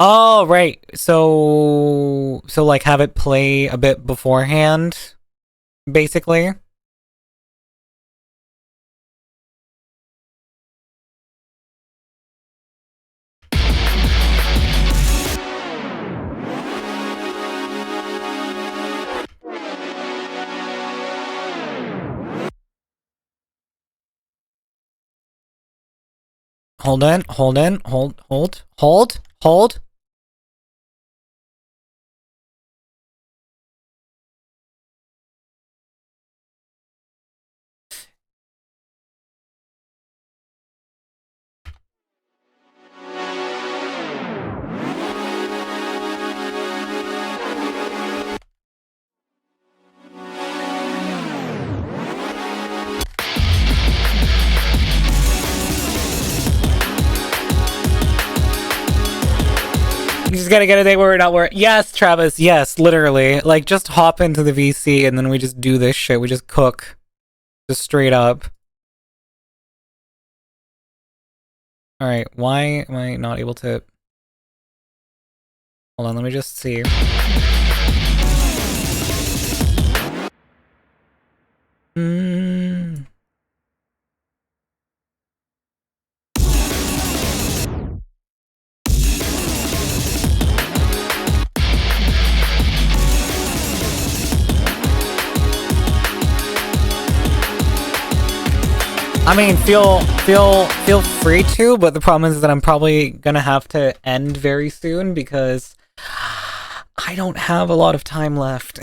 Oh, right. So like have it play a bit beforehand, basically. Hold on, hold. You just gotta get a day where we're not worried. Yes, Travis, yes, literally. Like, just hop into the VC and then we just do this shit. We just cook. Just straight up. Alright, why am I not able to... Hold on, let me just see. I mean, feel free to, but the problem is that I'm probably gonna have to end very soon because I don't have a lot of time left.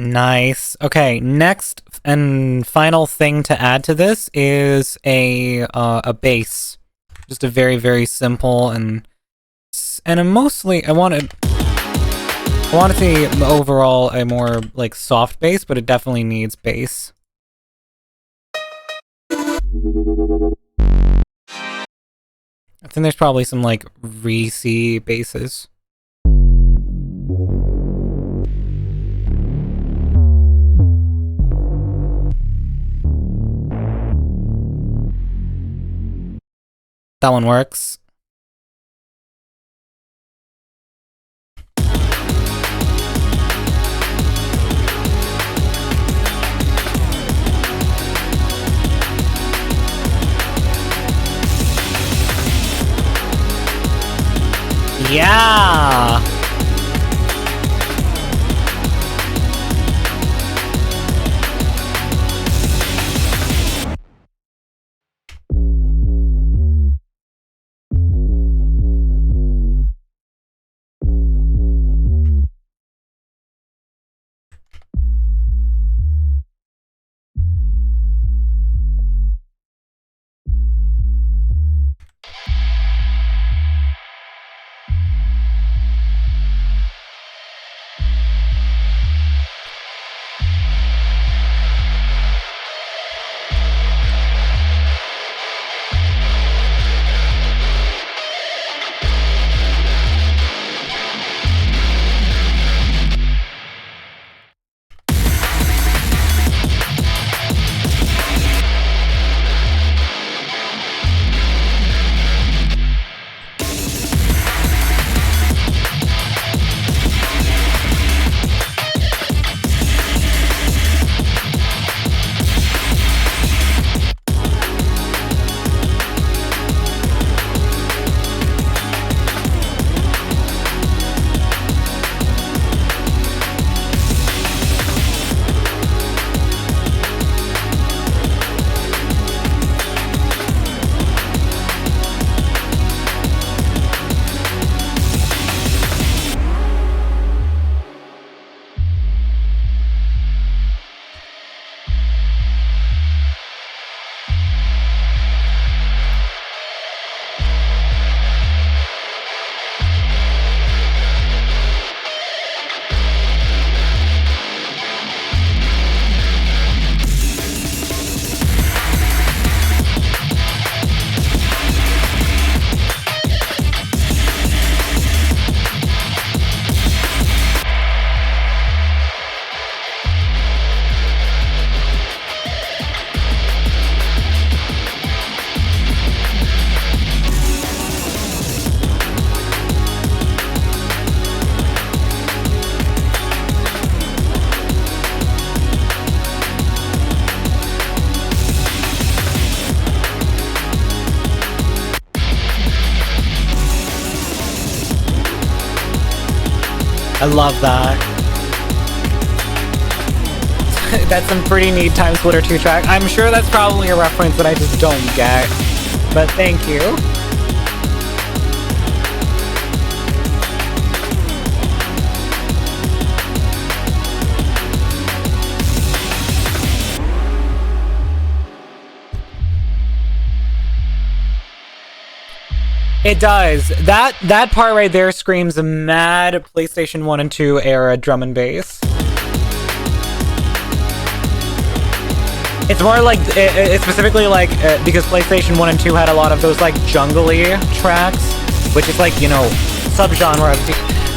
Nice. Okay, next and final thing to add to this is a bass. Just a very, very simple and a mostly I want to see overall a more like soft bass, but it definitely needs bass. I think there's probably some like Reese basses. That one works. Yeah! I love that. That's some pretty neat Time Splitter 2 track. I'm sure that's probably a reference that I just don't get. But thank you. It does. That part right there screams a mad PlayStation 1 and 2 era drum and bass. It's more like, it's specifically like, because PlayStation 1 and 2 had a lot of those like jungly tracks, which is like, you know, subgenre of...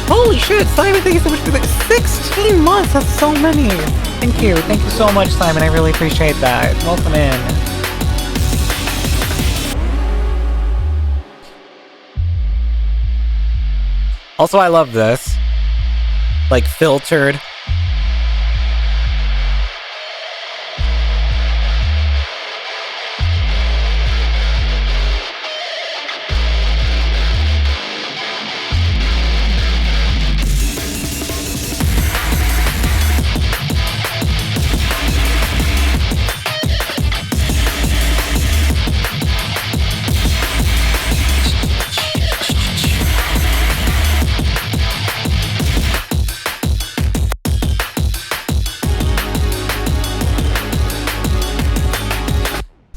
Holy shit, Simon, thank you so much for the 16 months, that's so many. Thank you so much, Simon, I really appreciate that. Welcome in. Also, I love this. Like, filtered.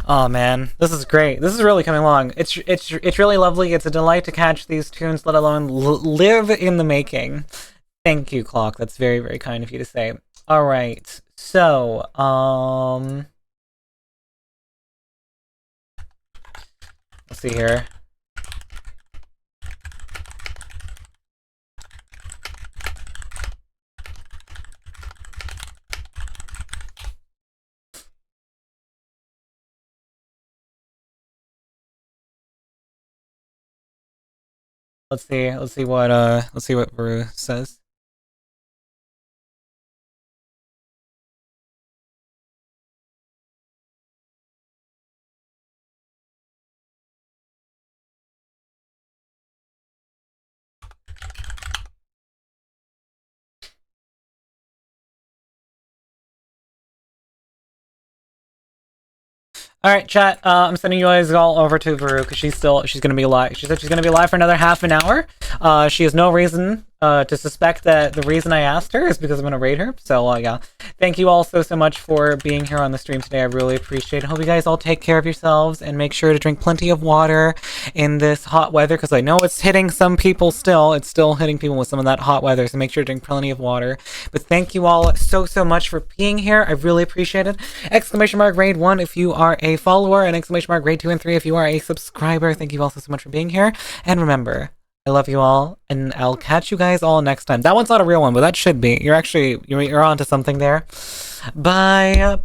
Oh man, this is great. This is really coming along. It's really lovely. It's a delight to catch these tunes, let alone live in the making. Thank you, Clock. That's very, very kind of you to say. All right. So, let's see here. Let's see what Veru says. All right, chat. I'm sending you guys all over to Veru because she's gonna be live. She said she's gonna be live for another half an hour. She has no reason to suspect that the reason I asked her is because I'm gonna raid her. So yeah, thank you all so much for being here on the stream today. I really appreciate it. Hope you guys all take care of yourselves and make sure to drink plenty of water in this hot weather because I know it's hitting some people still. It's still hitting people with some of that hot weather. So make sure to drink plenty of water. But thank you all so much for being here. I really appreciate it. Exclamation mark raid 1 if you are a follower, and exclamation mark raid 2 and 3 if you are a subscriber. Thank you all so much for being here. And remember, I love you all, and I'll catch you guys all next time. That one's not a real one, but that should be. You're onto something there. Bye.